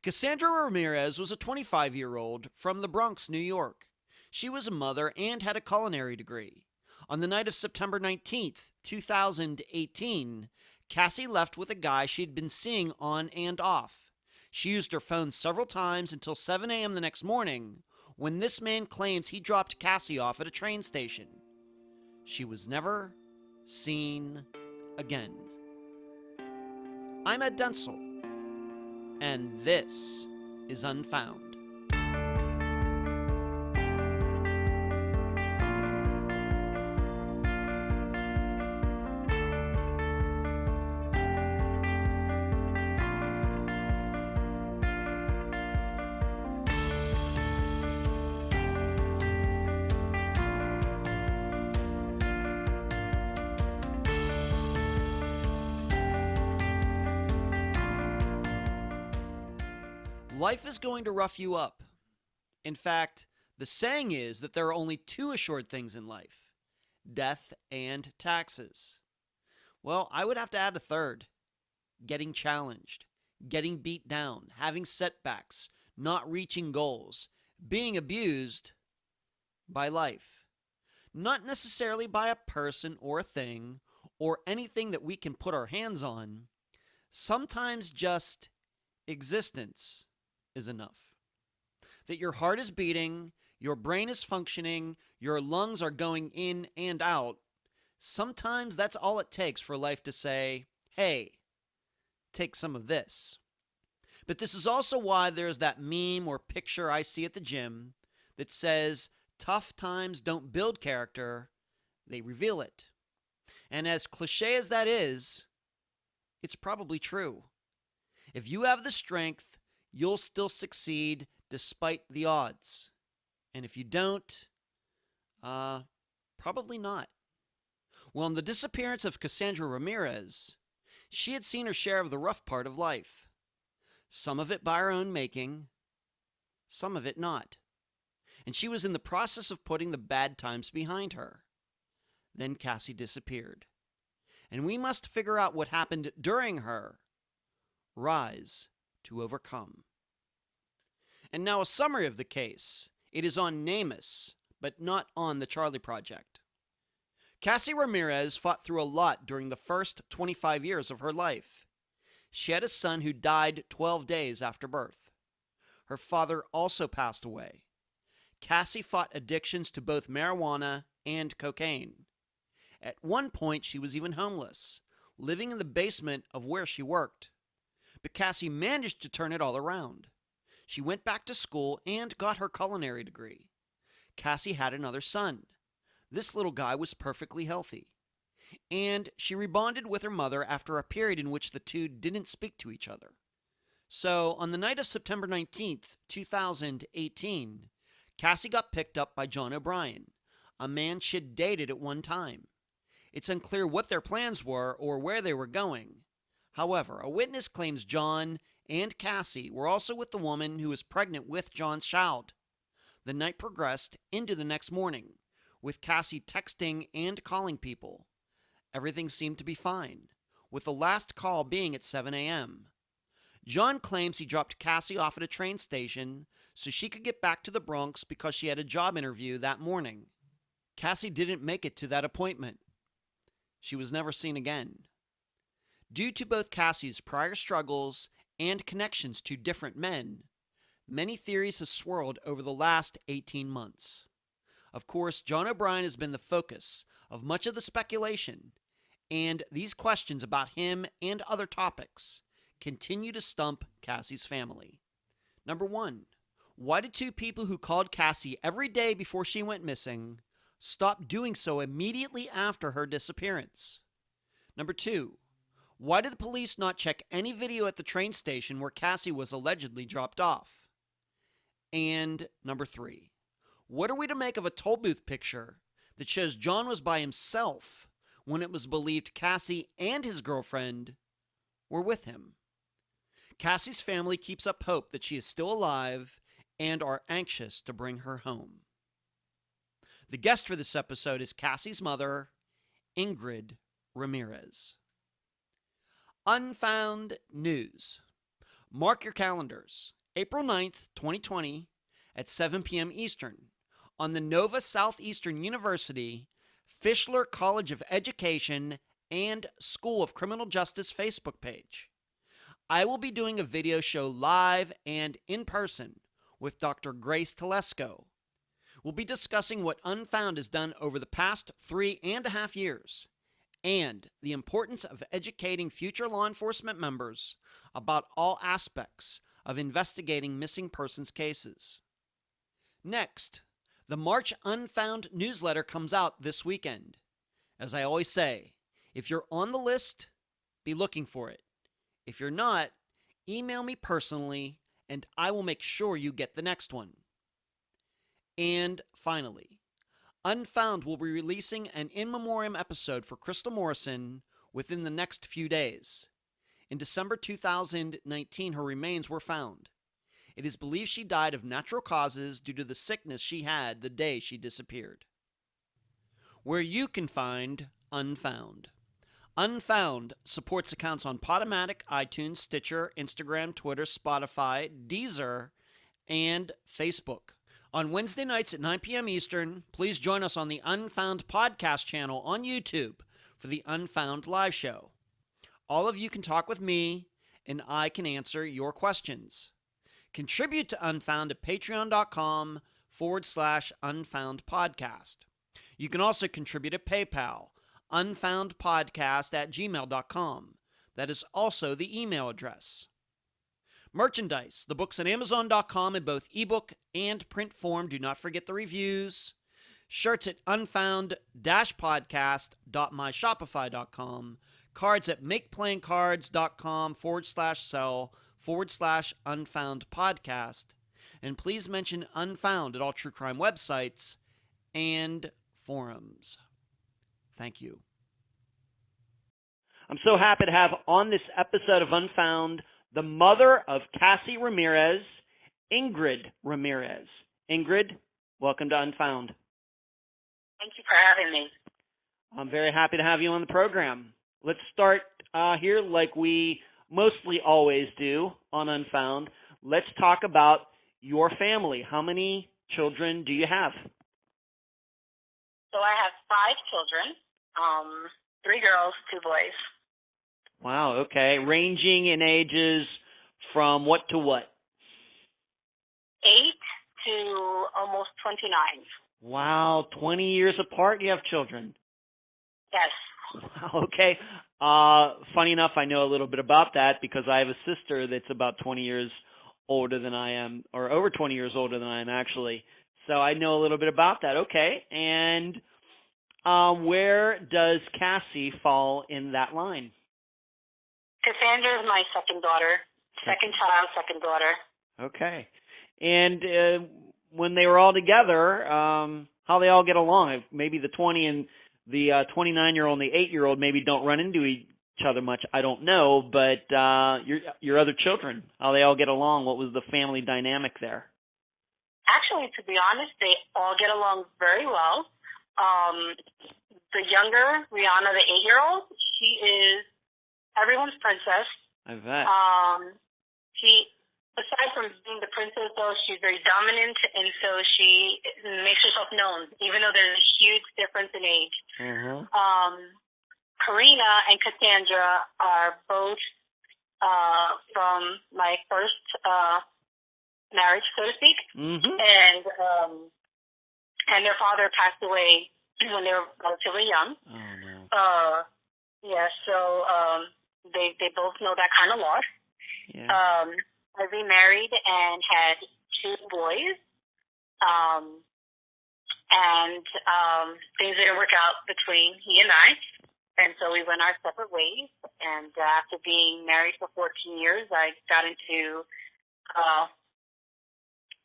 Kassandra Ramirez was a 25-year-old from the Bronx, New York. She was a mother and had a culinary degree. On the night of September 19th, 2018, Cassie left with a guy she'd been seeing on and off. She used her phone several times until 7 a.m. the next morning, when this man claims he dropped Cassie off at a train station. She was never seen again. I'm Ed Densel, and this is Unfound. Life is going to rough you up. In fact, the saying is that there are only two assured things in life: death and taxes. Well, I would have to add a third: getting challenged, getting beat down, having setbacks, not reaching goals, being abused by life. Not necessarily by a person or a thing or anything that we can put our hands on. Sometimes just existence is enough. That your heart is beating, your brain is functioning, your lungs are going in and out. Sometimes that's all it takes for life to say, hey, take some of this. But this is also why there's that meme or picture I see at the gym that says, tough times don't build character, they reveal it. And as cliche as that is, it's probably true. If you have the strength, you'll still succeed despite the odds. And if you don't, probably not. Well, in the disappearance of Kassandra Ramirez, she had seen her share of the rough part of life. Some of it by her own making, some of it not. And she was in the process of putting the bad times behind her. Then Cassie disappeared. And we must figure out what happened during her rise to overcome. And now a summary of the case. It is on NAMUS, but not on the Charlie Project. Cassie Ramirez fought through a lot during the first 25 years of her life. She had a son who died 12 days after birth. Her father also passed away. Cassie fought addictions to both marijuana and cocaine. At one point, she was even homeless, living in the basement of where she worked. But Cassie managed to turn it all around. She went back to school and got her culinary degree. Cassie had another son. This little guy was perfectly healthy. And she rebonded with her mother after a period in which the two didn't speak to each other. So, on the night of September 19th, 2018, Cassie got picked up by John O'Brien, a man she'd dated at one time. It's unclear what their plans were or where they were going. However, a witness claims John and Cassie were also with the woman who was pregnant with John's child. The night progressed into the next morning, with Cassie texting and calling people. Everything seemed to be fine, with the last call being at 7 a.m. John claims he dropped Cassie off at a train station so she could get back to the Bronx because she had a job interview that morning. Cassie didn't make it to that appointment. She was never seen again. Due to both Cassie's prior struggles and connections to different men, many theories have swirled over the last 18 months. Of course, John O'Brien has been the focus of much of the speculation, and these questions about him and other topics continue to stump Cassie's family. Number 1, why did two people who called Cassie every day before she went missing stop doing so immediately after her disappearance? Number 2, why did the police not check any video at the train station where Cassie was allegedly dropped off? And number 3, what are we to make of a toll booth picture that shows John was by himself when it was believed Cassie and his girlfriend were with him? Cassie's family keeps up hope that she is still alive and are anxious to bring her home. The guest for this episode is Cassie's mother, Ingrid Ramirez. Unfound news. Mark your calendars. April 9th, 2020 at 7 p.m. Eastern on the Nova Southeastern University, Fischler College of Education, and School of Criminal Justice Facebook page. I will be doing a video show live and in person with Dr. Grace Telesco. We'll be discussing what Unfound has done over the past 3.5 years and the importance of educating future law enforcement members about all aspects of investigating missing persons cases. Next, the March Unfound newsletter comes out this weekend. As I always say, if you're on the list, be looking for it. If you're not, email me personally and I will make sure you get the next one. And finally, Unfound will be releasing an in memoriam episode for Crystal Morrison within the next few days. In December 2019, her remains were found. It is believed she died of natural causes due to the sickness she had the day she disappeared. Where you can find Unfound. Unfound supports accounts on Podomatic, iTunes, Stitcher, Instagram, Twitter, Spotify, Deezer, and Facebook. On Wednesday nights at 9 p.m. Eastern, please join us on the Unfound podcast channel on YouTube for the Unfound live show. All of you can talk with me, and I can answer your questions. Contribute to Unfound at patreon.com/Unfound podcast. You can also contribute at PayPal, unfoundpodcast@gmail.com. That is also the email address. Merchandise. The books on Amazon.com in both ebook and print form. Do not forget the reviews. Shirts at unfound-podcast.myshopify.com. Cards at makeplayingcards.com/sell/unfound podcast. And please mention Unfound at all true crime websites and forums. Thank you. I'm so happy to have on this episode of Unfound the mother of Kassie Ramirez, Ingrid Ramirez. Ingrid, welcome to Unfound. Thank you for having me. I'm very happy to have you on the program. Let's start here like we mostly always do on Unfound. Let's talk about your family. How many children do you have? So I have 5 children, 3 girls, 2 boys. Wow, okay. Ranging in ages from what to what? 8 to almost 29. Wow, 20 years apart you have children. Yes. Wow, okay. Funny enough, I know a little bit about that because I have a sister that's about 20 years older than I am, or over 20 years older than I am actually. So I know a little bit about that. Okay, and where does Kassie fall in that line? Kassandra is my second daughter. Second child, second daughter. Okay. And when they were all together, how they all get along? Maybe the 20 and the 29-year-old and the 8-year-old maybe don't run into each other much. I don't know, but your other children, how they all get along? What was the family dynamic there? Actually, to be honest, they all get along very well. The younger, Rihanna, the 8-year-old, she is everyone's princess. I bet. She, aside from being the princess, though, she's very dominant, and so she makes herself known, even though there's a huge difference in age. Mm-hmm. Karina and Kassandra are both from my first marriage, so to speak, mm-hmm. and their father passed away when they were relatively young. Oh no. Yeah, so they both know that kind of loss. Yeah. I remarried and had 2 boys, and things didn't work out between he and I, and so we went our separate ways. And after being married for 14 years, I got into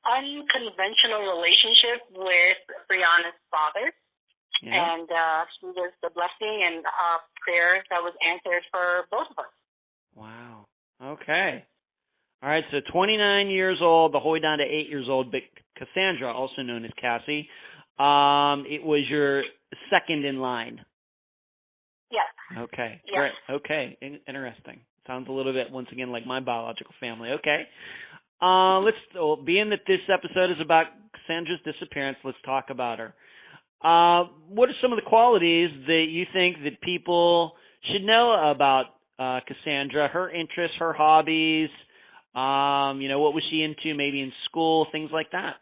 unconventional relationship with Brianna's father. Yeah. And she was the blessing and prayer that was answered for both of us. Wow. Okay. All right, so 29 years old, the whole way down to 8 years old, but Kassandra, also known as Kassie, it was your second in line. Yes. Okay, yes. great. Okay, interesting. Sounds a little bit, once again, like my biological family. Okay. Being that this episode is about Kassandra's disappearance, let's talk about her. What are some of the qualities that you think that people should know about Kassandra, her interests, her hobbies? What was she into maybe in school, things like that?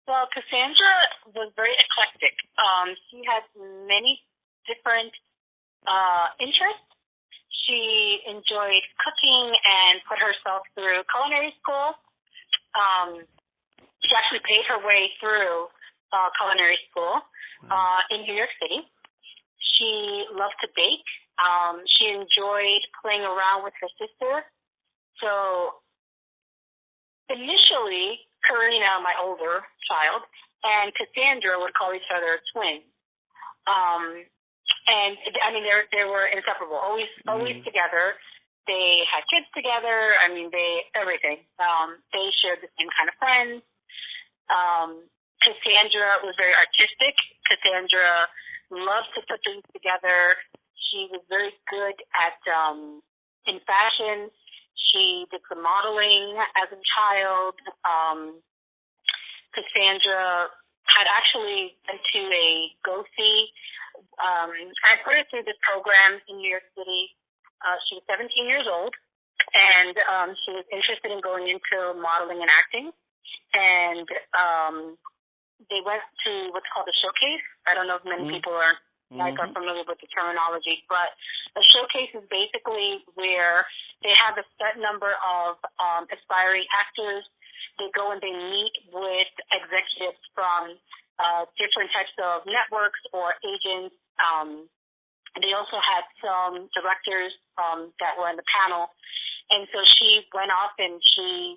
Well, Kassandra was very eclectic. She had many different interests. She enjoyed cooking and put herself through culinary school. She actually paid her way through culinary school in New York City. She loved to bake. She enjoyed playing around with her sister. So initially, Karina, my older child, and Kassandra would call each other twins. And I mean, they were inseparable, always together. They had kids together. I mean, everything. They shared the same kind of friends. Kassandra was very artistic. Kassandra loved to put things together. She was very good at in fashion. She did some modeling as a child. Kassandra had actually been to a go-see. I put her through this program in New York City. She was 17 years old, and she was interested in going into modeling and acting. And they went to what's called a showcase. I don't know if many people are familiar with the terminology, but a showcase is basically where they have a set number of aspiring actors. They go and they meet with executives from different types of networks or agents. They also had some directors that were in the panel. And so she went off and she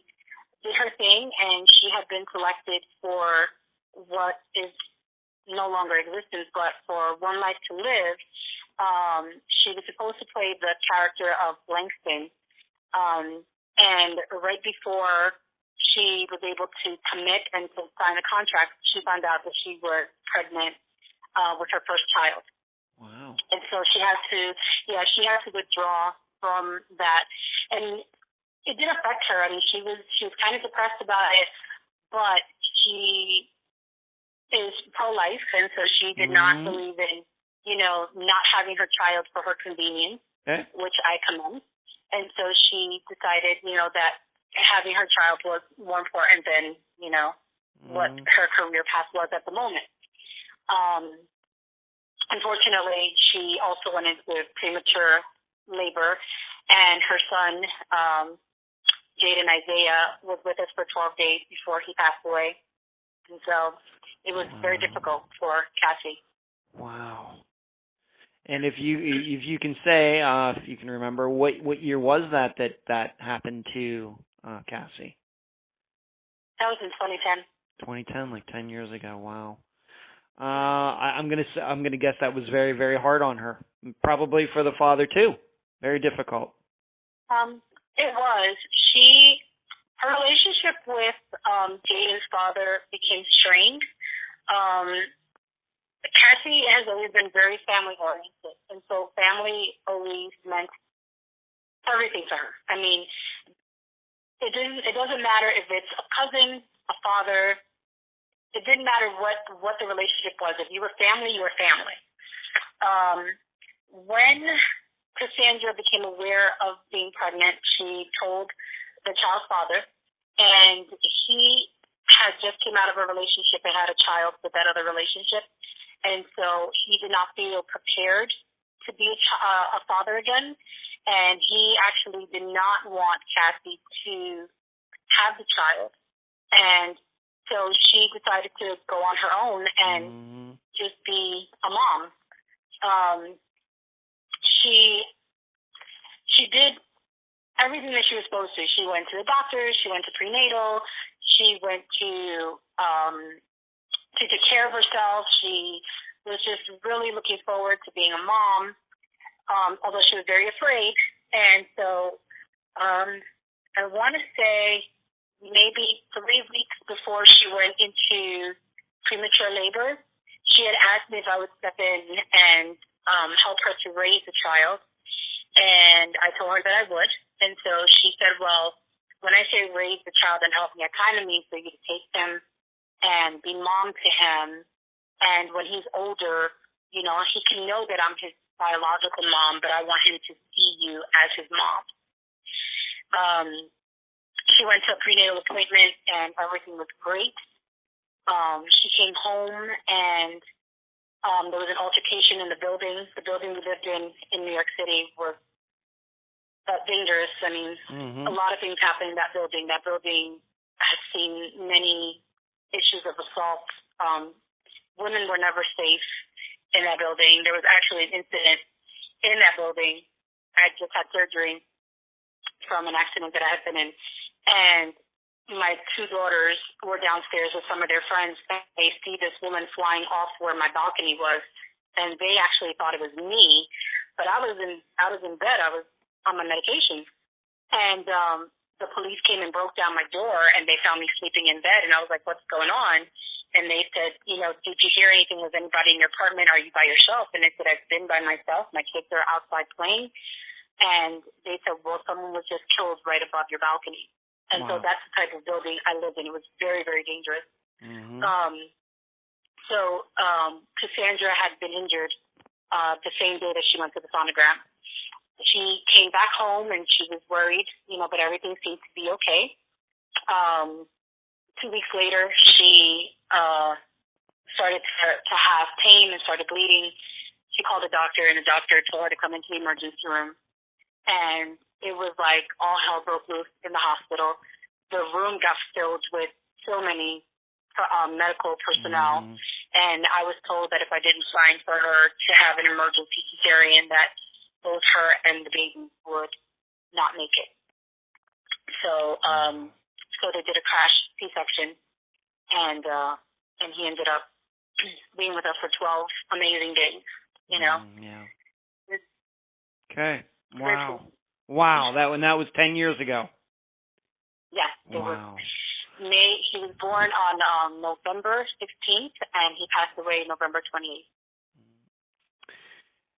did her thing, and she had been selected for what is no longer existence, but for One Life to Live. She was supposed to play the character of Langston. And right before she was able to commit and to sign a contract, she found out that she was pregnant with her first child. Wow. And so she had to withdraw from that. And it did affect her. I mean, she was kind of depressed about it, but she is pro-life, and so she did not believe in, not having her child for her convenience, which I commend. And so she decided, that having her child was more important than, what her career path was at the moment. Unfortunately, she also went into premature labor, and her son, Jaden Isaiah, was with us for 12 days before he passed away. And so it was very difficult for Cassie. Wow. And if you can say, if you can remember, what year was that happened to Cassie? That was in 2010. 2010, like 10 years ago. Wow. I'm gonna guess that was very, very hard on her. Probably for the father too. Very difficult. It was. Her relationship with Jaden's father became strained. Cassie has always been very family oriented, and so family always meant everything to her. I mean, it doesn't matter if it's a cousin, a father. It didn't matter what the relationship was. If you were family, you were family. When Kassandra became aware of being pregnant, she told the child's father, and he had just came out of a relationship and had a child with that other relationship, and so he did not feel prepared to be a father again, and he actually did not want Cassie to have the child, and so she decided to go on her own and just be a mom. She did everything that she was supposed to. She went to the doctor. She went to prenatal. She went to take care of herself. She was just really looking forward to being a mom, although she was very afraid. And so I want to say maybe 3 weeks before she went into premature labor, she had asked me if I would step in and help her to raise the child. And I told her that I would. And so she said, well, when I say raise the child and help me, I kind of mean for you to take him and be mom to him. And when he's older, he can know that I'm his biological mom, but I want him to see you as his mom. She went to a prenatal appointment, and everything was great. She came home, and there was an altercation in the building. The building we lived in New York City was dangerous. I mean, a lot of things happened in that building. That building has seen many issues of assault. Women were never safe in that building. There was actually an incident in that building. I just had surgery from an accident that I had been in. And my two daughters were downstairs with some of their friends. They see this woman flying off where my balcony was, and they actually thought it was me. But I was in bed. I was on my medication. And the police came and broke down my door, and they found me sleeping in bed. And I was like, what's going on? And they said, did you hear anything? Was anybody in your apartment? Are you by yourself? And I said, I've been by myself. My kids are outside playing. And they said, well, someone was just killed right above your balcony. And so that's the type of building I lived in. It was very, very dangerous. Kassandra had been injured the same day that she went to the sonogram. She came back home, and she was worried, but everything seemed to be okay. 2 weeks later, she started to have pain and started bleeding. She called a doctor, and the doctor told her to come into the emergency room. And it was like all hell broke loose in the hospital. The room got filled with so many medical personnel. And I was told that if I didn't sign for her to have an emergency cesarean, that both her and the baby would not make it. So they did a crash C-section, and he ended up being with us for 12 amazing days. Okay. Wow. Wow. That was 10 years ago. Yes. Wow. He was born on November 16th, and he passed away November 28th.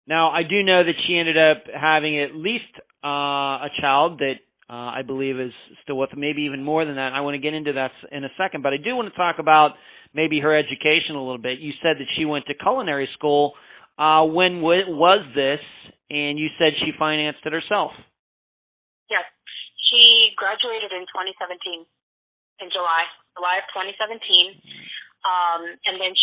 Now, I do know that she ended up having at least a child that I believe is still with him, maybe even more than that. I want to get into that in a second, but I do want to talk about maybe her education a little bit. You said that she went to culinary school. When was this? And you said she financed it herself. Yes. She graduated in 2017, in July of 2017. And then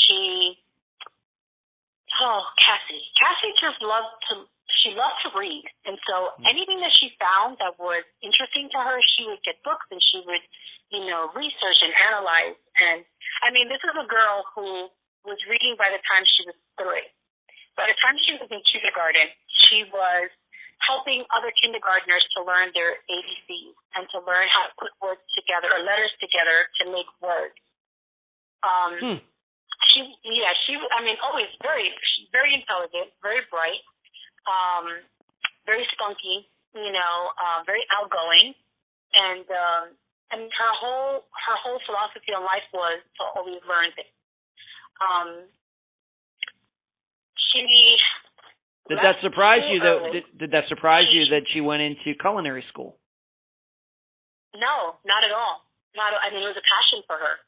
Cassie just loved to read. And so anything that she found that was interesting to her, she would get books and she would, research and analyze. And I mean, this is a girl who was reading by the time she was 3. By the time she was in kindergarten, she was helping other kindergartners to learn their ABCs and to learn how to put words together or letters together to make words. Always she's very intelligent, very bright, very spunky, very outgoing, and her whole philosophy on life was to always learn things. Did that surprise you though? Did that surprise you that she went into culinary school? No, not at all. It was a passion for her.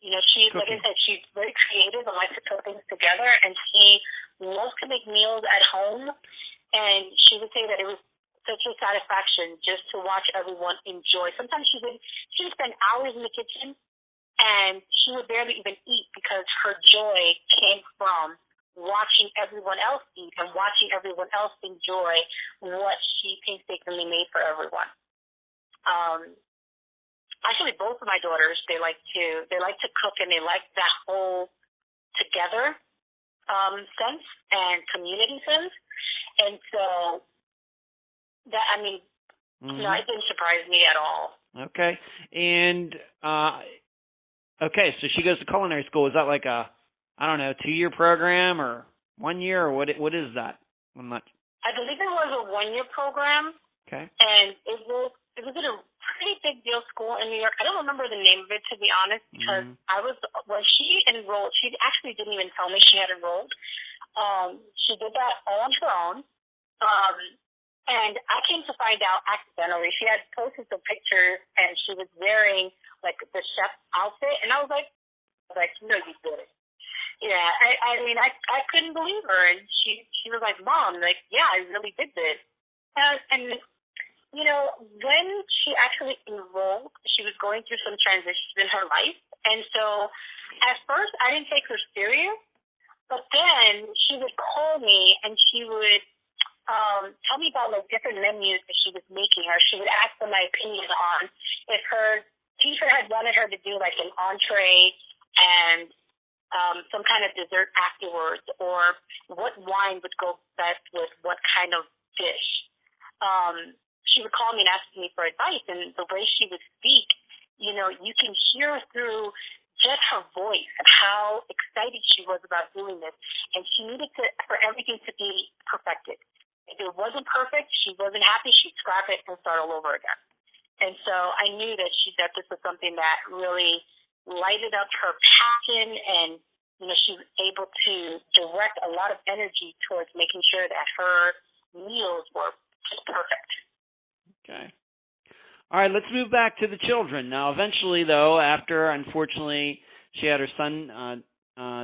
Like I said, she's very creative and likes to put things together, and she loves to make meals at home. And she would say that it was such a satisfaction just to watch everyone enjoy. Sometimes she would spend hours in the kitchen, and she would barely even eat because her joy came from watching everyone else eat and watching everyone else enjoy what she painstakingly made for everyone. Actually, both of my daughters, they like to cook, and they like that whole together sense and community sense. And so that, it didn't surprise me at all. Okay. And so she goes to culinary school. Is that like a 2-year program or 1 year, or what is that? I believe it was a 1-year program. Okay. And it was at a pretty big deal school in New York. I don't remember the name of it, to be honest, because when she enrolled, she actually didn't even tell me she had enrolled. She did that all on her own. And I came to find out accidentally. She had posted some pictures, and she was wearing like the chef's outfit, and I was like, no, you did it. Yeah, I mean, I couldn't believe her, and she was like, Mom, like, yeah, I really did this. And you know, when she actually enrolled, she was going through some transitions in her life, and so at first I didn't take her serious, but then she would call me and she would tell me about like different menus that she was making, or she would ask for my opinion on if her teacher had wanted her to do like an entree and some kind of dessert afterwards, or what wine would go best with what kind of dish. She would call me and ask me for advice, and the way she would speak, you know, you can hear through just her voice and how excited she was about doing this, and she needed for everything to be perfected. If it wasn't perfect, she wasn't happy, she'd scrap it and start all over again. And so I knew that this was something that really lighted up her passion, and you know, she was able to direct a lot of energy towards making sure that her meals were just perfect. Okay. All right, let's move back to the children. Now, eventually, though, after, unfortunately, she had her son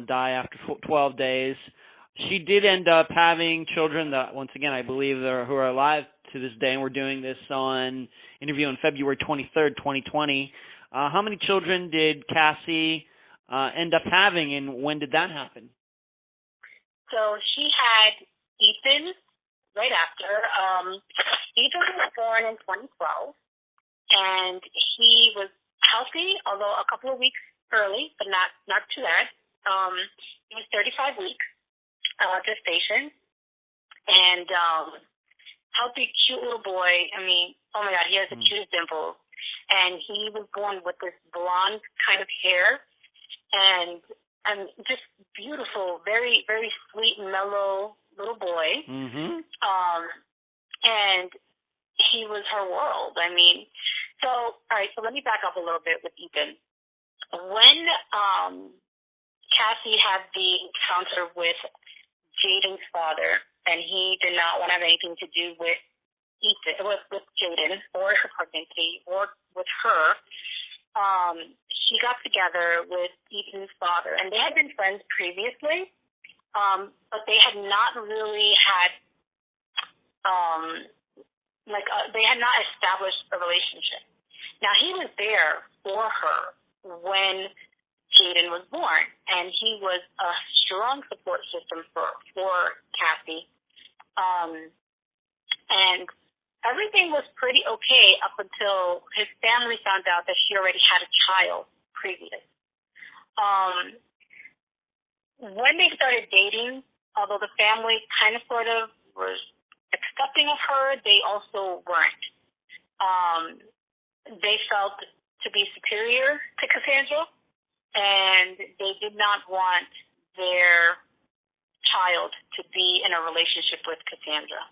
die after 12 days, she did end up having children that, once again, I believe who are alive to this day, and we're doing this interview on February 23rd, 2020. How many children did Cassie end up having, and when did that happen? So she had Ethan right after. Ethan was born in 2012, and he was healthy, although a couple of weeks early, but not too bad. He was 35 weeks gestation, and healthy, cute little boy. I mean, oh my God, he has the cutest dimples. And he was born with this blonde kind of hair, and just beautiful, very, very sweet, mellow little boy. Mm-hmm. And he was her world. I mean, so all right. So let me back up a little bit with Ethan. When Cassie had the encounter with Jaden's father, and he did not want to have anything to do with Ethan, with Jaden, or her pregnancy, or with her, she got together with Ethan's father, and they had been friends previously, but they had not really had, they had not established a relationship. Now, he was there for her when Jaden was born, and he was a strong support system for Cassie, and everything was pretty okay up until his family found out that she already had a child previous. When they started dating, although the family kind of sort of was accepting of her, they also weren't. They felt to be superior to Kassandra, and they did not want their child to be in a relationship with Kassandra.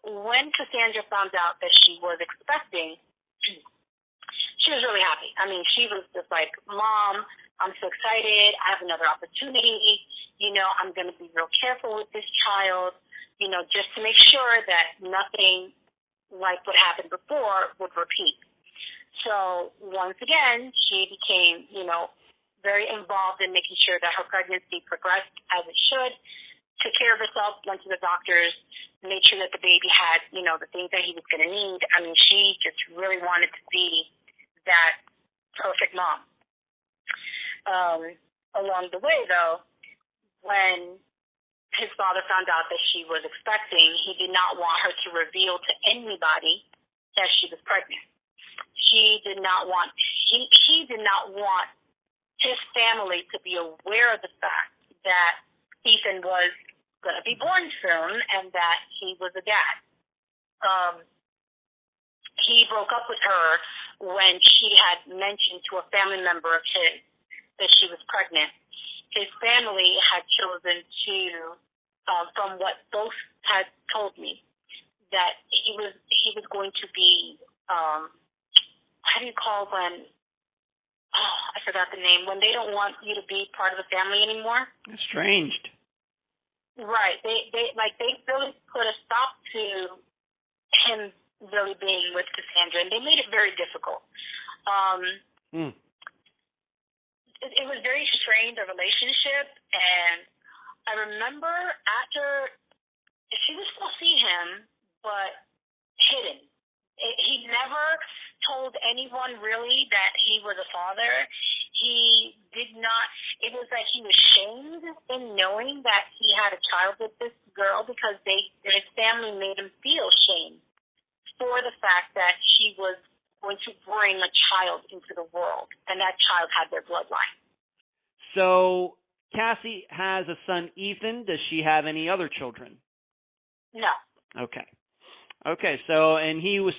When Kassandra found out that she was expecting, she was really happy. I mean, she was just like, Mom, I'm so excited. I have another opportunity. You know, I'm going to be real careful with this child, you know, just to make sure that nothing like what happened before would repeat. So once again, she became, you know, very involved in making sure that her pregnancy progressed as it should, took care of herself, went to the doctors, made sure that the baby had, you know, the things that he was going to need. I mean, she just really wanted to be that perfect mom. Along the way, though, when his father found out that she was expecting, he did not want her to reveal to anybody that she was pregnant. He did not want his family to be aware of the fact that Ethan was going to be born soon and that he was a dad. He broke up with her when she had mentioned to a family member of his that she was pregnant. His family had chosen to, from what both had told me, that he was going to be, how do you call when, I forgot the name, when they don't want you to be part of the family anymore? Estranged. Right. They really put a stop to him really being with Kassandra, and they made it very difficult. It was very strained, the relationship, and I remember after, she would still see him, but hidden. He never told anyone really that he was a father. He did not, it was like he was shamed in knowing that he had a child with this girl because his family made him feel shame for the fact that she was going to bring a child into the world, and that child had their bloodline. So Cassie has a son, Ethan. Does she have any other children? No. Okay. Okay, so he was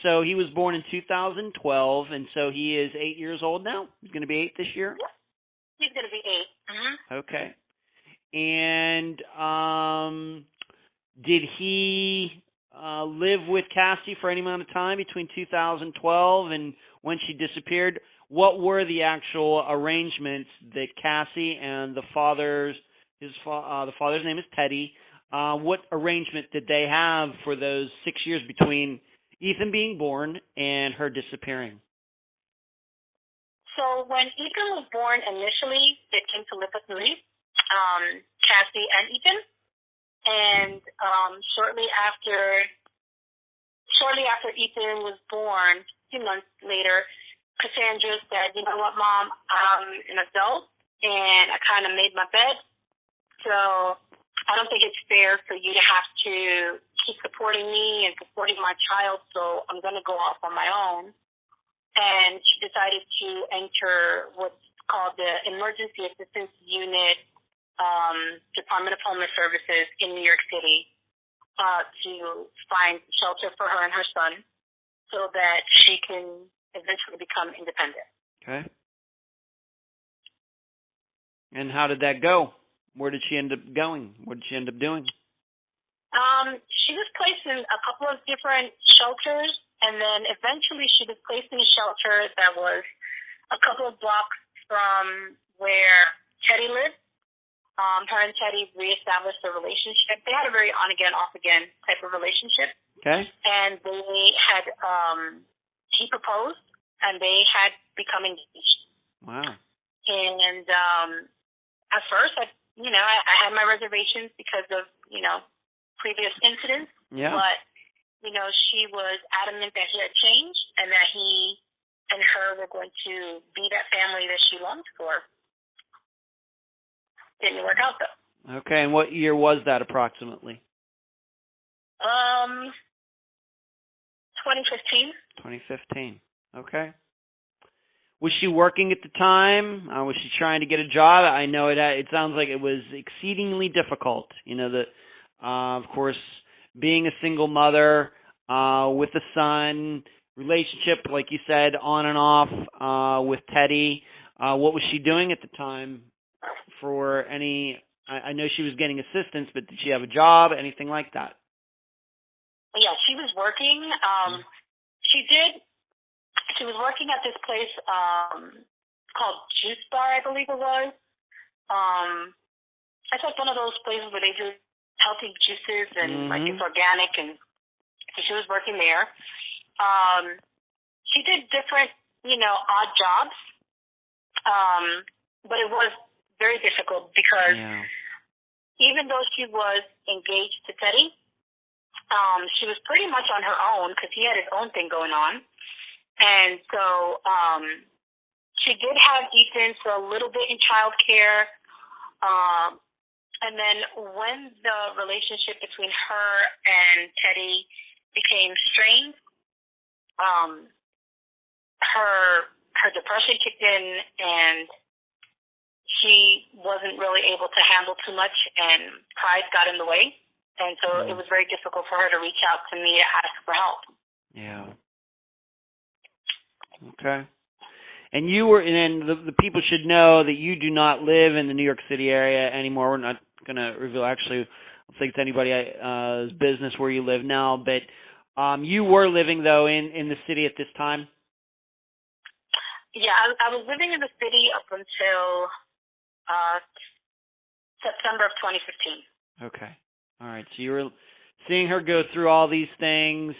born in 2012, and so he is 8 years old now. He's going to be 8 this year. Yep. He's going to be 8. Mm-hmm. Okay. And did he live with Cassie for any amount of time between 2012 and when she disappeared? What were the actual arrangements that Cassie and the father's name is Teddy? What arrangement did they have for those 6 years between Ethan being born and her disappearing? So when Ethan was born initially, they came to live with me, Cassie and Ethan. And shortly after Ethan was born, a few months later, Kassandra said, "You know what, Mom, I'm an adult, and I kind of made my bed, so I don't think it's fair for you to have to keep supporting me and supporting my child, so I'm going to go off on my own." And she decided to enter what's called the Emergency Assistance Unit, Department of Homeless Services in New York City, to find shelter for her and her son so that she can eventually become independent. Okay. And how did that go? Where did she end up going? What did she end up doing? She was placed in a couple of different shelters, and then eventually she was placed in a shelter that was a couple of blocks from where Teddy lived. Her and Teddy reestablished a relationship. They had a very on-again, off-again type of relationship. Okay. And they had, he proposed, and they had become engaged. Wow. And at first, I had my reservations because of, previous incidents. Yeah. But, she was adamant that he had changed and that he and her were going to be that family that she longed for. Didn't work out, though. Okay, and what year was that approximately? 2015. 2015. Okay. Was she working at the time? Was she trying to get a job? I know it sounds like it was exceedingly difficult. Of course, being a single mother with a son, relationship, like you said, on and off with Teddy. What was she doing at the time for any... I know she was getting assistance, but did she have a job, anything like that? Yeah, she was working. She was working at this place called Juice Bar, I believe it was. It's like one of those places where they do healthy juices and like it's organic, and so she was working there. She did different, odd jobs, but it was very difficult because even though she was engaged to Teddy, she was pretty much on her own because he had his own thing going on. And so she did have Ethan for a little bit in childcare. And then when the relationship between her and Teddy became strained, her depression kicked in, and she wasn't really able to handle too much, and pride got in the way. And so it was very difficult for her to reach out to me to ask for help. Yeah. Okay. And the people should know that you do not live in the New York City area anymore. We're not going to reveal, actually, I don't think it's anybody's business where you live now, but you were living, though, in the city at this time? Yeah, I was living in the city up until September of 2015. Okay. All right. So you were seeing her go through all these things.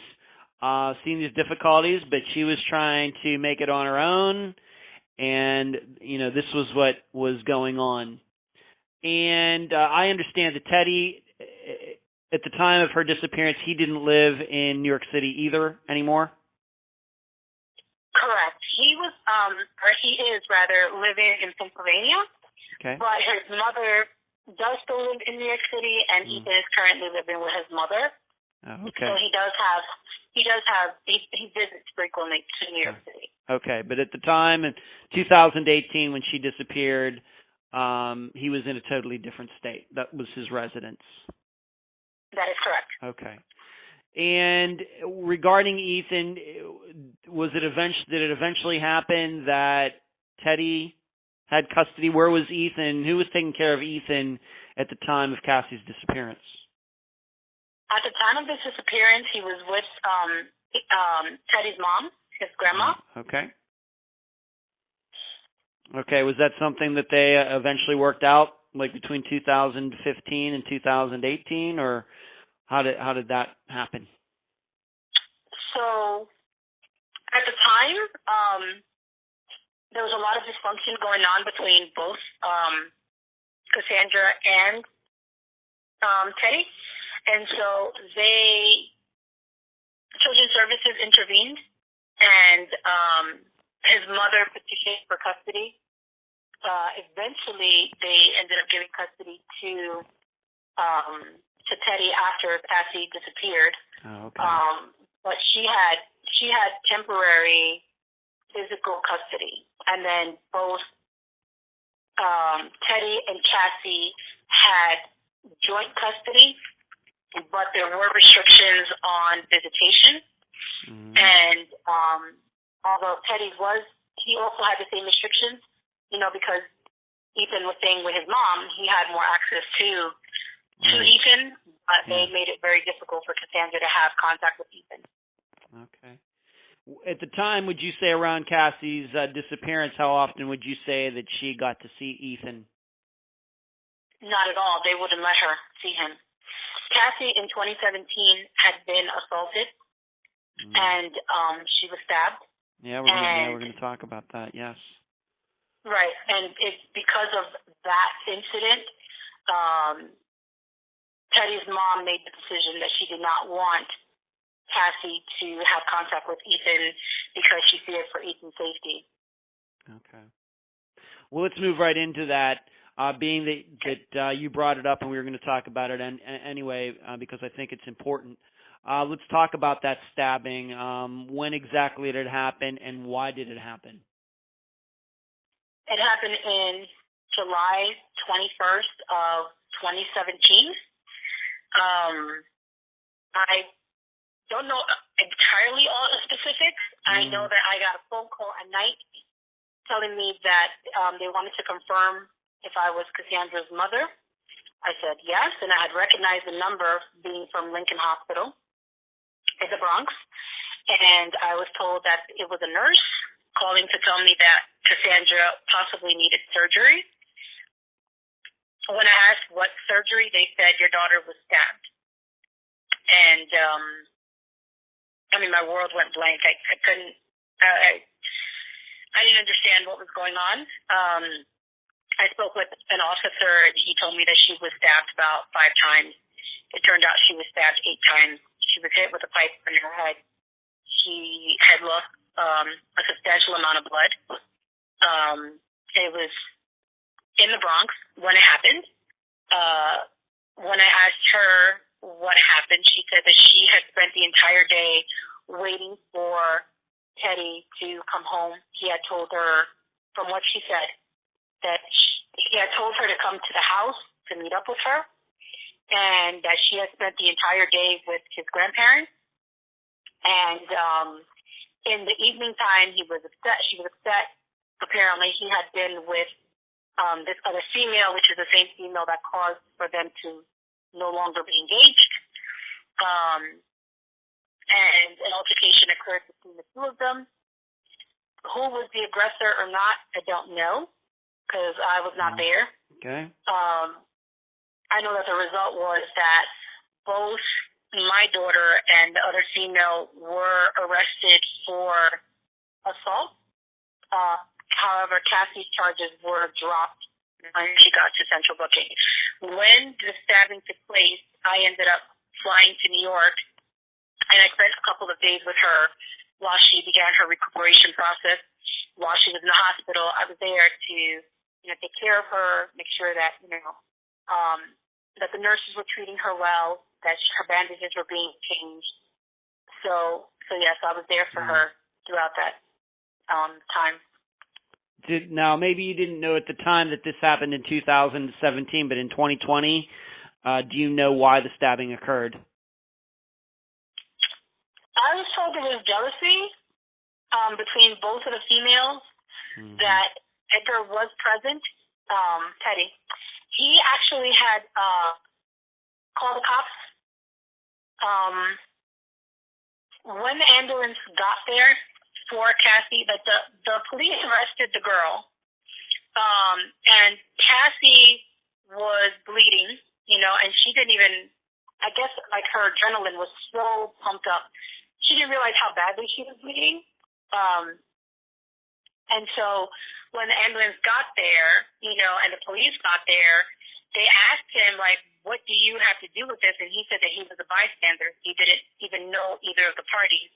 seeing these difficulties, but she was trying to make it on her own, and this was what was going on. And I understand that Teddy, at the time of her disappearance, he didn't live in New York City either anymore. Correct. He was, or he is rather, living in Pennsylvania. Okay. But his mother does still live in New York City, and Ethan is currently living with his mother. Oh, okay. So he visits frequently to New York City. Okay, but at the time in 2018 when she disappeared, he was in a totally different state. That was his residence. That is correct. Okay. And regarding Ethan, did it eventually happen that Teddy had custody? Where was Ethan? Who was taking care of Ethan at the time of Cassie's disappearance? At the time of his disappearance, he was with Teddy's mom, his grandma. Okay. Okay, was that something that they eventually worked out, like between 2015 and 2018, or how did that happen? So, at the time, there was a lot of dysfunction going on between both Kassandra and Teddy, and so Children's Services intervened, and his mother petitioned for custody. Eventually, they ended up giving custody to Teddy after Cassie disappeared. Oh, okay. But she had temporary physical custody, and then both Teddy and Cassie had joint custody, but there were restrictions on visitation. Mm-hmm. And although Teddy he also had the same restrictions, because Ethan was staying with his mom, he had more access to Ethan, but they made it very difficult for Kassandra to have contact with Ethan. Okay. At the time, would you say around Cassie's disappearance, how often would you say that she got to see Ethan? Not at all. They wouldn't let her see him. Cassie in 2017 had been assaulted, and she was stabbed. Yeah, we're going to talk about that. Yes. Right, and it's because of that incident. Teddy's mom made the decision that she did not want Cassie to have contact with Ethan because she feared for Ethan's safety. Okay. Well, let's move right into that. Being that you brought it up and we were going to talk about it anyway, because I think it's important. Let's talk about that stabbing. When exactly did it happen, and why did it happen? It happened in July 21st of 2017. I don't know entirely all the specifics. I know that I got a phone call at night telling me that they wanted to confirm if I was Kassandra's mother. I said yes, and I had recognized the number being from Lincoln Hospital in the Bronx, and I was told that it was a nurse calling to tell me that Kassandra possibly needed surgery. When I asked what surgery, they said your daughter was stabbed. And, my world went blank. I couldn't, I didn't understand what was going on. I spoke with an officer, and he told me that she was stabbed about 5 times. It turned out she was stabbed 8 times. She was hit with a pipe in her head. She had lost a substantial amount of blood. It was in the Bronx when it happened. When I asked her what happened, she said that she had spent the entire day waiting for Teddy to come home. He had told her, from what she said, that he had told her to come to the house to meet up with her, and that she had spent the entire day with his grandparents. And in the evening time, he was upset. She was upset. Apparently, he had been with this other female, which is the same female that caused for them to no longer be engaged. And an altercation occurred between the two of them. Who was the aggressor or not, I don't know, because I was not there. Okay. I know that the result was that both my daughter and the other female were arrested for assault. However, Cassie's charges were dropped when she got to central booking. When the stabbing took place, I ended up flying to New York, and I spent a couple of days with her while she began her recuperation process. While she was in the hospital, I was there to, take care of her, make sure that, that the nurses were treating her well, that her bandages were being changed. So yes, I was there for her throughout that time. Now, maybe you didn't know at the time that this happened in 2017, but in 2020, do you know why the stabbing occurred? I was told it was jealousy between both of the females, that Edgar was present, Teddy. He actually had called the cops. When the ambulance got there for Cassie, that the police arrested the girl, and Cassie was bleeding, and she didn't even, I guess, like, her adrenaline was so pumped up, she didn't realize how badly she was bleeding. And so when the ambulance got there, and the police got there, they asked him, like, what do you have to do with this? And he said that he was a bystander. He didn't even know either of the parties.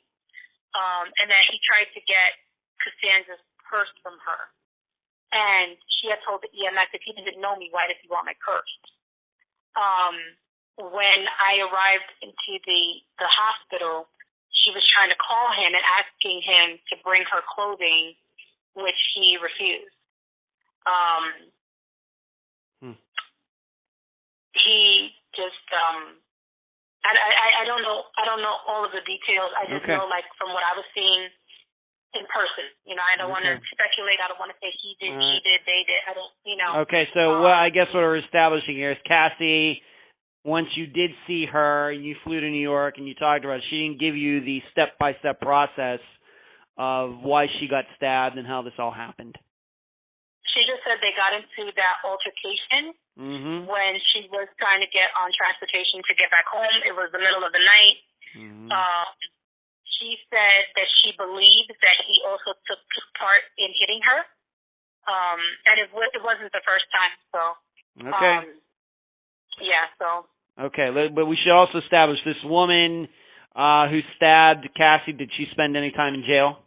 And that he tried to get Kassandra's purse from her. And she had told the EMS, if he didn't know me, why does he want my purse? When I arrived into the hospital, she was trying to call him and asking him to bring her clothing, which he refused. He just, I don't know all of the details. I just know, like, from what I was seeing in person. I don't want to speculate. I don't want to say he did, she did, they did. I don't, Okay, so I guess what we're establishing here is Cassie, once you did see her, you flew to New York and you talked to her, she didn't give you the step-by-step process of why she got stabbed and how this all happened. She just said they got into that altercation when she was trying to get on transportation to get back home. It was the middle of the night. She said that she believed that he also took part in hitting her. And it wasn't the first time, so. Okay. Yeah, so. Okay, but we should also establish this woman who stabbed Cassie, did she spend any time in jail?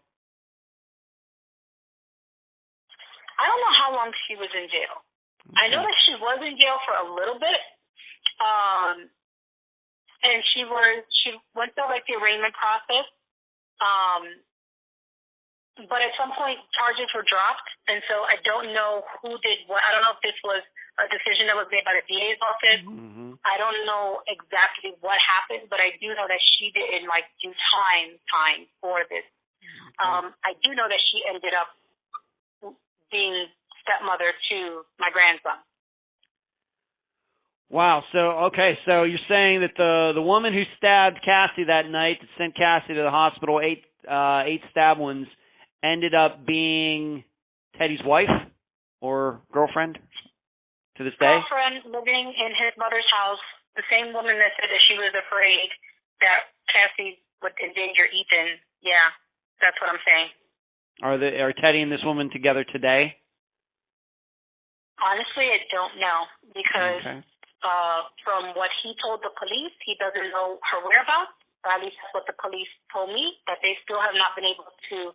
I don't know how long she was in jail. I know that she was in jail for a little bit. And she went through, like, the arraignment process. But at some point, charges were dropped, and so I don't know who did what. I don't know if this was a decision that was made by the DA's office. I don't know exactly what happened, but I do know that she didn't, like, do time for this. I do know that she ended up being stepmother to my grandson. Wow. So you're saying that the woman who stabbed Cassie that night, that sent Cassie to the hospital, eight stab wounds, ended up being Teddy's wife or girlfriend to this day? Girlfriend living in his mother's house. The same woman that said that she was afraid that Cassie would endanger Ethan. Yeah, that's what I'm saying. Are Teddy and this woman together today? Honestly, I don't know because from what he told the police, he doesn't know her whereabouts. Or at least that's what the police told me, that they still have not been able to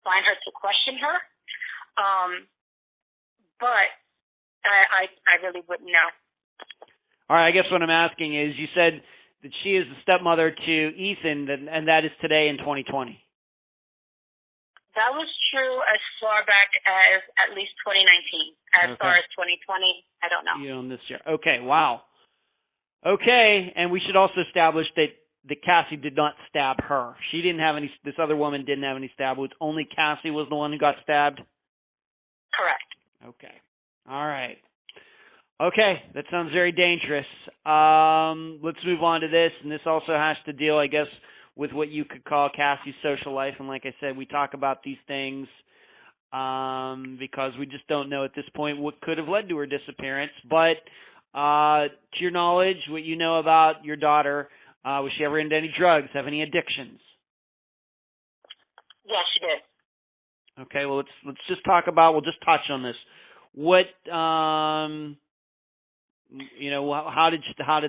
find her to question her. But I really wouldn't know. All right, I guess what I'm asking is, you said that she is the stepmother to Ethan, and that is today in 2020. That was true as far back as at least 2019. As far as 2020, I don't know. This year. Okay, wow. Okay, and we should also establish that Cassie did not stab her. She didn't have any, this other woman didn't have any stab wounds. Only Cassie was the one who got stabbed? Correct. Okay. All right. Okay, that sounds very dangerous. Let's move on to this, and this also has to deal, I guess, with what you could call Cassie's social life. And like I said, we talk about these things because we just don't know at this point what could have led to her disappearance. But to your knowledge, what you know about your daughter, Was she ever into any drugs? Have any addictions? Yes, she did. Okay, well, let's just talk about. We'll just touch on this. What, you know, how did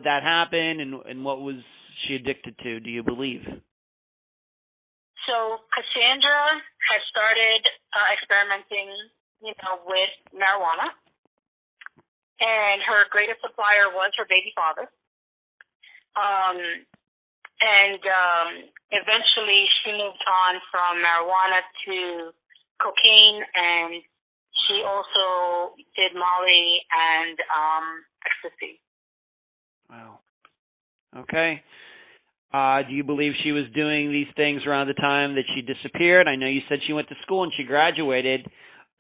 that happen, and what was she addicted to? Do you believe? So Kassandra had started experimenting, with marijuana, and her greatest supplier was her baby father. And eventually she moved on from marijuana to cocaine, and she also did Molly and ecstasy. Wow. Okay. Do you believe she was doing these things around the time that she disappeared? I know you said she went to school and she graduated.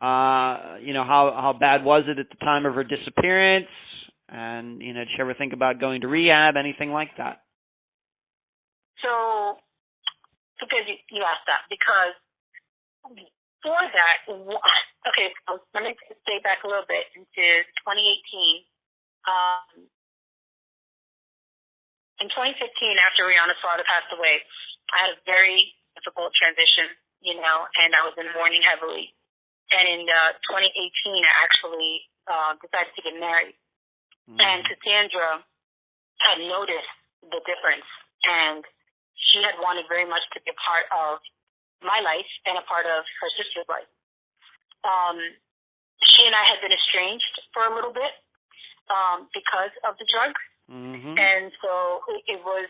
How bad was it at the time of her disappearance? And, did she ever think about going to rehab, anything like that? So, because you asked that, because for that, okay, so let me stay back a little bit into 2018. In 2015, after Rihanna's father passed away, I had a very difficult transition, and I was in mourning heavily. And in 2018, I actually decided to get married. Mm-hmm. And Kassandra had noticed the difference, and she had wanted very much to be a part of my life and a part of her sister's life. She and I had been estranged for a little bit because of the drugs. Mm-hmm. And so it was,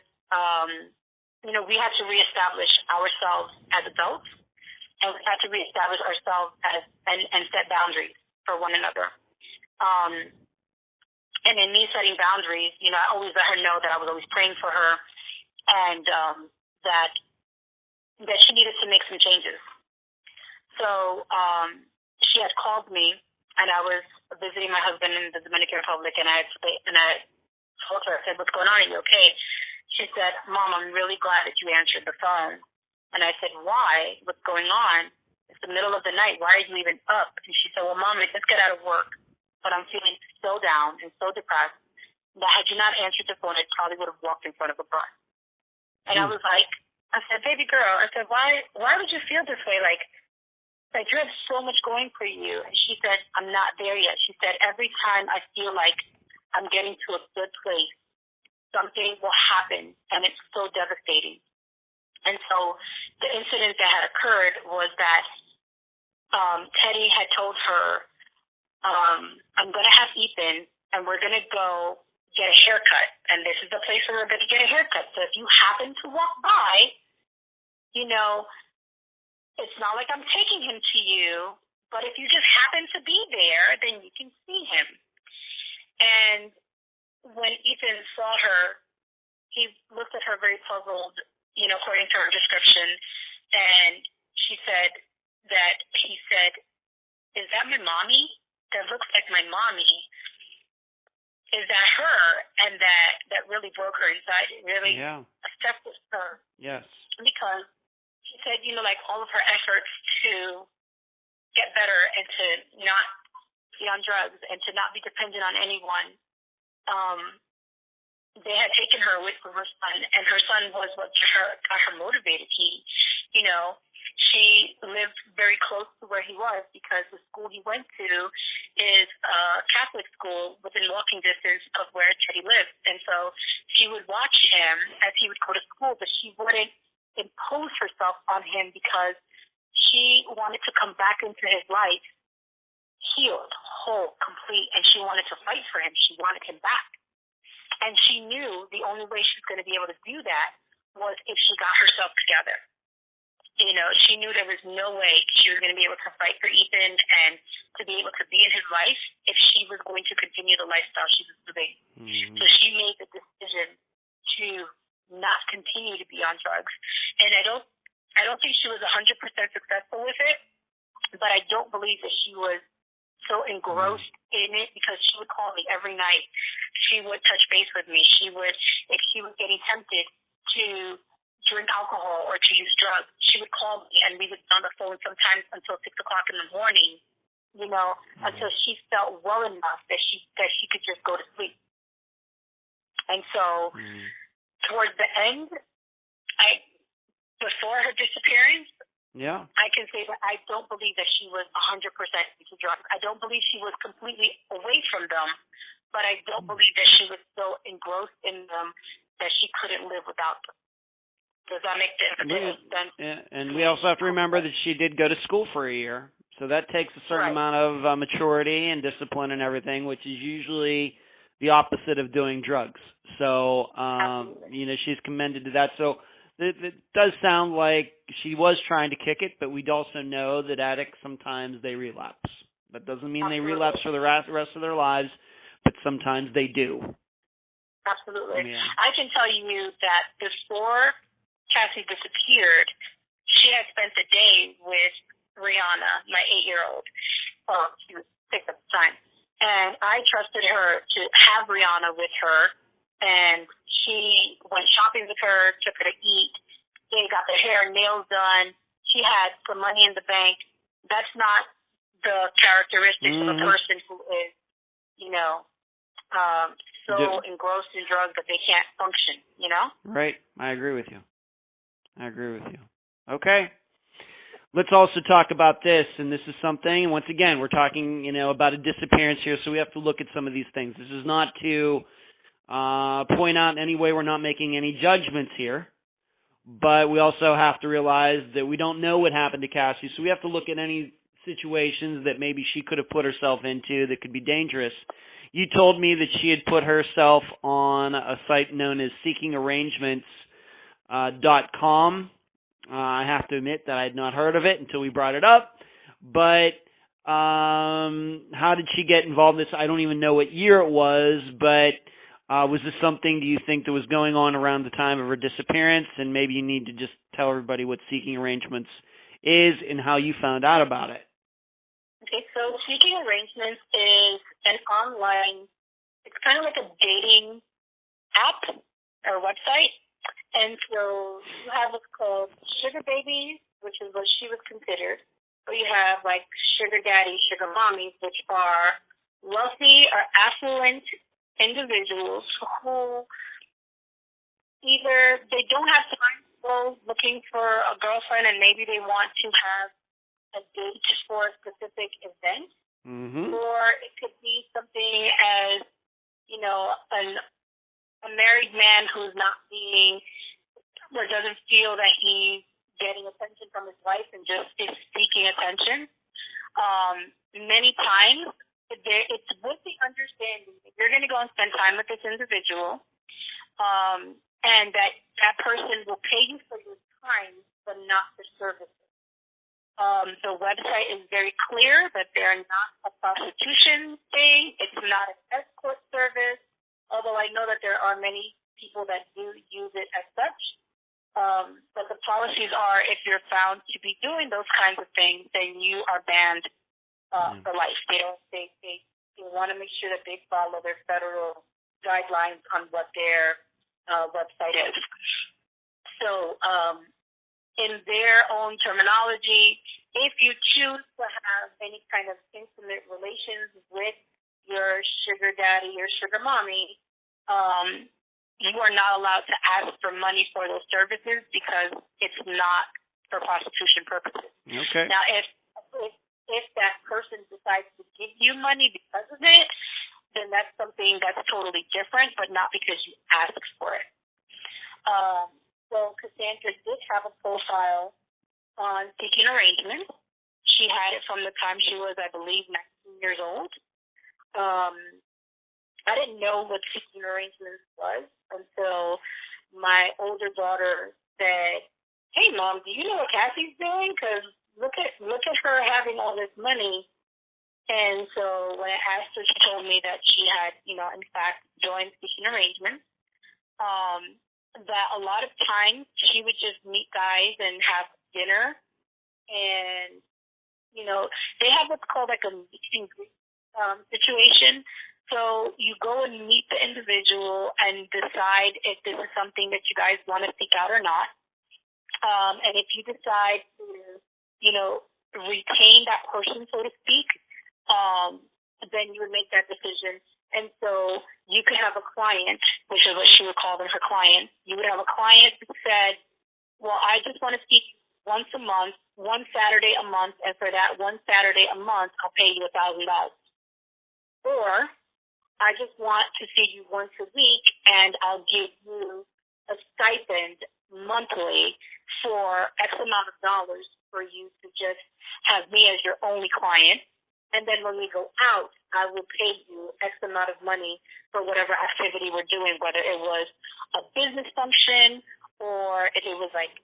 we had to reestablish ourselves as adults, and we had to reestablish ourselves and set boundaries for one another. And in me setting boundaries, I always let her know that I was always praying for her, and that she needed to make some changes. So she had called me, and I was visiting my husband in the Dominican Republic, and I told her, I said, "What's going on? Are you okay?" She said, "Mom, I'm really glad that you answered the phone." And I said, "Why? What's going on? It's the middle of the night. Why are you even up?" And she said, "Well, Mom, I just got out of work, but I'm feeling so down and so depressed that had you not answered the phone, I probably would have walked in front of a bus." And I was like, I said, "Baby girl," I said, why would you feel this way? Like you have so much going for you." And she said, "I'm not there yet." She said, "Every time I feel like I'm getting to a good place, something will happen, and it's so devastating." And so the incident that had occurred was that Teddy had told her, "I'm going to have Ethan, and we're going to go get a haircut, and this is the place where we're going to get a haircut. So if you happen to walk by, it's not like I'm taking him to you, but if you just happen to be there, then you can see him." And when Ethan saw her, he looked at her very puzzled, according to her description, and he said, "Is that my mommy? That looks like my mommy. Is that her?" And that really broke her inside. It really affected her. Yes. Because she said, like all of her efforts to get better and to not be on drugs and to not be dependent on anyone, they had taken her away from her son, and her son was what got her motivated. She lived very close to where he was because the school he went to is a Catholic school within walking distance of where Teddy lived. And so she would watch him as he would go to school, but she wouldn't impose herself on him because she wanted to come back into his life healed, whole, complete, and she wanted to fight for him. She wanted him back. And she knew the only way she was going to be able to do that was if she got herself together. She knew there was no way she was going to be able to fight for Ethan and to be able to be in his life if she was going to continue the lifestyle she was living. Mm-hmm. So she made the decision to not continue to be on drugs. And I don't think she was 100% successful with it, but I don't believe that she was so engrossed in it, because she would call me every night. She would touch base with me. If she was getting tempted to drink alcohol or to use drugs, she would call me, and we would be on the phone sometimes until 6 o'clock in the morning, until she felt well enough that she could just go to sleep. And so towards the end, before her disappearance, I can say that I don't believe that she was 100% into drugs. I don't believe she was completely away from them, but I don't believe that she was so engrossed in them that she couldn't live without them. Does that make sense? Yeah, and we also have to remember that she did go to school for a year, so that takes a certain amount of maturity and discipline and everything, which is usually the opposite of doing drugs. So, she's commended to that. So it does sound like she was trying to kick it, but we also know that addicts, sometimes they relapse. That doesn't mean they relapse for the rest of their lives, but sometimes they do. Absolutely. Yeah. I can tell you that before Cassie disappeared, she had spent the day with Rihanna, my 8-year-old. She was 6 at the time. And I trusted her to have Rihanna with her. And she went shopping with her, took her to eat. They got their hair and nails done. She had some money in the bank. That's not the characteristics of a person who is, so engrossed in drugs that they can't function, Right. I agree with you. Okay. Let's also talk about this, and this is something, once again, we're talking, about a disappearance here, so we have to look at some of these things. This is not to point out in any way we're not making any judgments here, but we also have to realize that we don't know what happened to Cassie, so we have to look at any situations that maybe she could have put herself into that could be dangerous. You told me that she had put herself on a site known as seekingarrangements.com. I have to admit that I had not heard of it until we brought it up. But how did she get involved in this? I don't even know what year it was, but was this something, do you think, that was going on around the time of her disappearance? And maybe you need to just tell everybody what Seeking Arrangements is and how you found out about it. Okay, so Seeking Arrangements is an online, it's kind of like a dating app or website. And so you have what's called sugar babies, which is what she was considered. Or you have like sugar daddy, sugar mommies, which are wealthy or affluent individuals who either they don't have time to go looking for a girlfriend and maybe they want to have a date for a specific event, or it could be something as, a married man who's not being or doesn't feel that he's getting attention from his wife and just is seeking attention. Many times, it's with the understanding that you're going to go and spend time with this individual, and that person will pay you for your time, but not for services. The website is very clear that they're not a prostitution thing. It's not an escort service, although I know that there are many people that do use it as such. But the policies are, if you're found to be doing those kinds of things, then you are banned for life. They want to make sure that they follow their federal guidelines on what their website is. So, in their own terminology, if you choose to have any kind of intimate relations with your sugar daddy or sugar mommy, you are not allowed to ask for money for those services because it's not for prostitution purposes. Okay. Now, if that person decides to give you money because of it, then that's something that's totally different, but not because you asked for it. So Kassandra did have a profile on Seeking Arrangements. She had it from the time she was, I believe, 19 years old. I didn't know what Seeking Arrangements was until my older daughter said, "Hey, Mom, do you know what Cassie's doing? Because look at her having all this money." And so when I asked her, she told me that she had, in fact, joined Seeking Arrangements. That a lot of times she would just meet guys and have dinner, and they have what's called like a meet and greet situation. So you go and meet the individual and decide if this is something that you guys want to seek out or not. And if you decide to, retain that person, so to speak, then you would make that decision. And so you could have a client which is what she would call them, her clients. You would have a client who said, well, I just want to see you once a month, one Saturday a month, and for that one Saturday a month, I'll pay you $1,000. Or I just want to see you once a week, and I'll give you a stipend monthly for X amount of dollars for you to just have me as your only client. And then when we go out, I will pay you X amount of money for whatever activity we're doing, whether it was a business function or if it was like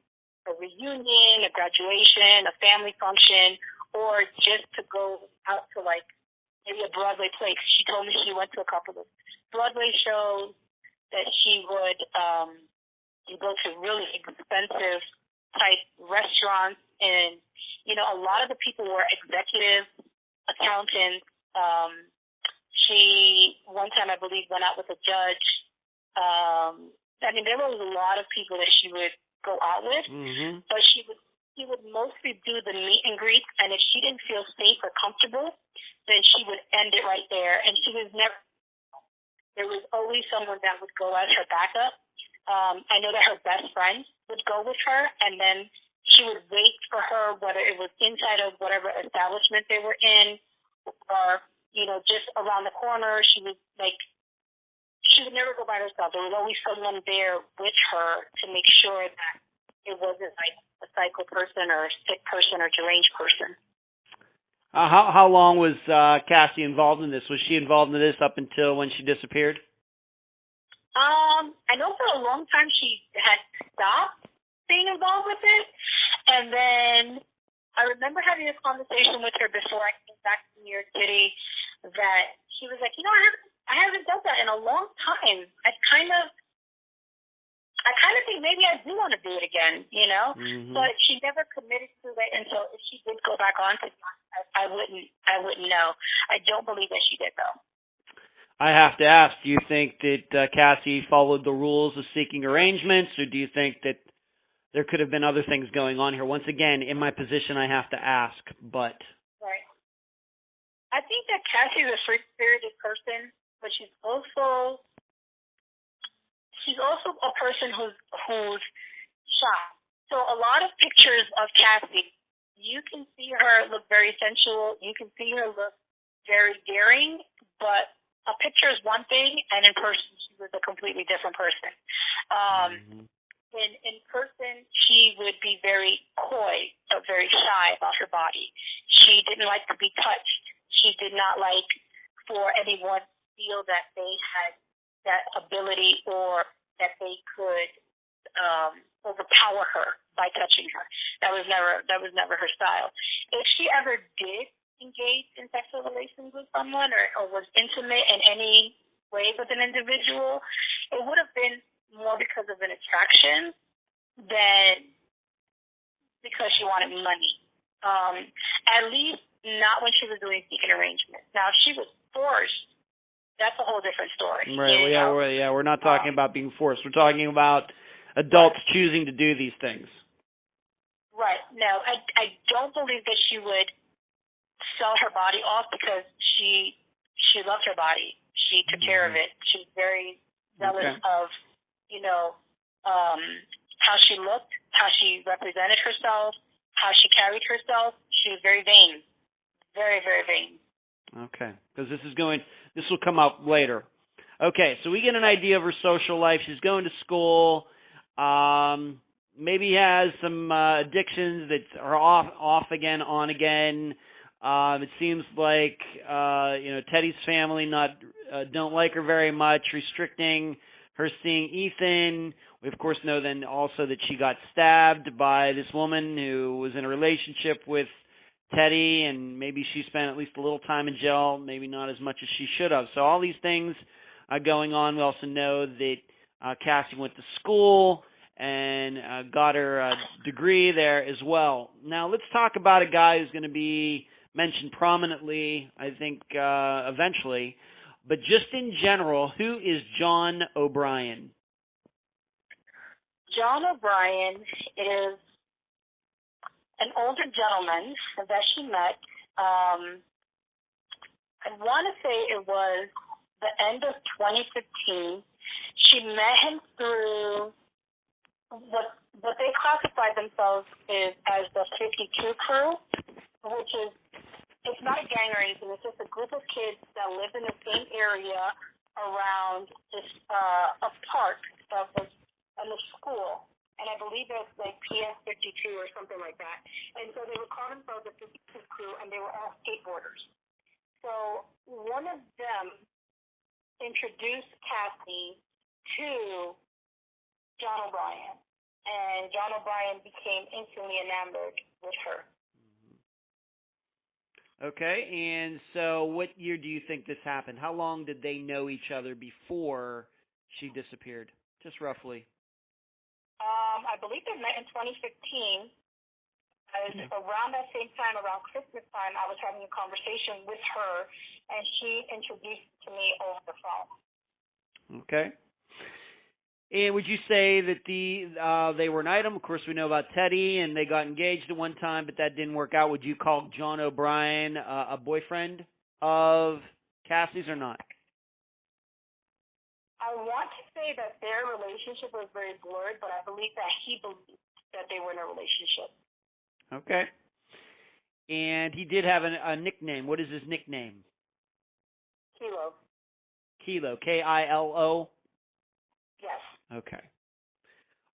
a reunion, a graduation, a family function, or just to go out to like maybe a Broadway play. She told me she went to a couple of Broadway shows, that she would go to really expensive type restaurants. And, you know, a lot of the people were executives, accountants. She, one time I believe, went out with a judge. I mean, there was a lot of people that she would go out with, but she would mostly do the meet and greet, and if she didn't feel safe or comfortable, then she would end it right there. And she was never, there was always someone that would go as her backup. I know that her best friend would go with her, and then she would wait for her, whether it was inside of whatever establishment they were in, or, you know, just around the corner. She would never go by herself. There was always someone there with her to make sure that it wasn't like a psycho person or a sick person or deranged person. How long was Cassie involved in this? Was she involved in this up until when she disappeared? I know for a long time she had stopped being involved with it, and then I remember having a conversation with her before I came back to New York City that she was like, you know, I haven't done that in a long time. I kind of think maybe I do want to do it again, you know. But she never committed to it, and so if she did go back on to it, I wouldn't know. I don't believe that she did, though. I have to ask, do you think that Cassie followed the rules of seeking arrangements, or do you think that there could have been other things going on here? Once again, in my position, I have to ask, but... Right. I think that Cassie's a free-spirited person, but she's also a person who's shy. So a lot of pictures of Cassie, you can see her look very sensual, you can see her look very daring, but a picture is one thing, and in person, she was a completely different person. In person, she would be very coy, but very shy about her body. She didn't like to be touched. She did not like for anyone to feel that they had that ability or that they could overpower her by touching her. That was never her style. If she ever did engage in sexual relations with someone or was intimate in any way with an individual, it would have been more because of an attraction than because she wanted money. At least not when she was doing seeking arrangements. Now, if she was forced, that's a whole different story. Right. We're not talking about being forced. We're talking about adults choosing to do these things. Right. No, I don't believe that she would sell her body off because she loved her body. She took care of it. She was very zealous of, you know, how she looked, how she represented herself, how she carried herself. She was very vain. Very, very vain. Okay, because this will come up later. Okay, so we get an idea of her social life. She's going to school. Maybe has some addictions that are off again, on again. It seems like Teddy's family don't like her very much, restricting her seeing Ethan. We of course know then also that she got stabbed by this woman who was in a relationship with Teddy, and maybe she spent at least a little time in jail, maybe not as much as she should have. So all these things are going on. We also know that Cassie went to school and got her degree there as well. Now let's talk about a guy who's going to be mentioned prominently, I think, eventually. But just in general, who is John O'Brien? John O'Brien is an older gentleman that she met. I want to say it was the end of 2015. She met him through what they classify themselves as the 52 crew, which is, it's not a gang or anything. It's just a group of kids that live in the same area around this a park that was in the school, and I believe it was like PS 52 or something like that. And so they would call themselves the 52 crew, and they were all skateboarders. So one of them introduced Cassie to John O'Brien, and John O'Brien became instantly enamored with her. Okay, and so what year do you think this happened? How long did they know each other before she disappeared? Just roughly. I believe they met in 2015. Around that same time, around Christmas time, I was having a conversation with her, and she introduced to me over the phone. Okay. And would you say that they were an item? Of course, we know about Teddy, and they got engaged at one time, but that didn't work out. Would you call John O'Brien a boyfriend of Cassie's or not? I want to say that their relationship was very blurred, but I believe that he believed that they were in a relationship. Okay. And he did have a nickname. What is his nickname? Kilo. Kilo. Kilo? Yes. Okay.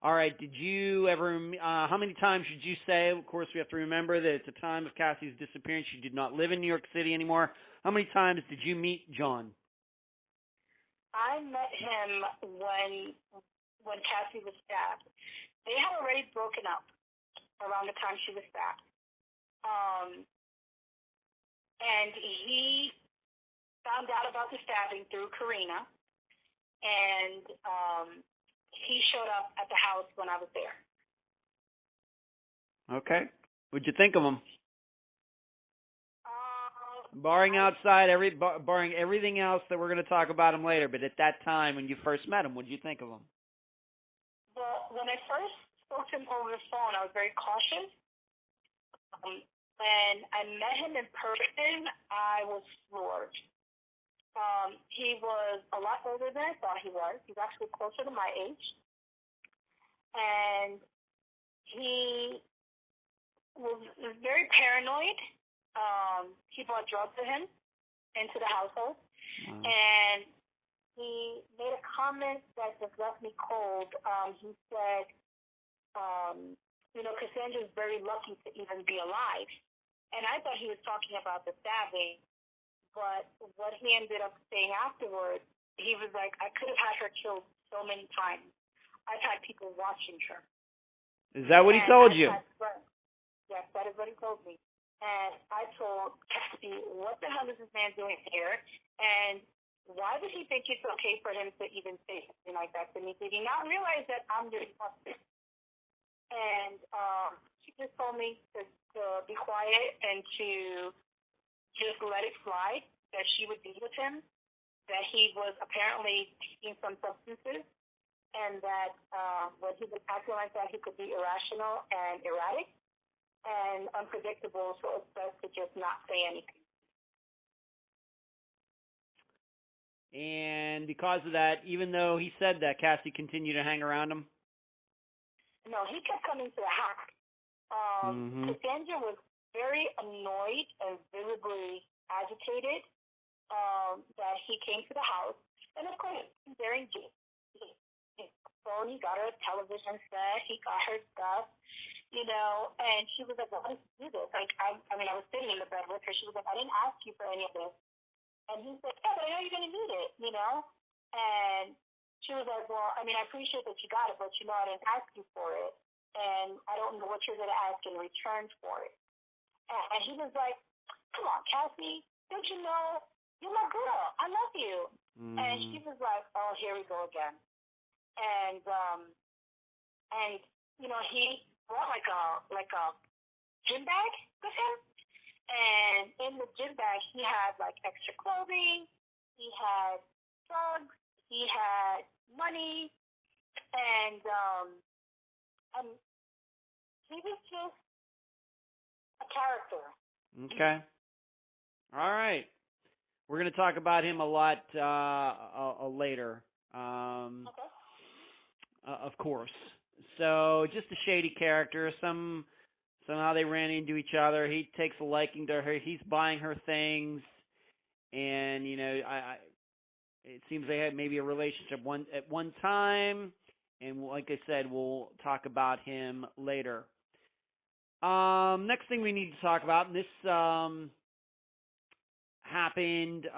All right. Did you ever, how many times did you say, of course we have to remember that at the time of Cassie's disappearance, she did not live in New York City anymore. How many times did you meet John? I met him when Cassie was stabbed. They had already broken up around the time she was stabbed. And he found out about the stabbing through Karina, and he showed up at the house when I was there. Okay. What'd you think of him? Barring everything else that we're going to talk about him later, but at that time when you first met him, what did you think of him? Well, when I first spoke to him over the phone, I was very cautious. When I met him in person, I was floored. He was a lot older than I thought he was. He's actually closer to my age. And he was very paranoid. He brought drugs with him into the household. Wow. And he made a comment that just left me cold. He said, Kassandra's very lucky to even be alive. And I thought he was talking about the stabbing. But what he ended up saying afterwards, he was like, I could have had her killed so many times. I've had people watching her. Is that what he told you? Yes, that is what he told me. And I told Kassie, what the hell is this man doing here? And why would he think it's okay for him to even say something like that to me? Did he not realize that I'm your husband? And she just told me to be quiet and to just let it slide, that she would be with him, that he was apparently taking some substances, and that when he was acting like that, he could be irrational and erratic and unpredictable, so it's best to just not say anything. And because of that, even though he said that, Cassie continued to hang around him? No, he kept coming to the house. Kassandra was very annoyed and visibly agitated that he came to the house. And of course, he's very engaged. He got her a television set, he got her stuff, and she was like, well, how did you do this? Like, I was sitting in the bed with her. She was like, I didn't ask you for any of this. And he's like, yeah, but I know you're going to need it, And she was like, well, I appreciate that you got it, but I didn't ask you for it. And I don't know what you're going to ask in return for it. And he was like, come on, Cassie, don't you know? You're my girl. I love you. And she was like, oh, here we go again. And he brought like a gym bag with him. And in the gym bag, he had like extra clothing. He had drugs. He had money. And he was just a character. Okay. All right. We're going to talk about him a lot later. Okay. Of course. So just a shady character. Somehow they ran into each other. He takes a liking to her. He's buying her things, and it seems they had maybe a relationship at one time. And like I said, we'll talk about him later. Next thing we need to talk about, and this happened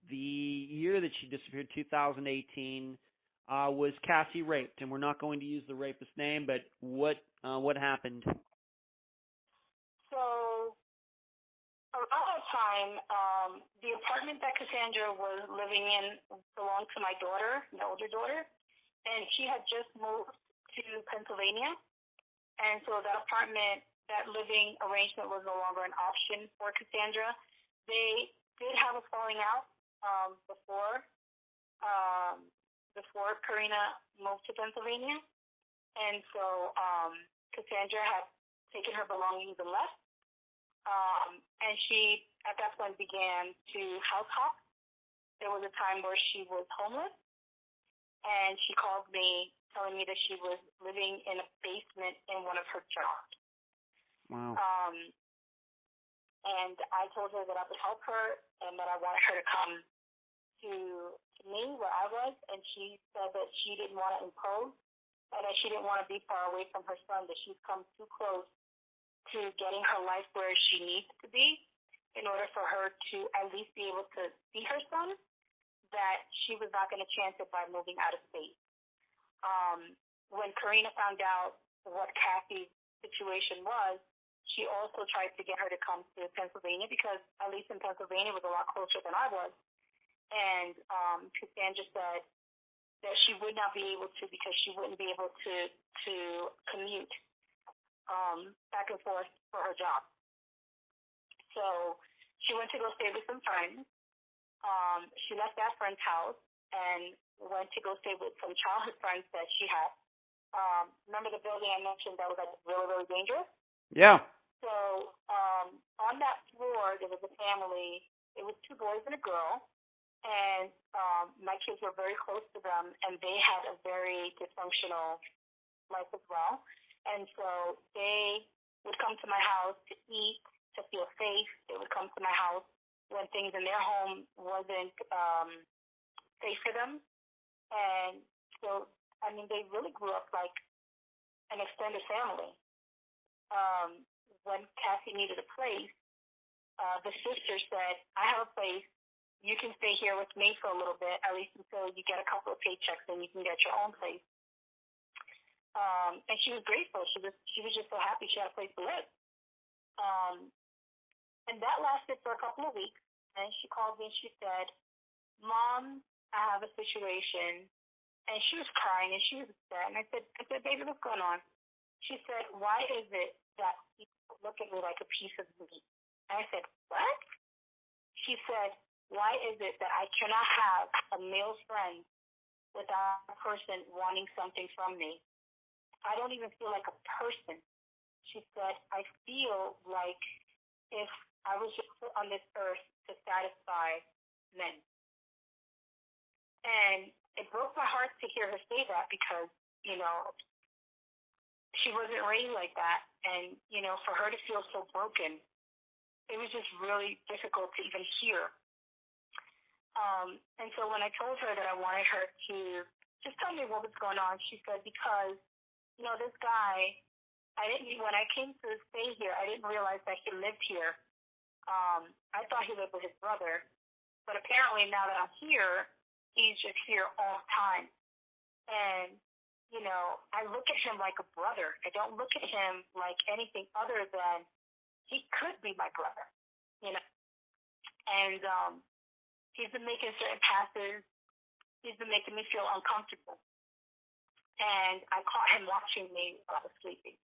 the year that she disappeared, 2018, was Cassie raped, and we're not going to use the rapist's name, but what happened? So around that time, the apartment that Kassandra was living in belonged to my daughter, my older daughter, and she had just moved to Pennsylvania, and so that apartment, that living arrangement was no longer an option for Kassandra. They did have a falling out before Karina moved to Pennsylvania, and so Kassandra had taken her belongings and left, and she at that point began to house hop. There was a time where she was homeless, and she called me telling me that she was living in a basement in one of her jobs. Wow. And I told her that I would help her and that I wanted her to come to me where I was, and she said that she didn't want to impose and that she didn't want to be far away from her son, that she's come too close to getting her life where she needs to be in order for her to at least be able to see her son, that she was not going to chance it by moving out of state. When Karina found out what Cassie's situation was, she also tried to get her to come to Pennsylvania because at least in Pennsylvania it was a lot closer than I was. And Kassandra said that she would not be able to because she wouldn't be able to commute back and forth for her job. So she went to go stay with some friends. She left that friend's house and went to go stay with some childhood friends that she had. Remember the building I mentioned that was like really, really dangerous? Yeah. So on that floor, there was a family. It was 2 boys and a girl, and my kids were very close to them, and they had a very dysfunctional life as well. And so they would come to my house to eat, to feel safe. They would come to my house when things in their home wasn't safe for them. And so, I mean, they really grew up like an extended family. When Cassie needed a place, the sister said, I have a place. You can stay here with me for a little bit, at least until you get a couple of paychecks and you can get your own place. And she was grateful. She was just so happy she had a place to live. And that lasted for a couple of weeks. And she called me and she said, Mom, I have a situation. And she was crying and she was upset. And I said, baby, what's going on? She said, why is it that people look at me like a piece of meat? And I said, what? She said, why is it that I cannot have a male friend without a person wanting something from me? I don't even feel like a person. She said, I feel like if I was just put on this earth to satisfy men. And it broke my heart to hear her say that because, you know, she wasn't raised like that. And, you know, for her to feel so broken, it was just really difficult to even hear. And so when I told her that I wanted her to just tell me what was going on, she said, because, you know, this guy, when I came to stay here, I didn't realize that he lived here. I thought he lived with his brother. But apparently now that I'm here, he's just here all the time. And, you know, I look at him like a brother. I don't look at him like anything other than he could be my brother, you know. And he's been making certain passes. He's been making me feel uncomfortable. And I caught him watching me while I was sleeping.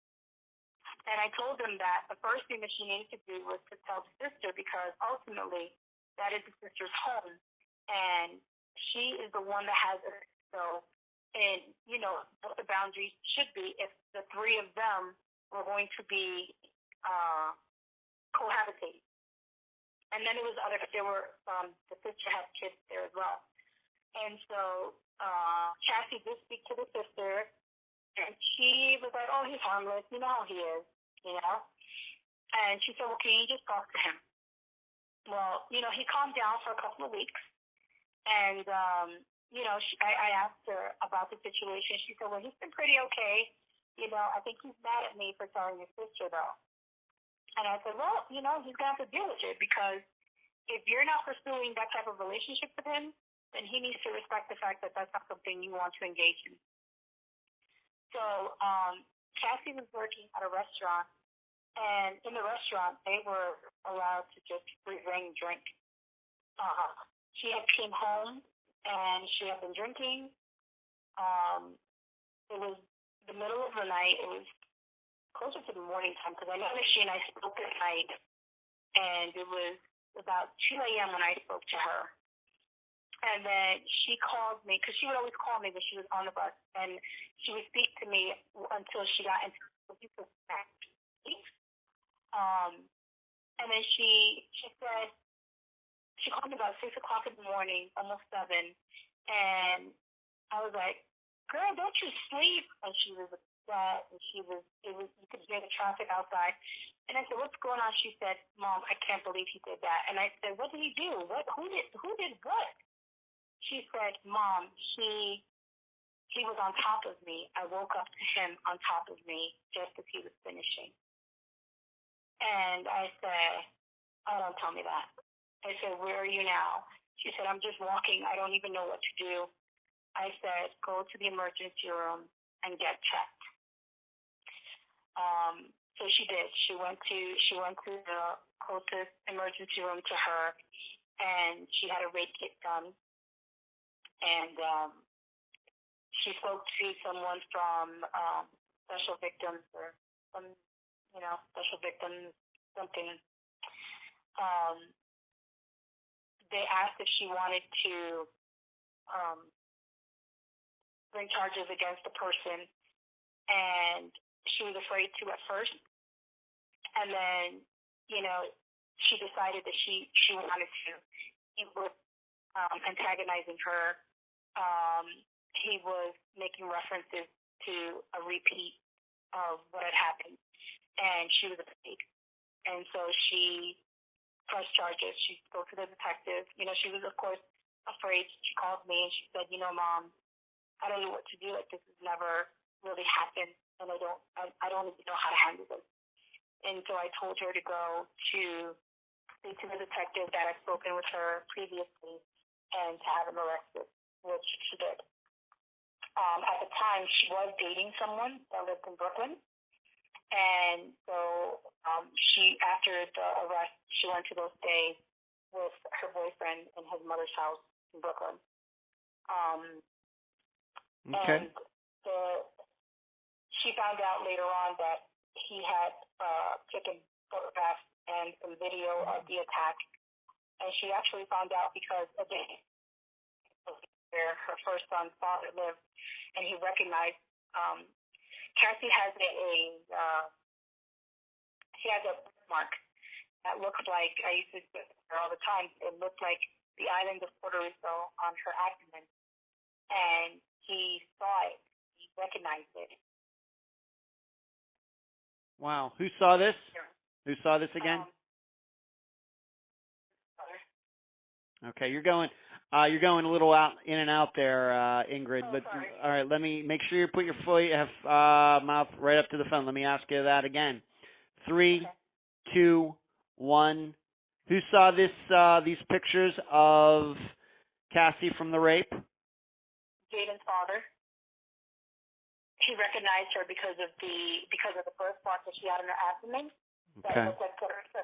And I told him that the first thing that she needed to do was to tell the sister because ultimately that is the sister's home. And she is the one that has it. So, and, you know, what the boundaries should be if the 3 of them were going to be cohabitating. And then there was the sister had kids there as well. And so Cassie did speak to the sister, and she was like, oh, he's harmless. You know how he is, you know? And she said, well, can you just talk to him? Well, you know, he calmed down for a couple of weeks. And, you know, I asked her about the situation. She said, well, he's been pretty okay. You know, I think he's mad at me for telling your sister, though. And I said, well, you know, he's going to have to deal with it, because if you're not pursuing that type of relationship with him, then he needs to respect the fact that that's not something you want to engage in. So Cassie was working at a restaurant, and in the restaurant, they were allowed to just bring drink. She had came home, and she had been drinking. It was the middle of the night. It was closer to the morning time, because I know that she and I spoke at night, and it was about 2 a.m. when I spoke to her. And then she called me, because she would always call me when she was on the bus, and she would speak to me until she got into the and then she said, she called me about 6 o'clock in the morning, almost 7, and I was like, girl, don't you sleep? And she was upset, and you could hear the traffic outside. And I said, what's going on? She said, Mom, I can't believe he did that. And I said, what did he do? Who did what? She said, Mom, he was on top of me. I woke up to him on top of me just as he was finishing. And I said, oh, don't tell me that. I said, where are you now? She said, I'm just walking. I don't even know what to do. I said, go to the emergency room and get checked. So she did. She went to the closest emergency room to her, and she had a rape kit done. And she spoke to someone from special victims, or some, special victims, something. They asked if she wanted to bring charges against the person, and she was afraid to at first. And then, she decided that she wanted to. He was antagonizing her. He was making references to a repeat of what had happened, and she was afraid. And so she pressed charges. She spoke to the detective. She was, of course, afraid. She called me and she said, Mom, I don't know what to do. Like, this has never really happened, and I don't even know how to handle this. And so I told her to go to speak to the detective that I'd spoken with her previously and to have him arrested, which she did. At the time, she was dating someone that lived in Brooklyn. And so after the arrest, she went to go stay with her boyfriend in his mother's house in Brooklyn. Okay. And she found out later on that he had taken photographs and some video of the attack. And she actually found out because, again, where her first son's father lived, and he recognized Cassie has she has a birthmark that looks like, I used to say her all the time, it looked like the island of Puerto Rico on her abdomen. And he saw it. He recognized it. Wow. Who saw this? Sure. Who saw this again? Okay, you're going a little out in and out there, Ingrid. Oh, but sorry. all right, let me make sure you put your mouth right up to the phone. Let me ask you that again. 3, 2, 1. Who saw these pictures of Cassie from the rape? Jaden's father. He recognized her because of the birthmark that she had in her abdomen. Okay. That looked like Puerto Rico.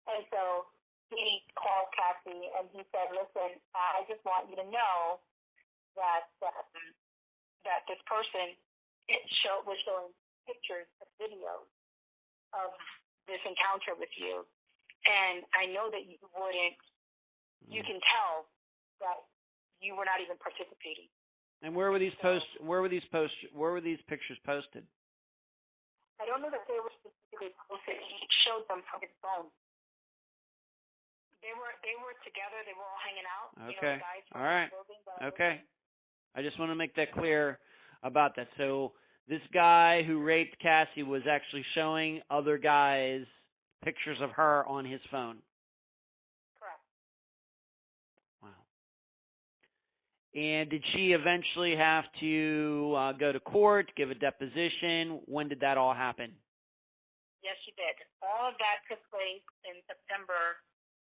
And so he called Cassie and he said, listen, I just want you to know that this person was showing pictures of videos of this encounter with you. And I know that you can tell that you were not even participating. And where were these where were these pictures posted? I don't know that they were specifically posted. He showed them from his phone. They were together. They were all hanging out. Okay. You know, the guys from All right. the building Okay. I just want to make that clear about that. So this guy who raped Cassie was actually showing other guys pictures of her on his phone. Correct. Wow. And did she eventually have to go to court, give a deposition? When did that all happen? Yes, she did. All of that took place in September,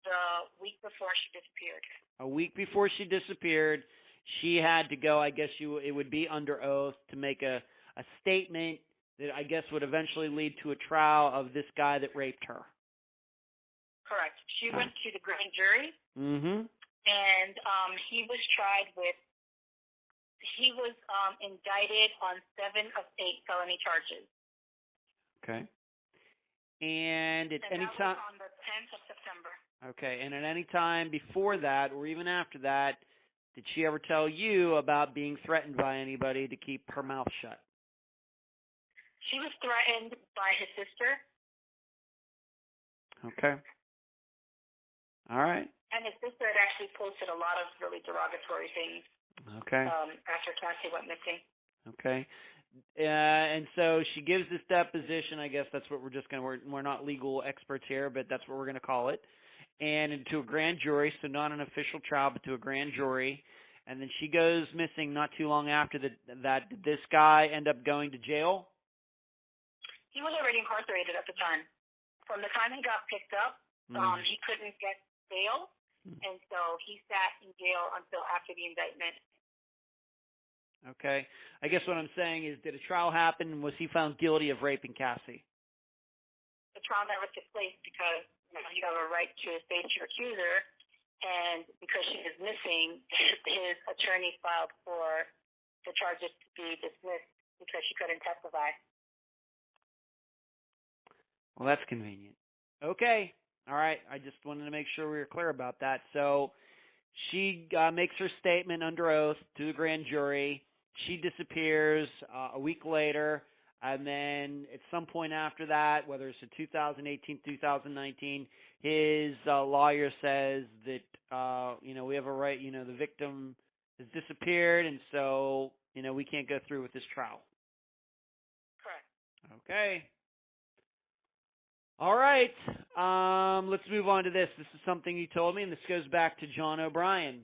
the week before she disappeared. A week before she disappeared, she had to go, I guess it would be under oath, to make a statement that I guess would eventually lead to a trial of this guy that raped her. Correct. She went to the grand jury, Mm-hmm. and he was indicted on 7 of 8 felony charges. Okay. And at any that time, was on the 10th of September. okay, and at any time before that, or even after that, did she ever tell you about being threatened by anybody to keep her mouth shut? She was threatened by his sister. Okay. All right. And his sister had actually posted a lot of really derogatory things. Okay. After Cassie went missing. Okay. And so she gives this deposition. I guess that's what we're not legal experts here, but that's what we're going to call it. And into a grand jury, so not an official trial, but to a grand jury. And then she goes missing not too long after that. Did this guy end up going to jail? He was already incarcerated at the time. From the time he got picked up, he couldn't get bail, and so he sat in jail until after the indictment. Okay. I guess what I'm saying is, did a trial happen? Was he found guilty of raping Cassie? The trial never took place because you have a right to face your accuser, and because she is missing, his attorney filed for the charges to be dismissed because she couldn't testify. Well, that's convenient. Okay. All right. I just wanted to make sure we were clear about that. So she makes her statement under oath to the grand jury. She disappears a week later, and then at some point after that, whether it's in 2018, 2019, his lawyer says that, we have a right, the victim has disappeared, and so, we can't go through with this trial. Correct. Okay. All right. Let's move on to this. This is something you told me, and this goes back to John O'Brien.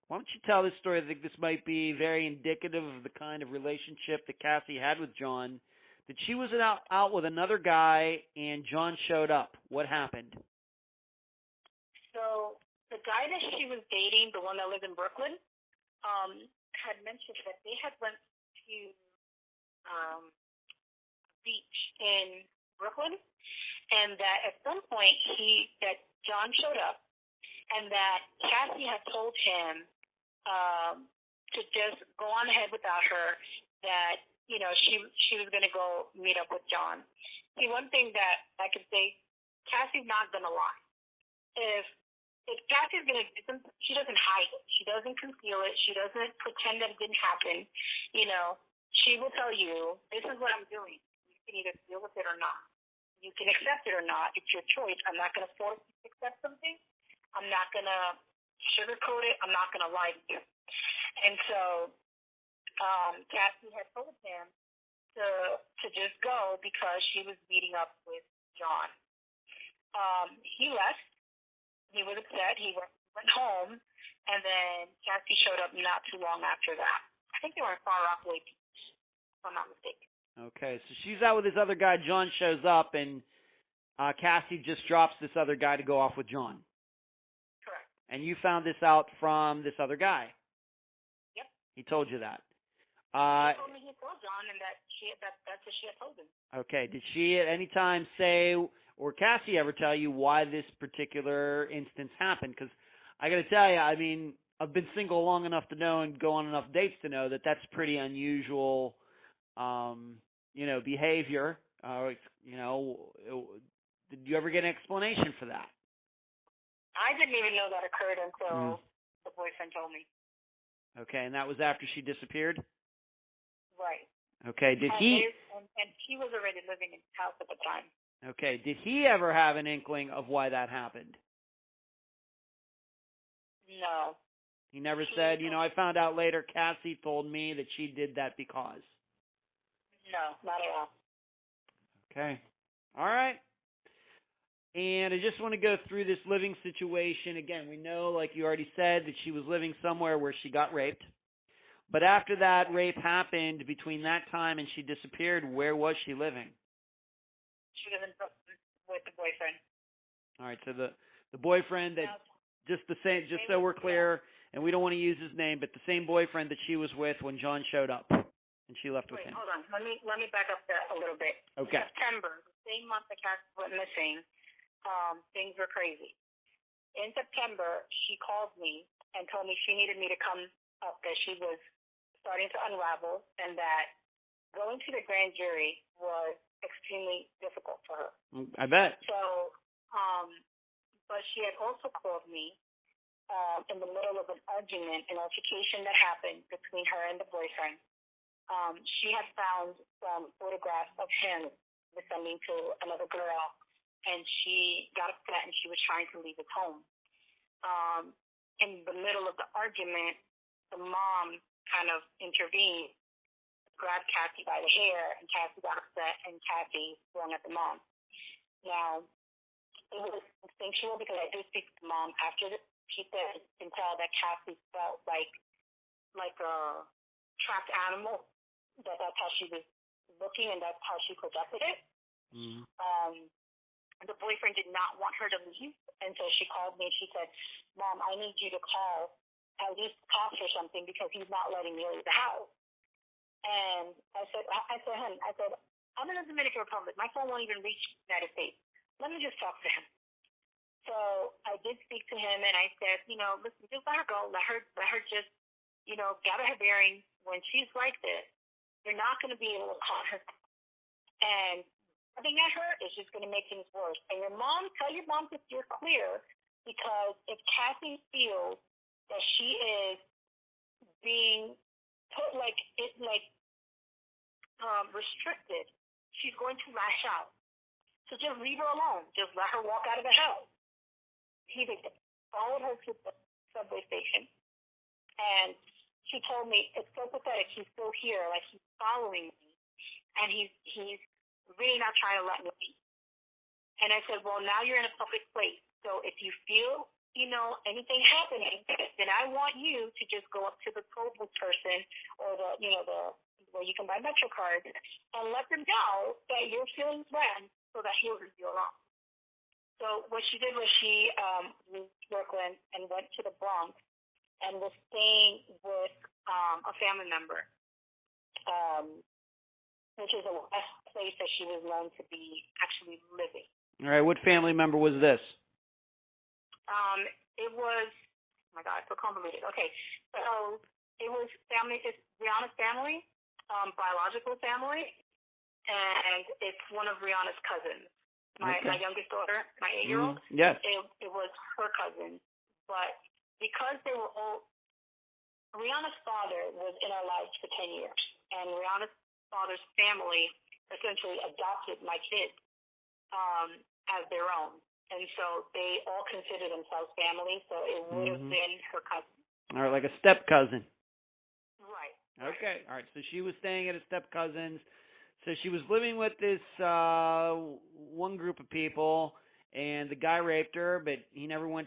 Why don't you tell this story? I think this might be very indicative of the kind of relationship that Cassie had with John, that she was out with another guy, and John showed up. What happened? So the guy that she was dating, the one that lived in Brooklyn, had mentioned that they had went to beach in Brooklyn, and that at some point that John showed up, and that Cassie had told him to just go on ahead without her, that she was going to go meet up with John. See, one thing that I could say, Cassie's not going to lie. If Cassie's going to do something, she doesn't hide it. She doesn't conceal it. She doesn't pretend that it didn't happen. She will tell you, this is what I'm doing. You can either deal with it or not. You can accept it or not. It's your choice. I'm not going to force you to accept something. I'm not going to sugarcoat it. I'm not going to lie to you. And so Cassie had told him to just go because she was meeting up with John. He left. He was upset. He went home, and then Cassie showed up not too long after that. I think they were in Far Rockaway Beach, if I'm not mistaken. Okay, so she's out with this other guy. John shows up, and Cassie just drops this other guy to go off with John. Correct. And you found this out from this other guy. Yep. He told you that. He told me he told John, and that's what she had told him. Okay. Did she at any time say, or Cassie ever tell you why this particular instance happened? Because I got to tell you, I mean, I've been single long enough to know and go on enough dates to know that that's pretty unusual, behavior. Did you ever get an explanation for that? I didn't even know that occurred until the boyfriend told me. Okay, and that was after she disappeared? Right. Okay, did he? And he was already living in his house at the time. Okay. Did he ever have an inkling of why that happened? No. He never said, I found out later Cassie told me that she did that because. No, not at all. Okay. All right. And I just want to go through this living situation. Again, we know, like you already said, that she was living somewhere where she got raped. But after that rape happened, between that time and she disappeared, where was she living? She was in Brooklyn with the boyfriend. All right, so the boyfriend that, just the same, just so we're clear, and we don't want to use his name, but the same boyfriend that she was with when John showed up and she left with him. Hold on. Let me back up there a little bit. Okay. September, the same month that Cassie went missing, things were crazy. In September, she called me and told me she needed me to come up, that she was starting to unravel, and that going to the grand jury was extremely difficult for her. I bet. So, but she had also called me in the middle of an argument, an altercation that happened between her and the boyfriend. She had found some photographs of him descending to another girl, and she got upset and she was trying to leave his home. In the middle of the argument, the mom kind of intervened, grabbed Cassie by the hair, and Cassie got upset, and Cassie swung at the mom. Now, it was instinctual because I did speak to the mom after this. She said you can tell that Cassie felt like a trapped animal, that's how she was looking, and that's how she projected it. Mm-hmm. The boyfriend did not want her to leave, and so she called me and she said, Mom, I need you to call at least cops or something because he's not letting me leave the house. And I said, honey, I'm in the Dominican Republic. My phone won't even reach the United States. Let me just talk to him. So I did speak to him, and I said, listen, just let her go. Let her just, gather her bearings. When she's like this, you're not going to be able to call her. And laughing at her is just going to make things worse. And tell your mom to steer clear, because if Cassie feels that she is being put restricted, she's going to lash out. So just leave her alone. Just let her walk out of the house. He followed her to the subway station, and she told me, it's so pathetic. He's still here, like he's following me, and he's really not trying to let me be. And I said, well, now you're in a public place, so if you feel, anything happening, then I want you to just go up to the toll booth person or where you can buy MetroCard and let them know that you're feeling threatened so that he'll leave you alone. So what she did was she moved to Brooklyn and went to the Bronx and was staying with a family member, which is a place that she was known to be actually living. All right, what family member was this? It was, oh my God, it's so convoluted. Okay, so it was family, it's Rihanna's family, biological family, and it's one of Rihanna's cousins. My youngest daughter, my 8-year-old, yes. It was her cousin. But because they were all, Rihanna's father was in our lives for 10 years, and Rihanna's father's family essentially adopted my kids as their own. And so they all consider themselves family, so it would have been her cousin. All right, like a step cousin. Right. Okay, all right. So she was staying at a step cousin's. So she was living with this one group of people, and the guy raped her, but he never was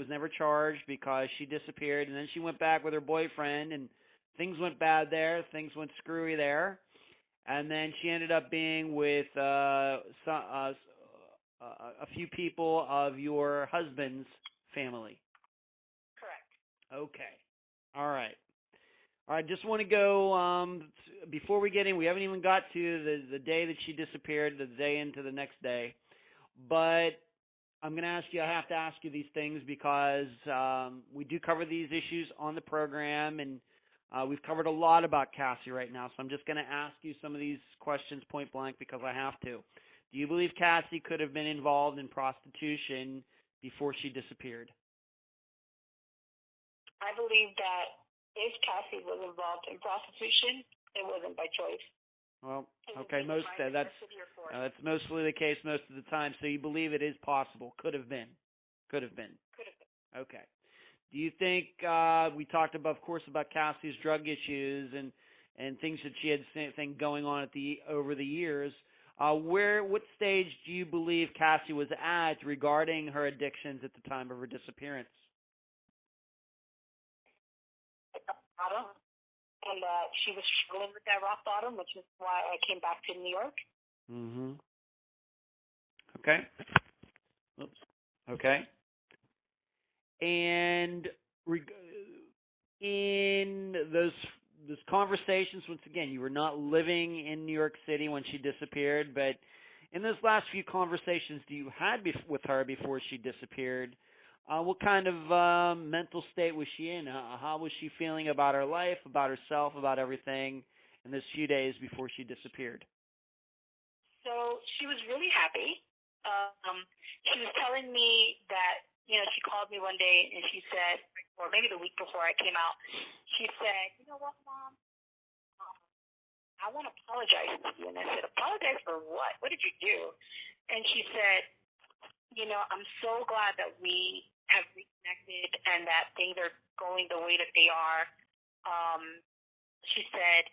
never charged because she disappeared. And then she went back with her boyfriend, and things went bad there. Things went screwy there. And then she ended up being with a few people of your husband's family. Correct. Okay. All right. All right, just want to go, before we get in, we haven't even got to the day that she disappeared, the day into the next day. But I'm going to I have to ask you these things because we do cover these issues on the program, and we've covered a lot about Cassie right now. So I'm just going to ask you some of these questions point blank because I have to. Do you believe Cassie could have been involved in prostitution before she disappeared? I believe that if Cassie was involved in prostitution, it wasn't by choice. Well, okay, that's mostly the case most of the time. So you believe it is possible? Could have been. Could have been. Could have been. Okay. Do you think we talked about, of course, about Cassie's drug issues and things that she had going on over the years? What stage do you believe Cassie was at regarding her addictions at the time of her disappearance? Bottom, and she was struggling with that rock bottom, which is why I came back to New York. Mm-hmm. Okay. Oops. Okay. And in those conversations, once again, you were not living in New York City when she disappeared, but in those last few conversations that you had with her before she disappeared, what kind of mental state was she in? How was she feeling about her life, about herself, about everything in those few days before she disappeared? So she was really happy. She was telling me that, she called me one day and she said, or maybe the week before I came out, she said, you know what, Mom? I want to apologize to you. And I said, apologize for what? What did you do? And she said, I'm so glad that we have reconnected and that things are going the way that they are. She said,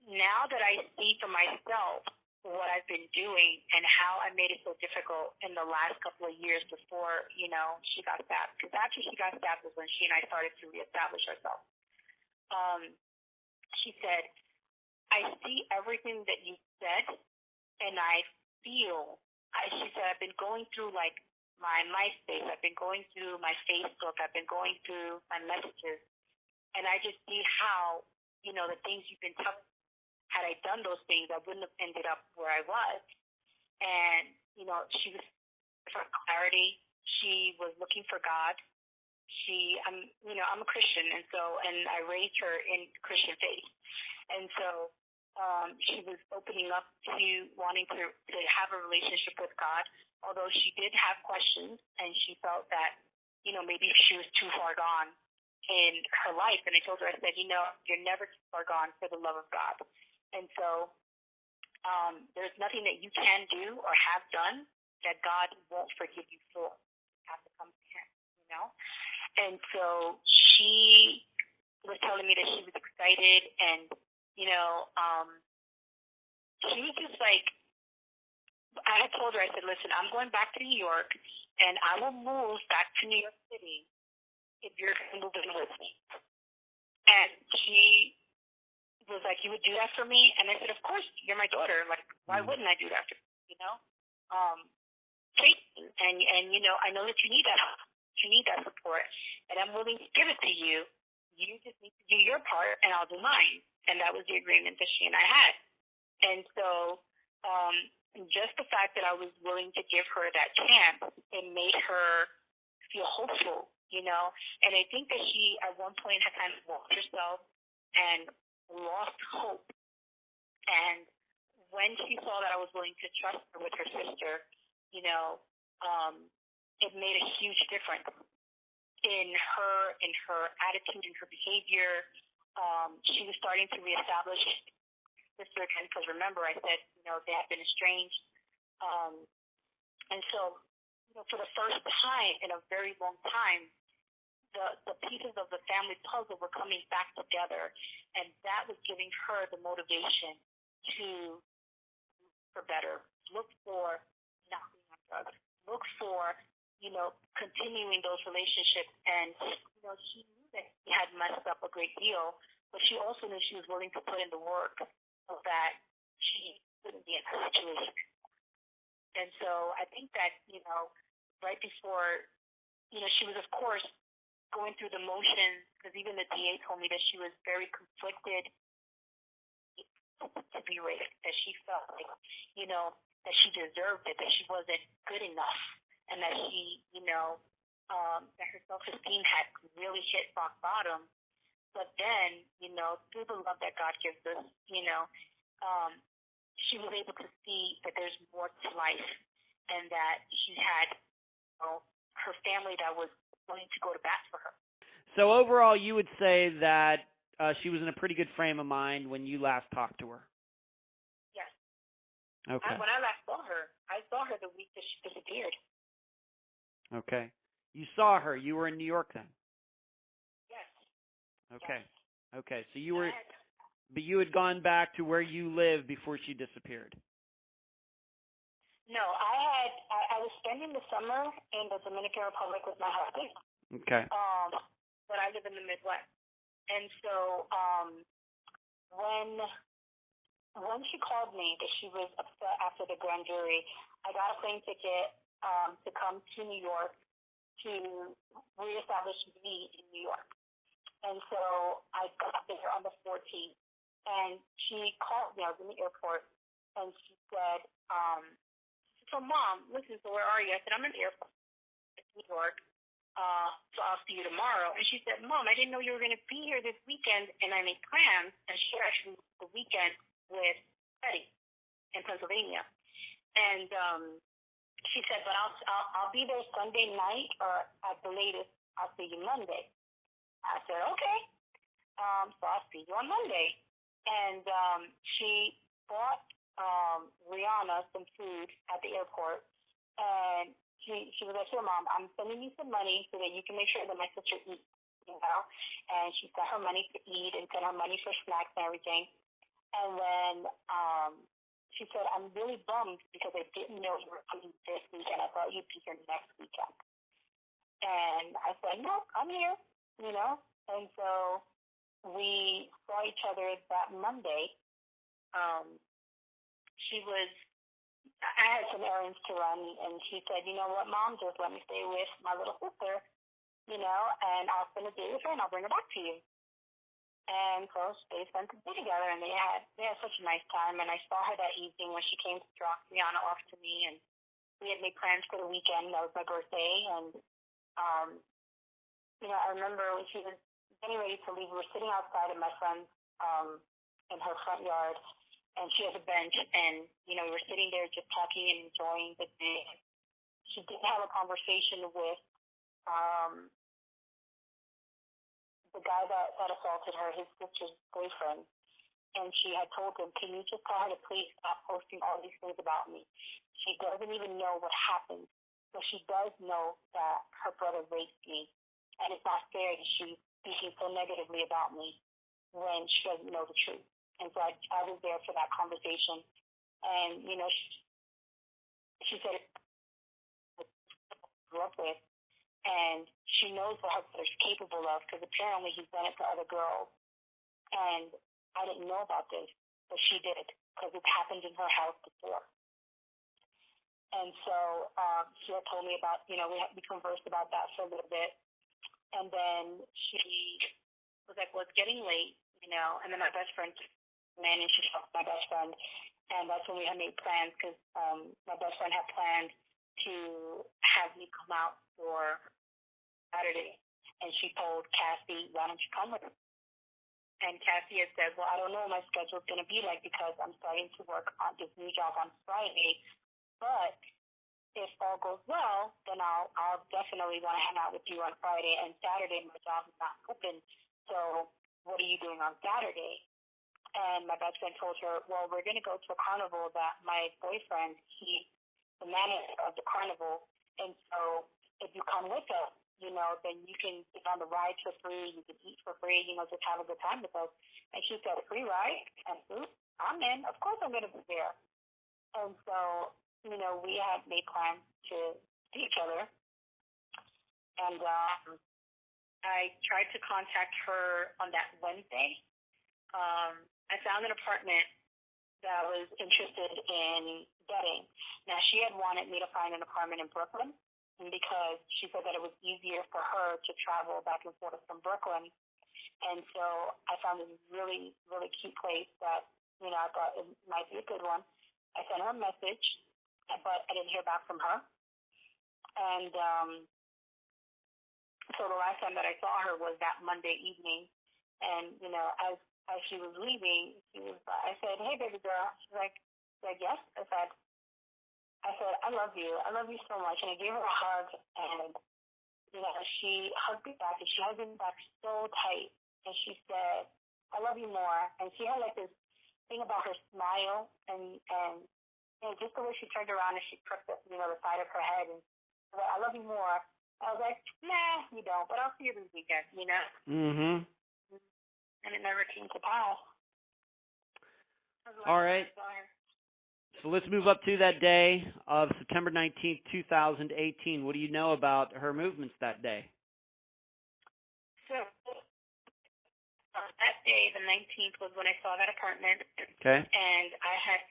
now that I see for myself what I've been doing and how I made it so difficult in the last couple of years before, she got stabbed. Because after she got stabbed was when she and I started to reestablish ourselves. She said, I see everything that you said, and I feel, she said, I've been going through like my MySpace, I've been going through my Facebook, I've been going through my messages, and I just see how, the things you've been telling me, had I done those things, I wouldn't have ended up where I was. And, she was for clarity. She was looking for God. I'm a Christian, and I raised her in Christian faith. And so she was opening up to wanting to have a relationship with God, although she did have questions, and she felt that, maybe she was too far gone in her life. And I told her, I said, you're never too far gone for the love of God. And so there's nothing that you can do or have done that God won't forgive you for. You have to come to Him, And so she was telling me that she was excited, and, she was just like, I had told her, I said, listen, I'm going back to New York, and I will move back to New York City if you're going to move in with me. And she was like, you would do that for me? And I said, of course, you're my daughter. Like, why wouldn't I do that for you, and I know that you need that help. You need that support, and I'm willing to give it to you. You just need to do your part, and I'll do mine. And that was the agreement that she and I had. And so just the fact that I was willing to give her that chance, it made her feel hopeful, And I think that she, at one point, had kind of lost herself and lost hope. And when she saw that I was willing to trust her with her sister, it made a huge difference in her attitude, in her behavior. She was starting to reestablish sister again, because remember I said, they had been estranged. And so, for the first time in a very long time, the pieces of the family puzzle were coming back together, and that was giving her the motivation to look for better, look for not being on drugs, look for, continuing those relationships. And, she knew that she had messed up a great deal, but she also knew she was willing to put in the work so that she wouldn't be in her situation. And so I think that, right before, she was, of course, going through the motions, because even the DA told me that she was very conflicted to be raped, that she felt like, that she deserved it, that she wasn't good enough, and that she, that her self-esteem had really hit rock bottom. But then, through the love that God gives us, she was able to see that there's more to life, and that she had, her family that was willing to go to bat for her. So overall, you would say that she was in a pretty good frame of mind when you last talked to her? Okay. When I last saw her the week that she disappeared. Okay. You saw her. You were in New York then? Yes. Okay. Yes. Okay. So you were, but you had gone back to where you lived before she disappeared. No, I was spending the summer in the Dominican Republic with my husband. Okay. But I live in the Midwest. And so when she called me that she was upset after the grand jury, I got a plane ticket to come to New York to reestablish me in New York. And so I got there on the 14th. And she called me. I was in the airport. And she said, so, Mom, listen, so where are you? I said, I'm in the airport in New York. So I'll see you tomorrow. And she said, Mom, I didn't know you were going to be here this weekend, and I made plans. And she actually the weekend with Eddie in Pennsylvania. And she said, but I'll be there Sunday night, or at the latest, I'll see you Monday. I said, okay. So I'll see you on Monday. And she bought Rihanna some food at the airport, and she was like, here, Mom, I'm sending you some money so that you can make sure that my sister eats, you know. And she sent her money to eat and sent her money for snacks and everything. And then she said, I'm really bummed because I didn't know you were coming this weekend. I thought you'd be here next weekend. And I said, no, I'm here, you know. And so we saw each other that Monday. I had some errands to run, and she said, you know what, Mom, just let me stay with my little sister, you know, and I'll spend a day with her, and I'll bring her back to you. And so they spent the day together, and they had such a nice time. And I saw her that evening when she came to drop Rihanna off to me, and we had made plans for the weekend. That was my birthday, and you know, I remember when she was getting ready to leave, we were sitting outside in my friend's in her front yard. And she has a bench, and, you know, we were sitting there just talking and enjoying the day. She did have a conversation with the guy that assaulted her, his sister's boyfriend. And she had told him, can you just tell her to please stop posting all these things about me? She doesn't even know what happened, but she does know that her brother raped me. And it's not fair that she's speaking so negatively about me when she doesn't know the truth. And so I was there for that conversation. And, you know, she said, grew up with, and she knows what her brother's capable of, because apparently he's done it to other girls. And I didn't know about this, but she did, because it's happened in her house before. And so she had told me about, you know, we conversed about that for a little bit. And then she was like, well, it's getting late, you know. And then my best friend she talked to my best friend, and that's when we had made plans, because my best friend had planned to have me come out for Saturday, and she told Cassie, why don't you come with her? And Cassie had said, well, I don't know what my schedule's going to be like, because I'm starting to work on this new job on Friday, but if all goes well, then I'll definitely want to hang out with you on Friday, and Saturday my job is not open, so what are you doing on Saturday? And my best friend told her, well, we're going to go to a carnival that my boyfriend, he's the manager of the carnival. And so if you come with us, you know, then you can get on the ride for free, you can eat for free, you know, just have a good time with us. And she said, free ride? And I'm in. Of course I'm going to be there. And so, you know, we had made plans to see each other. And I tried to contact her on that Wednesday. I found an apartment that was interested in getting. Now, she had wanted me to find an apartment in Brooklyn because she said that it was easier for her to travel back and forth from Brooklyn. And so I found this really, really cute place that, you know, I thought it might be a good one. I sent her a message, but I didn't hear back from her. And so the last time that I saw her was that Monday evening. And, you know, as she was leaving, I said, hey, baby girl. She's like, yes? I said, I love you. I love you so much. And I gave her a hug, and, you know, she hugged me back, and she hugged me back so tight. And she said, I love you more. And she had, like, this thing about her smile, and And just the way she turned around and she crooked the, the side of her head and said, I love you more. I was like, nah, you don't, but I'll see you this weekend, Mm-hmm. And it never came to pass. All right. So let's move up to that day of September 19th, 2018. What do you know about her movements that day? So that day, the 19th, was when I saw that apartment. Okay. And I had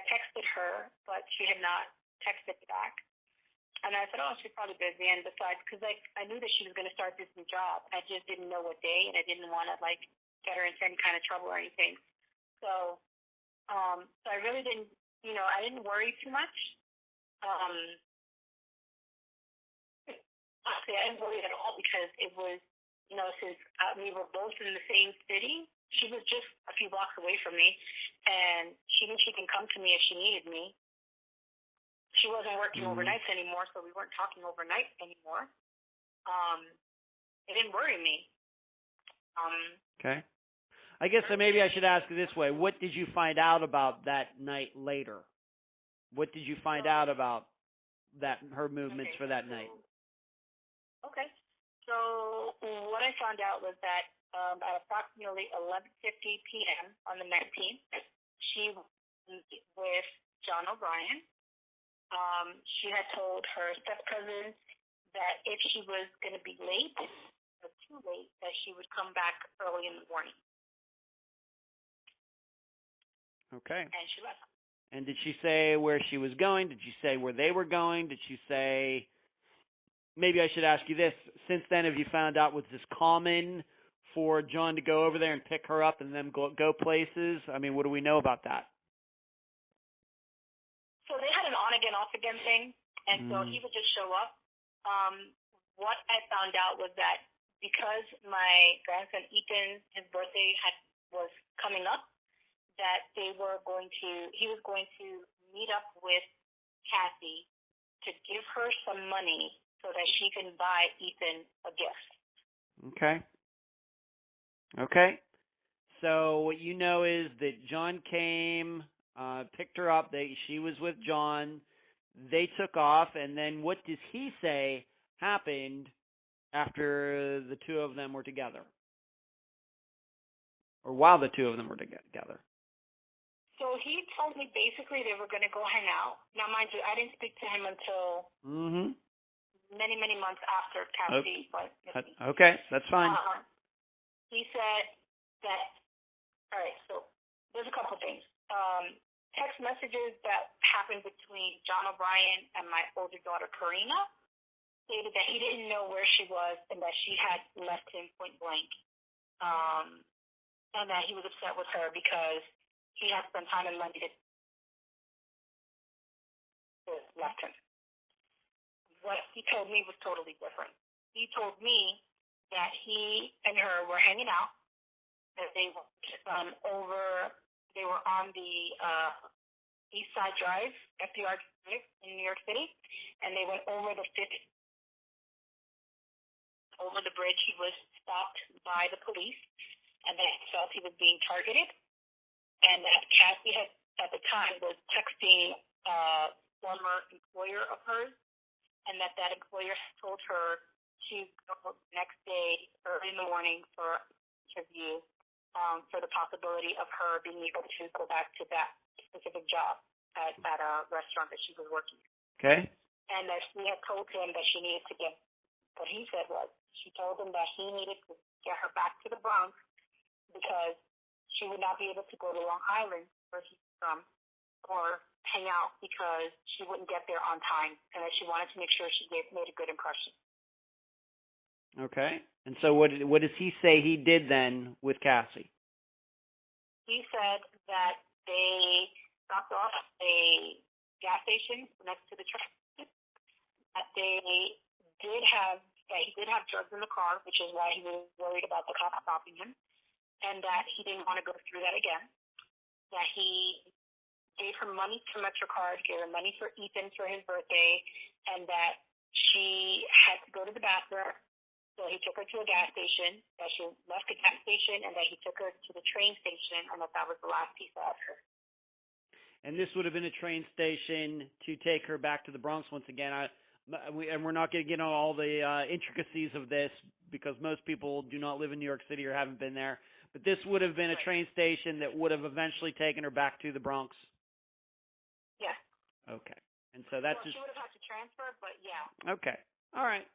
texted her, but she had not texted me back. And I said, oh, she's probably busy. And besides, because I knew that she was going to start this new job. I just didn't know what day, and I didn't want to, get her into any kind of trouble or anything. So I really didn't, I didn't worry too much. Honestly, I didn't worry at all because it was, since we were both in the same city, she was just a few blocks away from me, and she knew she can come to me if she needed me. She wasn't working overnights anymore, so we weren't talking overnight anymore. It didn't worry me. Okay. I guess maybe I should ask it this way. What did you find out about that night later? What did you find out about her movements for that night? Okay. So what I found out was that at approximately 11:50 p.m. on the 19th, she was with John O'Brien. She had told her step-cousin that if she was going to be late or too late, that she would come back early in the morning. Okay. And she left. And did she say where she was going? Did she say where they were going? Did she say, maybe I should ask you this, since then have you found out, was this common for John to go over there and pick her up and then go places? I mean, what do we know about that? So they had an on-again, off-again thing, and so he would just show up. What I found out was that because my grandson Ethan, his birthday was coming up, that he was going to meet up with Cassie to give her some money so that she can buy Ethan a gift. Okay. Okay. So what you know is that John came, picked her up. She was with John. They took off, and then what does he say happened after the two of them were together? Or while the two of them were together? So he told me basically they were going to go hang out. Now, mind you, I didn't speak to him until many, many months after Cassie was missing. Okay, that's fine. He said that, all right, so there's a couple things. Text messages that happened between John O'Brien and my older daughter, Karina, stated that he didn't know where she was and that she had left him point blank. And that he was upset with her because he had spent time and money to left him. What he told me was totally different. He told me that he and her were hanging out, that they were they were on the East Side Drive, FDR Drive in New York City, and they went over the bridge. He was stopped by the police, and they felt he was being targeted, and that Cassie had, at the time, was texting a former employer of hers, and that employer told her to go the next day, early in the morning, for an interview for the possibility of her being able to go back to that specific job at a restaurant that she was working. Okay. And that she had told him that she needed to get, what he said was, she told him that he needed to get her back to the Bronx because she would not be able to go to Long Island, where he's from, or hang out because she wouldn't get there on time, and that she wanted to make sure she made a good impression. Okay. And so what does he say he did then with Cassie? He said that they stopped off at a gas station next to the train. That he did have drugs in the car, which is why he was worried about the cops stopping him, and that he didn't want to go through that again. That he gave her money to MetroCard, gave her money for Ethan for his birthday, and that she had to go to the bathroom. So he took her to a gas station, that she left the gas station, and that he took her to the train station, and that was the last piece of her. And this would have been a train station to take her back to the Bronx once again. And we're not going to get on all the intricacies of this because most people do not live in New York City or haven't been there. But this would have been a train station that would have eventually taken her back to the Bronx. Yeah. Okay. And so that's she would have had to transfer, but yeah. Okay. All right.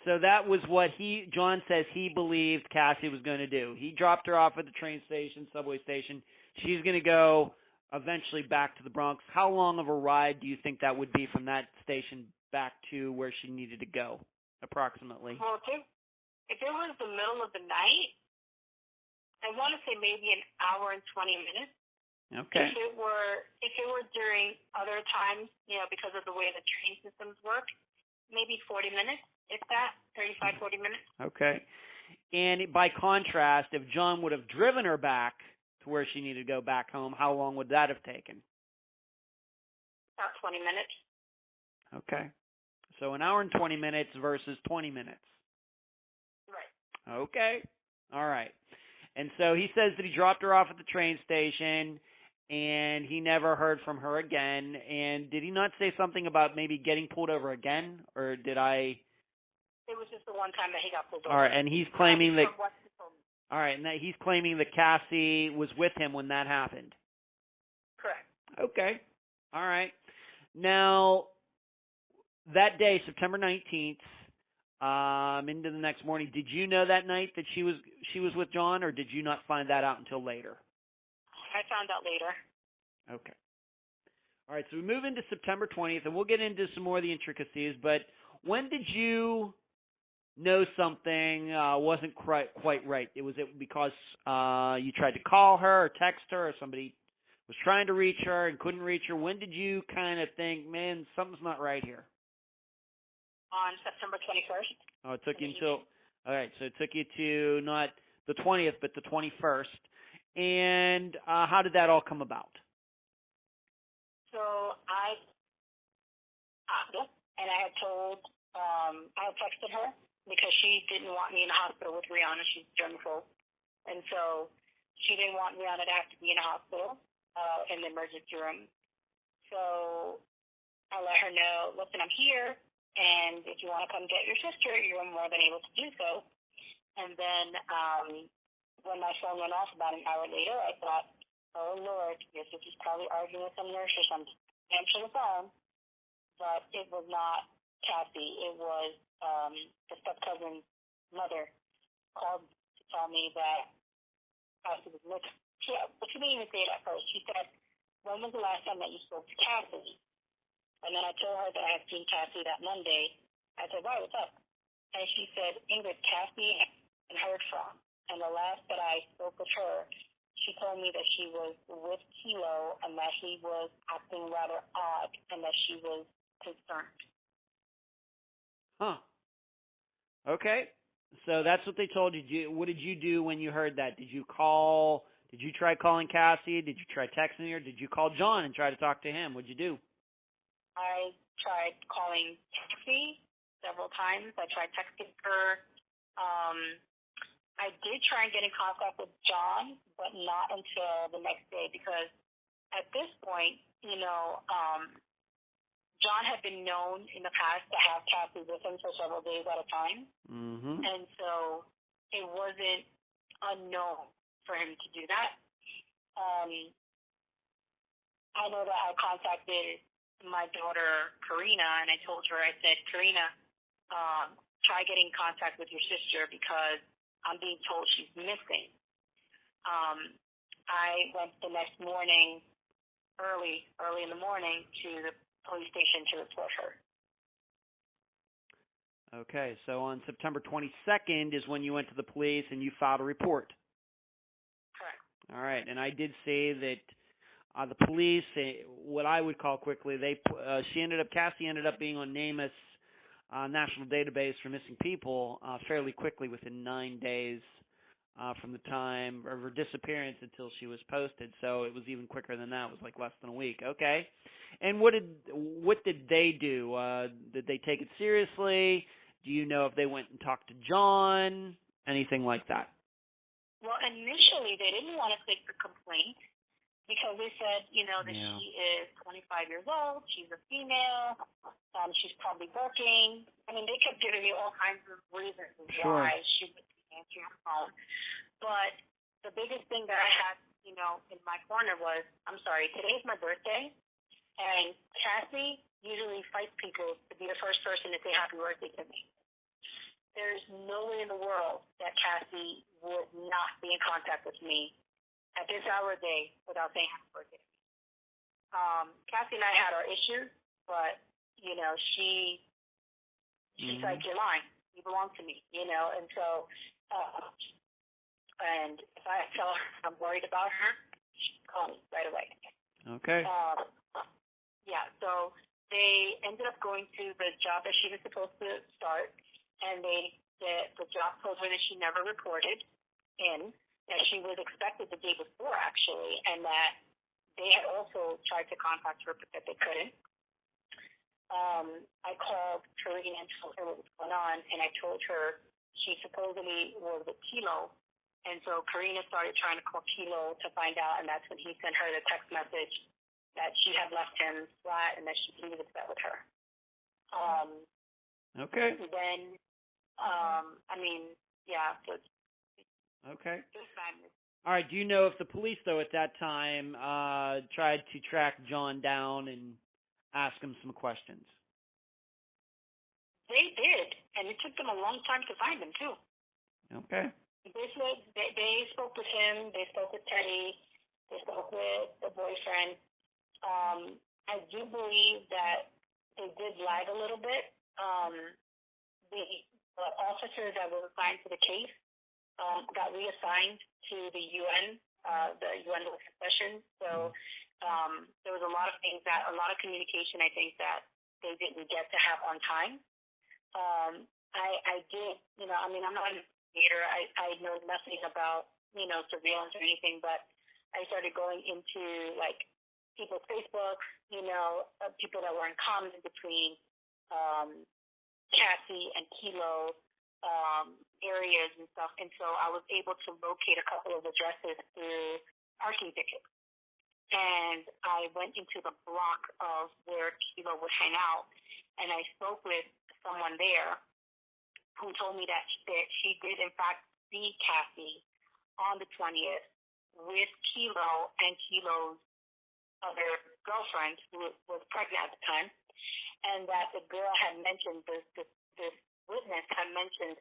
So that was what John says he believed Cassie was going to do. He dropped her off at the train station, subway station. She's going to go eventually back to the Bronx. How long of a ride do you think that would be from that station back to where she needed to go, approximately? Well, if it was the middle of the night, I want to say maybe an hour and 20 minutes. Okay. If it were during other times, because of the way the train systems work, maybe 40 minutes, if that, 35, 40 minutes. Okay. And by contrast, if John would have driven her back to where she needed to go back home, how long would that have taken? About 20 minutes. Okay. So an hour and 20 minutes versus 20 minutes. Right. Okay. All right. And so he says that he dropped her off at the train station and he never heard from her again. And did he not say something about maybe getting pulled over again? Or did I... It was just the one time that he got pulled over. All right, and he's claiming that... All right, and that he's claiming that Cassie was with him when that happened. Correct. Okay. All right. Now, that day, September 19th, into the next morning, did you know that night that she was with John, or did you not find that out until later? I found out later. Okay. All right, so we move into September 20th, and we'll get into some more of the intricacies, but when did you know something wasn't quite right? Was it because you tried to call her or text her, or somebody was trying to reach her and couldn't reach her? When did you kind of think, man, something's not right here? On September 21st. Oh, it took you until... All right, so it took you to not the 20th, but the 21st. And how did that all come about? So I had told, I had texted her because she didn't want me in the hospital with Rihanna. She's germaphobe. And so she didn't want Rihanna to have to be in a hospital in the emergency room. So I let her know, listen, I'm here, and if you want to come get your sister, you're more than able to do so. And then when my phone went off about an hour later, I thought, oh, Lord, your sister's probably arguing with some nurse or something. Answer the phone, but it was not Cassie. It was the step-cousin's mother called to tell me that Cassie was missing. But she didn't even say it at first. She said, when was the last time that you spoke to Cassie? And then I told her that I had seen Cassie that Monday. I said, why, what's up? And she said, Ingrid, Cassie I haven't heard from. And the last that I spoke with her, she told me that she was with Kilo and that he was acting rather odd and that she was concerned. Huh. Okay. So that's what they told you. What did you do when you heard that? Did you call? Did you try calling Cassie? Did you try texting her? Did you call John and try to talk to him? What'd you do? I tried calling Cassie several times. I tried texting her. I did try and get in contact with John, but not until the next day because at this point, John had been known in the past to have Cassie with him for several days at a time. Mm-hmm. And so it wasn't unknown for him to do that. I know that I contacted my daughter, Karina, and I told her, I said, Karina, try getting in contact with your sister because I'm being told she's missing. I went the next morning, early in the morning, to the police station to report her. Okay, so on September 22nd is when you went to the police and you filed a report. Correct. All right, and I did say that the police, what I would call quickly, Cassie ended up being on NAMUS national database for missing people fairly quickly within 9 days from the time of her disappearance until she was posted. So it was even quicker than that. It was like less than a week. Okay. And what did they do? Did they take it seriously? Do you know if they went and talked to John? Anything like that? Well, initially they didn't want to take the complaint because they said, that she is 25 years old, she's a female, she's probably working. I mean, they kept giving me all kinds of reasons why she would be answering her phone. But the biggest thing that I had, in my corner was, I'm sorry, today's my birthday, and Cassie usually fights people to be the first person to say happy birthday to me. There's no way in the world that Cassie would not be in contact with me at this hour of day without saying happy birthday. Cassie and I had our issues, but she's like, you're lying. You belong to me, and so and if I tell her I'm worried about her, she'll call me right away. Okay. Yeah, so they ended up going to the job that she was supposed to start, and the job told her that she never reported in, that she was expected the day before, actually, and that they had also tried to contact her, but that they couldn't. I called Karina and told her what was going on, and I told her she supposedly was with Kilo, and so Karina started trying to call Kilo to find out, and that's when he sent her the text message that she had left him flat and that he was upset with her. Okay. Then, so okay. All right. Do you know if the police, though, at that time tried to track John down and ask him some questions? They did, and it took them a long time to find him, too. Okay. They spoke with him. They spoke with Teddy. They spoke with the boyfriend. I do believe that they did lag a little bit. The officers that were assigned to the case got reassigned to the UN session. So there was a lot of communication, I think, that they didn't get to have on time. I did, I'm not an investigator. I know nothing about, surveillance or anything, but I started going into, people's Facebook, people that were in common between Cassie and Kilo areas and stuff. And so I was able to locate a couple of addresses through parking tickets. And I went into the block of where Kilo would hang out, and I spoke with someone there who told me that she did, in fact, see Cassie on the 20th with Kilo and Kilo's other girlfriend, who was pregnant at the time, and that the girl had mentioned, this witness had mentioned,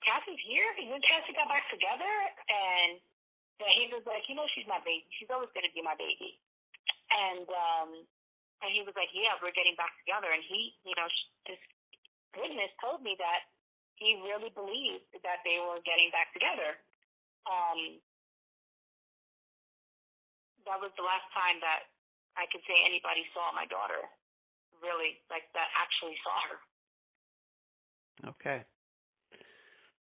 Cassie's here? You and Cassie got back together? And he was like, she's my baby. She's always going to be my baby. And he was like, yeah, we're getting back together. And he, this witness told me that he really believed that they were getting back together. That was the last time that I could say anybody saw my daughter, really, that actually saw her. Okay.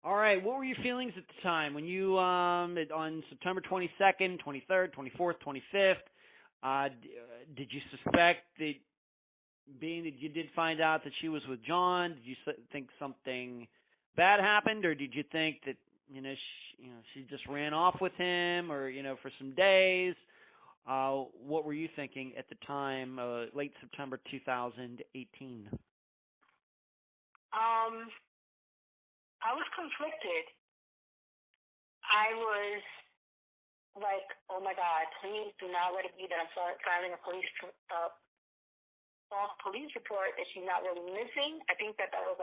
All right. What were your feelings at the time when you, on September 22nd, 23rd, 24th, 25th, did you suspect that, being that you did find out that she was with John, did you think something bad happened, or did you think that, she just ran off with him, or, for some days? What were you thinking at the time, late September 2018? I was conflicted. I was like, oh my God, please do not let it be that I'm filing a false police report that she's not really missing. I think that was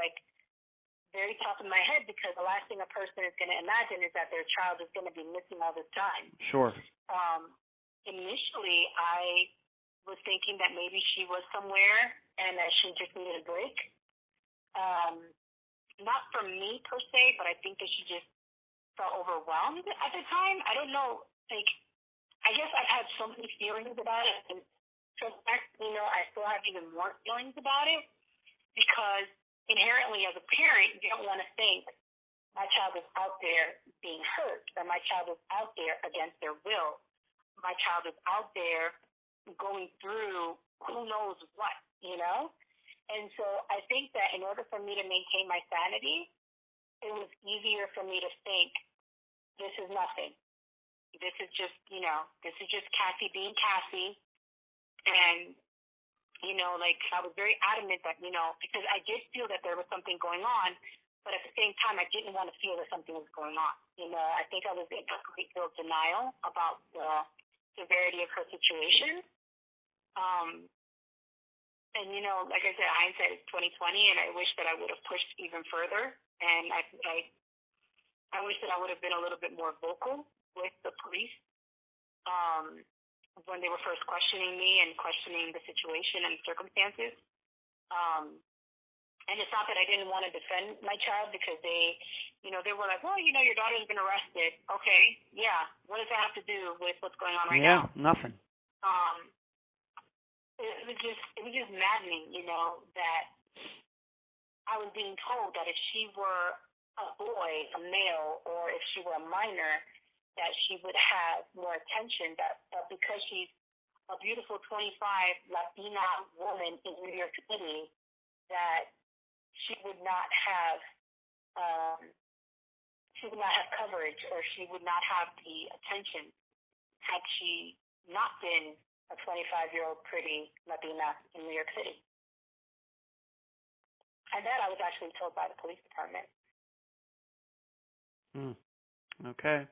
very top of my head, because the last thing a person is going to imagine is that their child is going to be missing all this time. Sure. Initially, I was thinking that maybe she was somewhere and that she just needed a break. Not from me per se, but I think that she just felt overwhelmed at the time. I don't know. I guess I've had so many feelings about it, and so I still have even more feelings about it, because inherently, as a parent, you don't want to think my child is out there being hurt, that my child is out there against their will. My child is out there going through who knows what, And so I think that in order for me to maintain my sanity, it was easier for me to think, this is nothing. this is just, this is just Cassie being Cassie. And, like, I was very adamant that, because I did feel that there was something going on, but at the same time, I didn't want to feel that something was going on. I think I was in a great deal of denial about the severity of her situation. And, like I said, hindsight is 20/20, and I wish that I would have pushed even further. And I wish that I would have been a little bit more vocal with the police when they were first questioning me and questioning the situation and circumstances. And it's not that I didn't want to defend my child, because they were like, well, your daughter's been arrested. Okay, yeah. What does that have to do with what's going on right now? Yeah, nothing. It was just maddening, that I was being told that if she were a boy, a male, or if she were a minor, that she would have more attention, that because she's a beautiful 25 Latina woman in New York City, that she would not have coverage, or she would not have the attention had she not been a 25-year-old pretty Latina in New York City. And that I was actually told by the police department. Okay.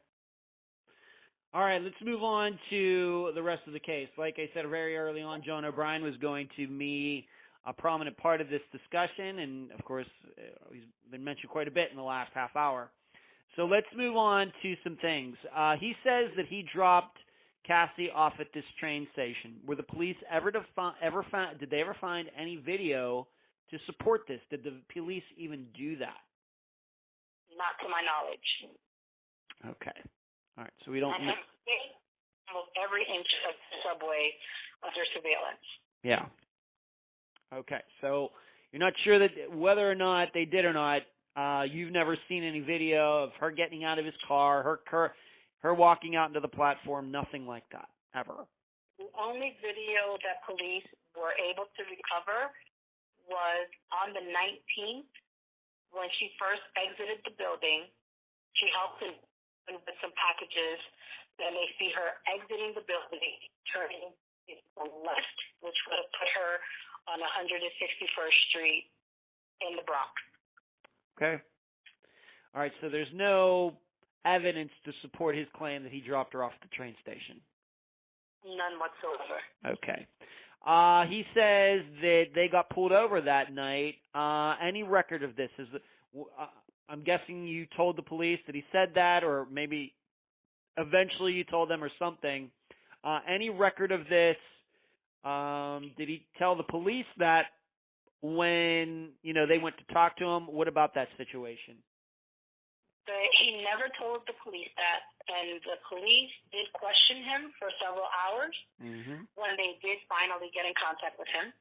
All right, let's move on to the rest of the case. Like I said very early on, John O'Brien was going to be a prominent part of this discussion, and of course, he's been mentioned quite a bit in the last half hour. So let's move on to some things. He says that he dropped Cassie off at this train station. Were the police did they ever find any video to support this? Did the police even do that? Not to my knowledge. Okay. All right. So we don't know. Almost every inch of the subway under surveillance. Yeah. Okay. So you're not sure that whether or not they did or not. You've never seen any video of her getting out of his car, her walking out into the platform, nothing like that, ever. The only video that police were able to recover was on the 19th, when she first exited the building. She helped him with some packages. Then they see her exiting the building, turning to the left, which would have put her on 161st Street in the Bronx. Okay. All right, so there's no evidence to support his claim that he dropped her off at the train station. None whatsoever. Okay. He says that they got pulled over that night. Any record of this? I'm guessing you told the police that he said that, or maybe eventually you told them or something. Any record of this? Did he tell the police that when they went to talk to him? What about that situation? He never told the police that, and the police did question him for several hours when they did finally get in contact with him.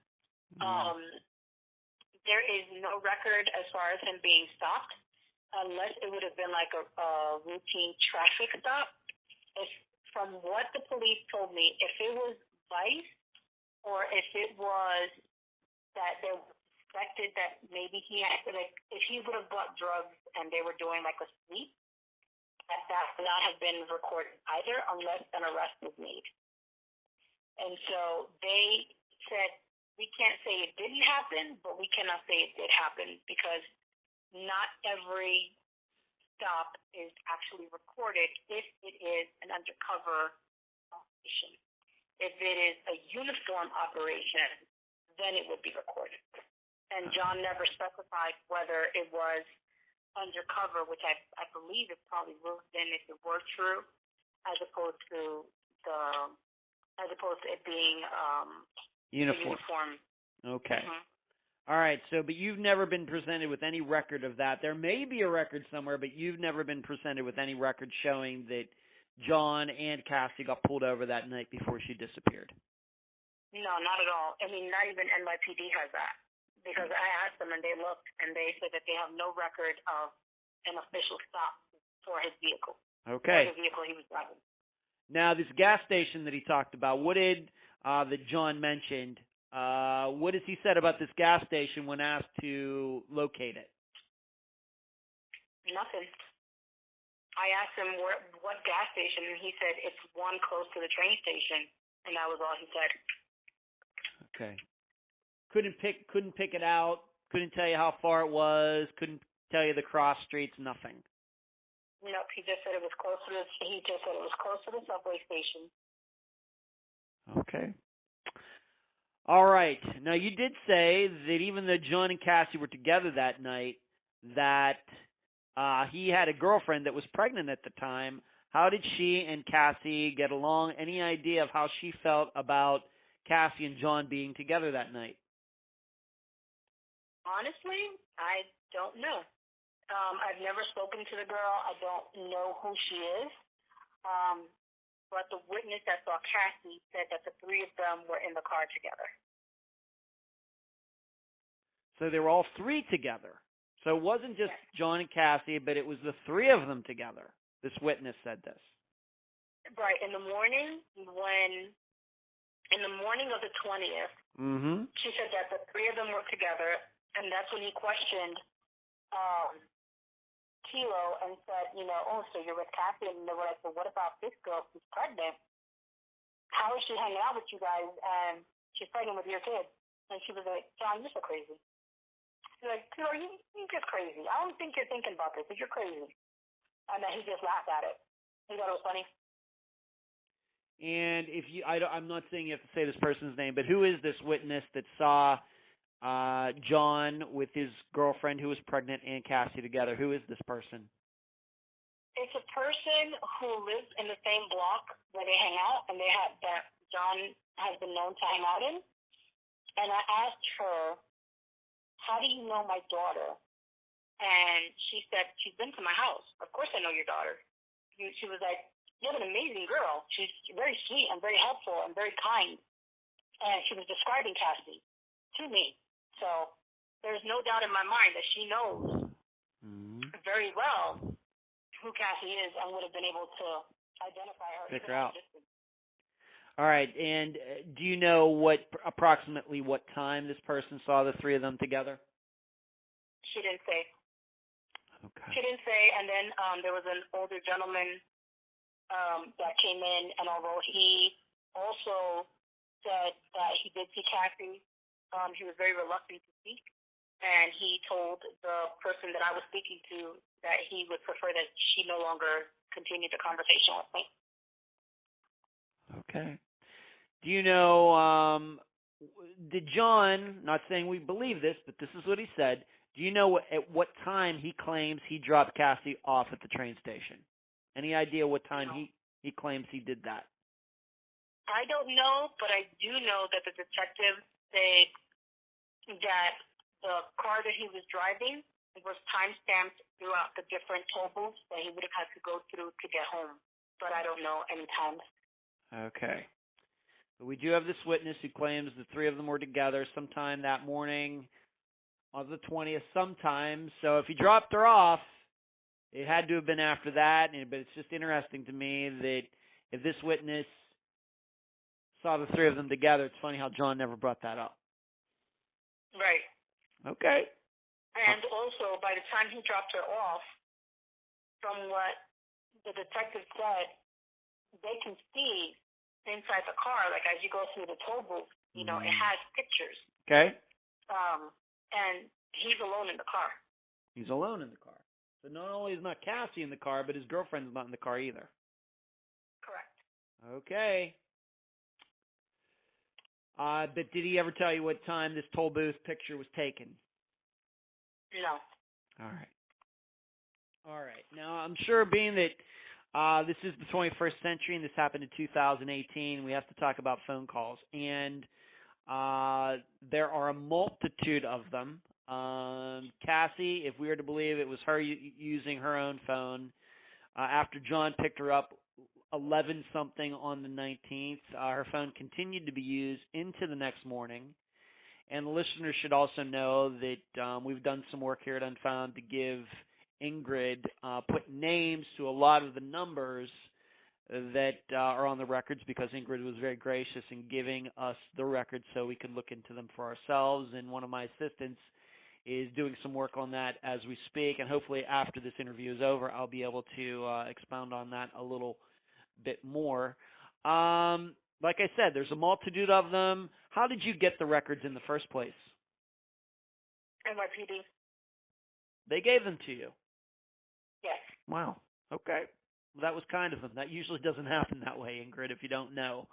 There is no record as far as him being stopped, unless it would have been like a routine traffic stop. From what the police told me, if it was vice, or if it was that they suspected that maybe he had, like, if he would have bought drugs and they were doing like a sweep, that would not have been recorded either, unless an arrest was made. And so they said, we can't say it didn't happen, but we cannot say it did happen, because not every stop is actually recorded if it is an undercover operation. If it is a uniform operation, then it would be recorded. And John never specified whether it was undercover, which I believe it probably would have been if it were true, as opposed to it being uniform. Okay. All right. So, but you've never been presented with any record of that. There may be a record somewhere, but you've never been presented with any record showing that John and Cassie got pulled over that night before she disappeared. No, not at all. I mean, not even NYPD has that, because I asked them and they looked and they said that they have no record of an official stop for his vehicle. Okay. For the vehicle he was driving. Now, this gas station that he talked about, what did that John mentioned? What has he said about this gas station when asked to locate it? Nothing. I asked him what gas station, and he said it's one close to the train station, and that was all he said. Okay. Couldn't pick it out. Couldn't tell you how far it was. Couldn't tell you the cross streets. Nothing. Nope. He just said it was close to the subway station. Okay. All right. Now, you did say that even though John and Cassie were together that night, that he had a girlfriend that was pregnant at the time. How did she and Cassie get along? Any idea of how she felt about Cassie and John being together that night? Honestly, I don't know. I've never spoken to the girl. I don't know who she is. But the witness that saw Cassie said that the three of them were in the car together. So they were all three together. So it wasn't just John and Cassie, but it was the three of them together. This witness said this. Right. In the morning of the 20th, she said that the three of them were together, and that's when he questioned Kilo and said, so you're with Cassie, and they were like, well, what about this girl who's pregnant? How is she hanging out with you guys, and she's pregnant with your kid? And she was like, John, you're so crazy. She's like, Kilo, you're just crazy. I don't think you're thinking about this, but you're crazy. And then he just laughed at it. He thought it was funny. And if I'm not saying you have to say this person's name, but who is this witness that saw John with his girlfriend who was pregnant and Cassie together? Who is this person? It's a person who lives in the same block where they hang out, and that John has been known to hang out in. And I asked her, how do you know my daughter? And she said, she's been to my house. Of course I know your daughter. She was like, you have an amazing girl. She's very sweet and very helpful and very kind. And she was describing Cassie to me. So there's no doubt in my mind that she knows very well who Cassie is and would have been able to identify her. Pick her out. All right. And do you know approximately what time this person saw the three of them together? She didn't say. Okay. She didn't say. And then there was an older gentleman that came in, and although he also said that he did see Cassie, he was very reluctant to speak, and he told the person that I was speaking to that he would prefer that she no longer continue the conversation with me. Okay. Do you know, did John, not saying we believe this, but this is what he said, do you know at what time he claims he dropped Cassie off at the train station? Any idea what time he claims he did that? I don't know, but I do know that the detectives say that the car that he was driving was time-stamped throughout the different toll booths that he would have had to go through to get home. But I don't know any times. Okay. But we do have this witness who claims the three of them were together sometime that morning on the 20th sometime. So if he dropped her off, it had to have been after that. But it's just interesting to me that if this witness saw the three of them together, it's funny how John never brought that up. Right. Okay. And also, by the time he dropped her off, from what the detective said, they can see inside the car, like as you go through the toll booth, it has pictures. Okay. And he's alone in the car. He's alone in the car. So not only is not Cassie in the car, but his girlfriend's not in the car either. Correct. Okay. But did he ever tell you what time this toll booth picture was taken? No. All right. Now, I'm sure being that this is the 21st century and this happened in 2018, we have to talk about phone calls. And there are a multitude of them. Cassie, if we were to believe it was her using her own phone, after John picked her up 11-something on the 19th, her phone continued to be used into the next morning. And the listeners should also know that we've done some work here at Unfound to give Ingrid, put names to a lot of the numbers that are on the records, because Ingrid was very gracious in giving us the records so we could look into them for ourselves. And one of my assistants is doing some work on that as we speak, and hopefully after this interview is over, I'll be able to expound on that a little bit more. Like I said, there's a multitude of them. How did you get the records in the first place? NYPD. They gave them to you? Yes. Wow. Okay. Well, that was kind of them. That usually doesn't happen that way, Ingrid, if you don't know.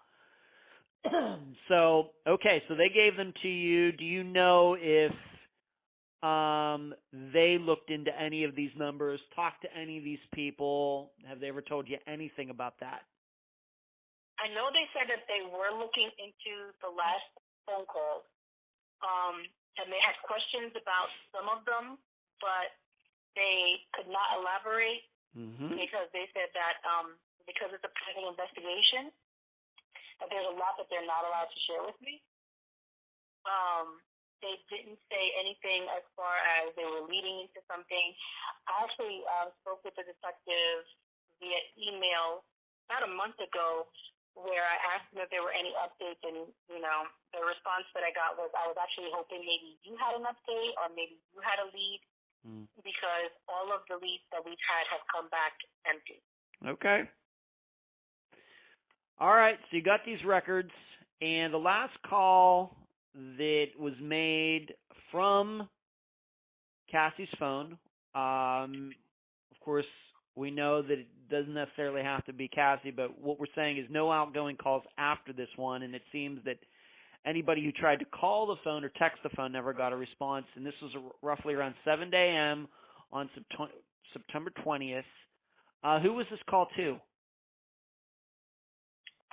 So they gave them to you. Do you know if they looked into any of these numbers, talked to any of these people? Have they ever told you anything about that? I know they said that they were looking into the last phone calls, and they had questions about some of them, but they could not elaborate because they said that because it's a private investigation, that there's a lot that they're not allowed to share with me. They didn't say anything as far as they were leading into something. I actually spoke with the detective via email about a month ago, where I asked them if there were any updates, and the response that I got was, I was actually hoping maybe you had an update or maybe you had a lead, because all of the leads that we've had have come back empty. Okay. All right, so you got these records, and the last call that was made from Cassie's phone, of course, we know that it doesn't necessarily have to be Cassie, but what we're saying is no outgoing calls after this one, and it seems that anybody who tried to call the phone or text the phone never got a response, and this was roughly around 7 a.m. on September 20th. Who was this call to?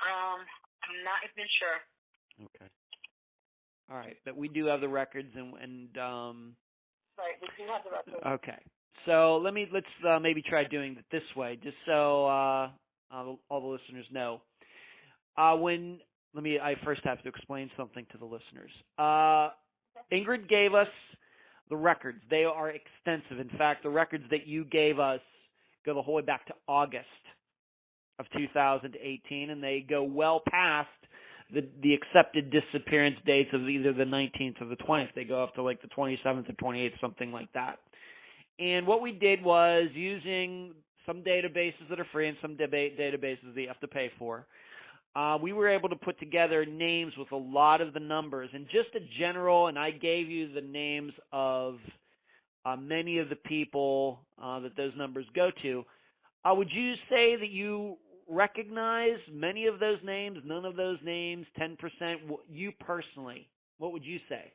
I'm not even sure. Okay. All right, but we do have the records, and right, we do have the records. Okay, so let's maybe try doing it this way, just so all the listeners know. I first have to explain something to the listeners. Ingrid gave us the records. They are extensive. In fact, the records that you gave us go the whole way back to August of 2018, and they go well past the accepted disappearance dates of either the 19th or the 20th. They go up to like the 27th or 28th, something like that. And what we did was, using some databases that are free and some databases that you have to pay for, we were able to put together names with a lot of the numbers, and just a general, and I gave you the names of many of the people that those numbers go to. Would you say that you recognize many of those names, none of those names, 10%? You personally, what would you say?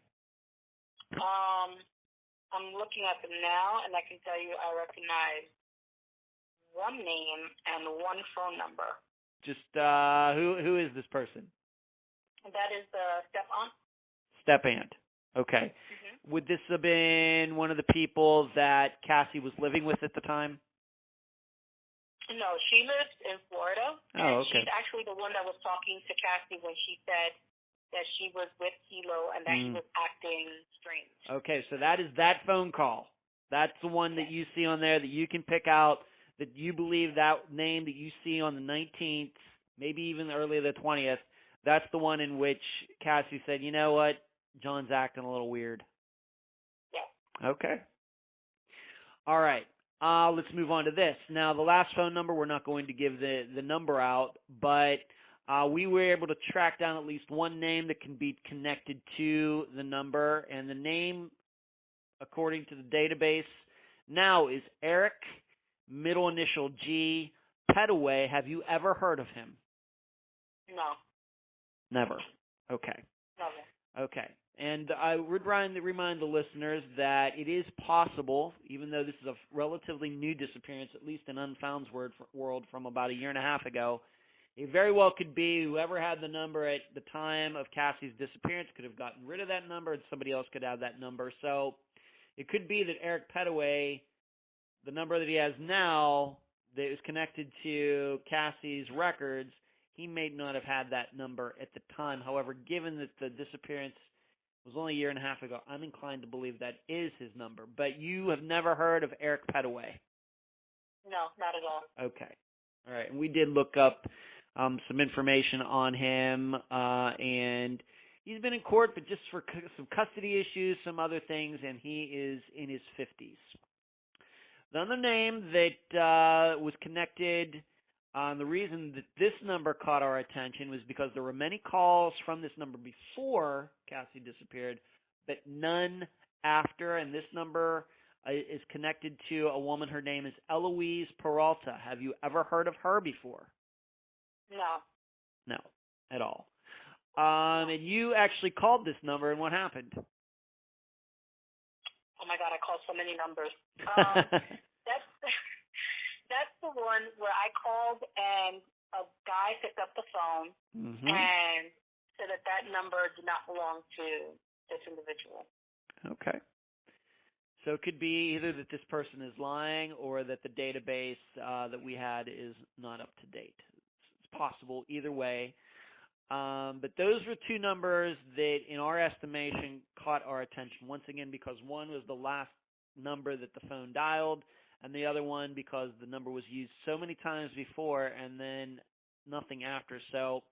I'm looking at them now, and I can tell you I recognize one name and one phone number. Just who is this person? That is the step-aunt. Step-aunt. Okay. Would this have been one of the people that Cassie was living with at the time? No, she lives in Florida. Oh, okay. She's actually the one that was talking to Cassie when she said that she was with Kilo and that he was acting strange. Okay, so that is that phone call. That's the one that you see on there that you can pick out, that you believe that name that you see on the 19th, maybe even earlier the 20th, that's the one in which Cassie said, you know what, John's acting a little weird. Yeah. Okay. All right. Let's move on to this. Now, the last phone number, we're not going to give the number out, but we were able to track down at least one name that can be connected to the number, and the name, according to the database, now is Eric, middle initial G, Petaway. Have you ever heard of him? No. Never. Okay. Never. Okay. And I would remind the listeners that it is possible, even though this is a relatively new disappearance, at least in Unfound's world from about a year and a half ago, it very well could be whoever had the number at the time of Cassie's disappearance could have gotten rid of that number, and somebody else could have that number. So it could be that Eric Petaway, the number that he has now that is connected to Cassie's records, he may not have had that number at the time. However, given that the disappearance was only a year and a half ago, I'm inclined to believe that is his number. But you have never heard of Eric Petaway? No, not at all. Okay. All right. And we did look up some information on him, and He's been in court, but just for some custody issues, some other things, and he is in his 50s. The other name that was connected, the reason that this number caught our attention was because there were many calls from this number before Cassie disappeared, but none after, and this number is connected to a woman. Her name is Eloise Peralta. Have you ever heard of her before? No. No, at all. And you actually called this number, and what happened? Oh my God, I called so many numbers. That's the one where I called and a guy picked up the phone and said that number did not belong to this individual. Okay. So it could be either that this person is lying or that the database that we had is not up to date. It's possible either way. But those were two numbers that, in our estimation, caught our attention. Once again, because one was the last number that the phone dialed, and the other one because the number was used so many times before and then nothing after. So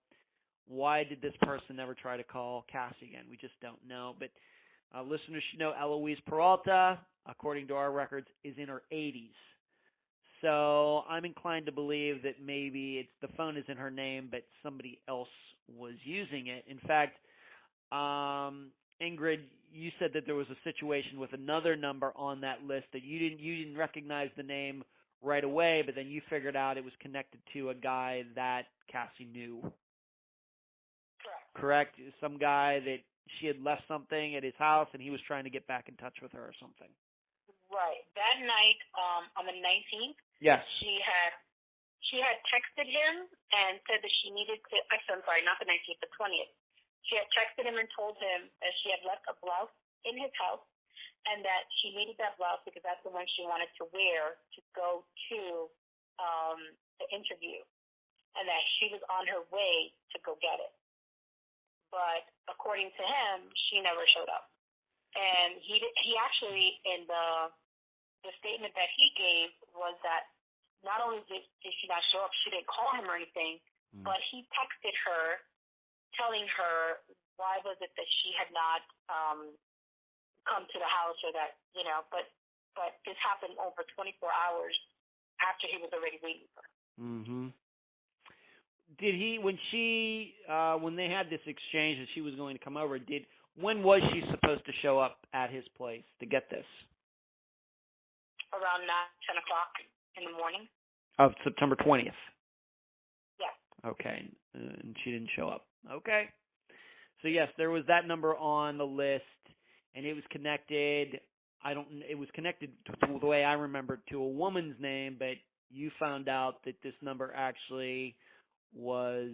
why did this person never try to call Cassie again? We just don't know. But listeners should know Eloise Peralta, according to our records, is in her 80s. So I'm inclined to believe that maybe the phone is in her name, but somebody else was using it. In fact, Ingrid, you said that there was a situation with another number on that list that you didn't recognize the name right away, but then you figured out it was connected to a guy that Cassie knew. Correct? Some guy that she had left something at his house, and he was trying to get back in touch with her or something. Right. That night, on the 19th, yes, she had texted him and said that she needed to. I'm sorry, not the 19th, the 20th. She had texted him and told him that she had left a blouse in his house and that she needed that blouse because that's the one she wanted to wear to go to the interview, and that she was on her way to go get it. But according to him, she never showed up. And he actually, in the statement that he gave, was that not only did she not show up, she didn't call him or anything, but he texted her telling her why was it that she had not come to the house, or that, but this happened over 24 hours after he was already waiting for her. Did he, when they had this exchange that she was going to come over, when was she supposed to show up at his place to get this? Around 10 o'clock in the morning. Of September 20th? Yeah. Okay, and she didn't show up. Okay. So yes, there was that number on the list, and it was connected. It was connected to the way I remember to a woman's name, but you found out that this number actually was,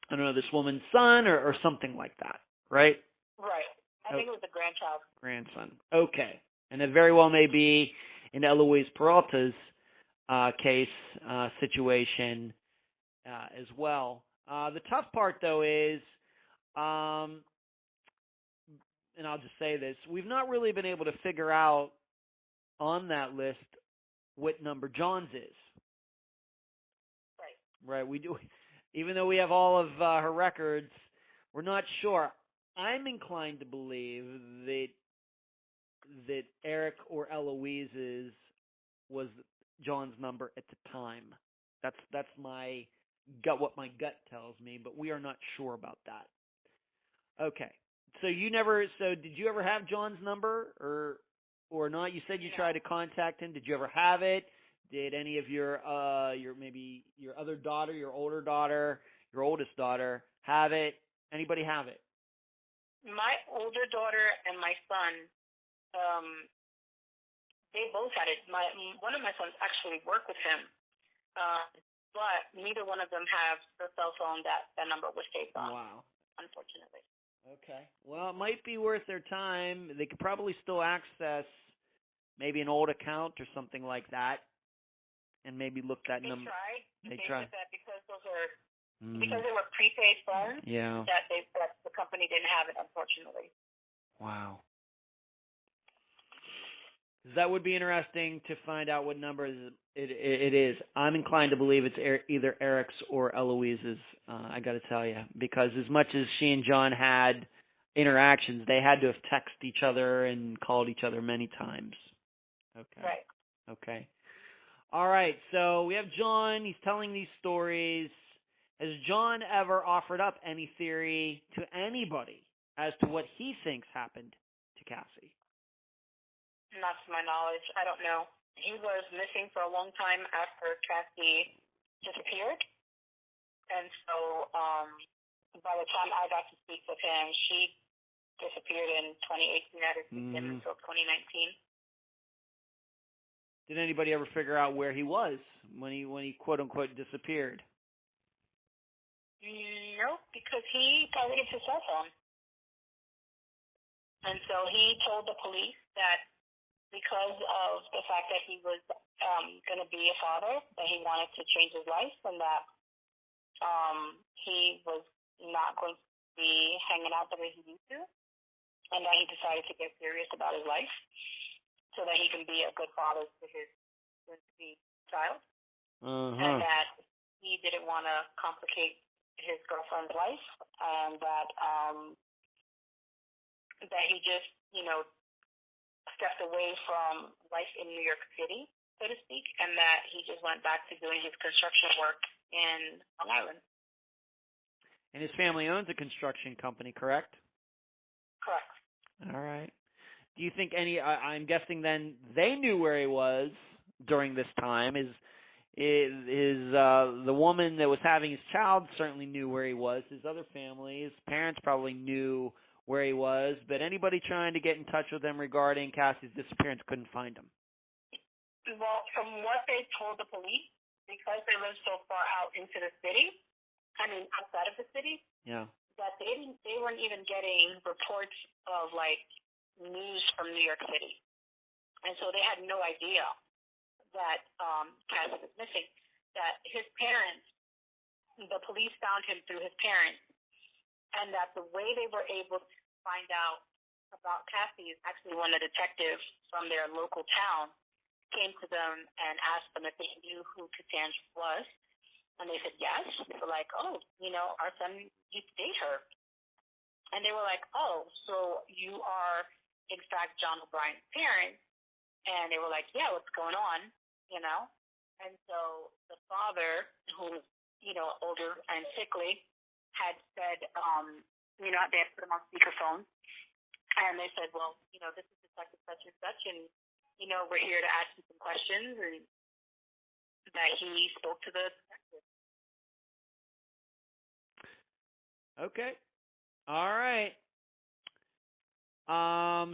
I don't know, this woman's son or something like that, right? Right. I think it was a grandchild. Grandson. Okay. And it very well may be in Eloise Peralta's case situation as well. The tough part, though, is, and I'll just say this, we've not really been able to figure out on that list what number John's is. Right. We do, even though we have all of her records, we're not sure. I'm inclined to believe that Eric or Eloise's was John's number at the time. That's my gut, what my gut tells me, but we are not sure about that. Okay. So did you ever have John's number or not? You said you tried to contact him. Did you ever have it? Did any of your maybe your other daughter, your older daughter, your oldest daughter have it? Anybody have it? My older daughter and my son, they both had it. One of my sons actually worked with him, but neither one of them have the cell phone that number was saved on. Wow. Unfortunately. Okay. Well, it might be worth their time. They could probably still access maybe an old account or something like that, and maybe look that number. They tried that because those are because they were prepaid phones. Yeah. That the company didn't have it, unfortunately. Wow. That would be interesting to find out what number it is. I'm inclined to believe it's either Eric's or Eloise's, I got to tell you, because as much as she and John had interactions, they had to have texted each other and called each other many times. Okay. Right. Okay. All right, so we have John. He's telling these stories. Has John ever offered up any theory to anybody as to what he thinks happened to Cassie? Not to my knowledge. I don't know. He was missing for a long time after Cassie disappeared. And so by the time I got to speak with him, she disappeared in 2018. I didn't speak to him until 2019. Did anybody ever figure out where he was when he quote unquote disappeared? No, because he got rid of his cell phone. And so he told the police that because of the fact that he was going to be a father, that he wanted to change his life, and that he was not going to be hanging out the way he used to, and that he decided to get serious about his life so that he can be a good father to his soon-to-be child, and that he didn't want to complicate his girlfriend's life, and that that he just, stepped away from life in New York City, so to speak, and that he just went back to doing his construction work in Long Island. And his family owns a construction company, correct? Correct. All right. Do you think I'm guessing then they knew where he was during this time. The woman that was having his child certainly knew where he was. His other family, his parents probably knew where he was, but anybody trying to get in touch with him regarding Cassie's disappearance couldn't find him. Well, from what they told the police, because they live so far out into the city, outside of the city, that they weren't even getting reports of news from New York City, and so they had no idea that Cassie was missing. That his parents, the police found him through his parents, and that the way they were able to find out about Cassie is actually when a detective from their local town came to them and asked them if they knew who Kassandra was. And they said yes. They were like, oh, our son used to date her. And they were like, oh, so you are, in fact, John O'Brien's parents. And they were like, yeah, what's going on? And so the father, who was, older and sickly, had said, they had put him on speakerphone. And they said, well, this is Detective such and such, and, we're here to ask you some questions. And that he spoke to the detective. Okay. All right.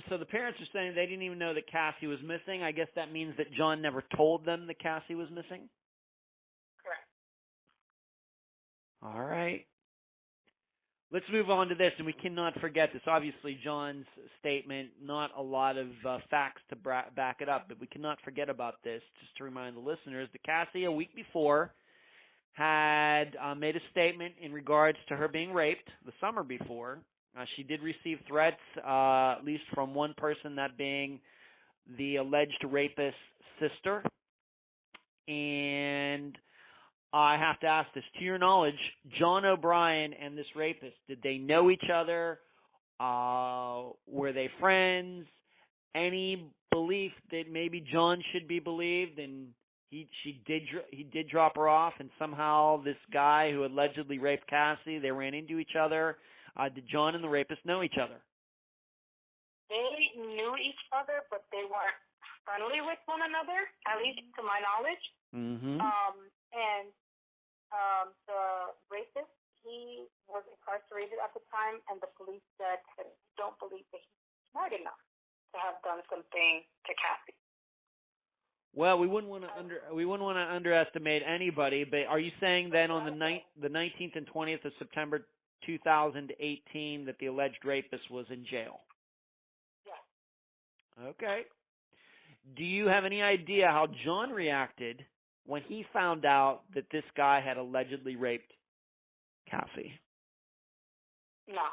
So the parents are saying they didn't even know that Cassie was missing. I guess that means that John never told them that Cassie was missing? Correct. All right. Let's move on to this, and we cannot forget this. Obviously, John's statement, not a lot of facts to back it up, but we cannot forget about this, just to remind the listeners that Cassie, a week before, had made a statement in regards to her being raped the summer before. She did receive threats, at least from one person, that being the alleged rapist's sister. And I have to ask this, to your knowledge, John O'Brien and this rapist, did they know each other? Were they friends? Any belief that maybe John should be believed and he did drop her off, and somehow this guy who allegedly raped Cassie, they ran into each other? Did John and the rapist know each other? They knew each other, but they weren't friendly with one another, at least to my knowledge. Mm-hmm. And the rapist, he was incarcerated at the time, and the police said that they don't believe that he's smart enough to have done something to Cassie. Well, we wouldn't want to underestimate anybody, but are you saying then on the 19th and 20th of September 2018 that the alleged rapist was in jail? Yes. Okay. Do you have any idea how John reacted when he found out that this guy had allegedly raped Cassie? No.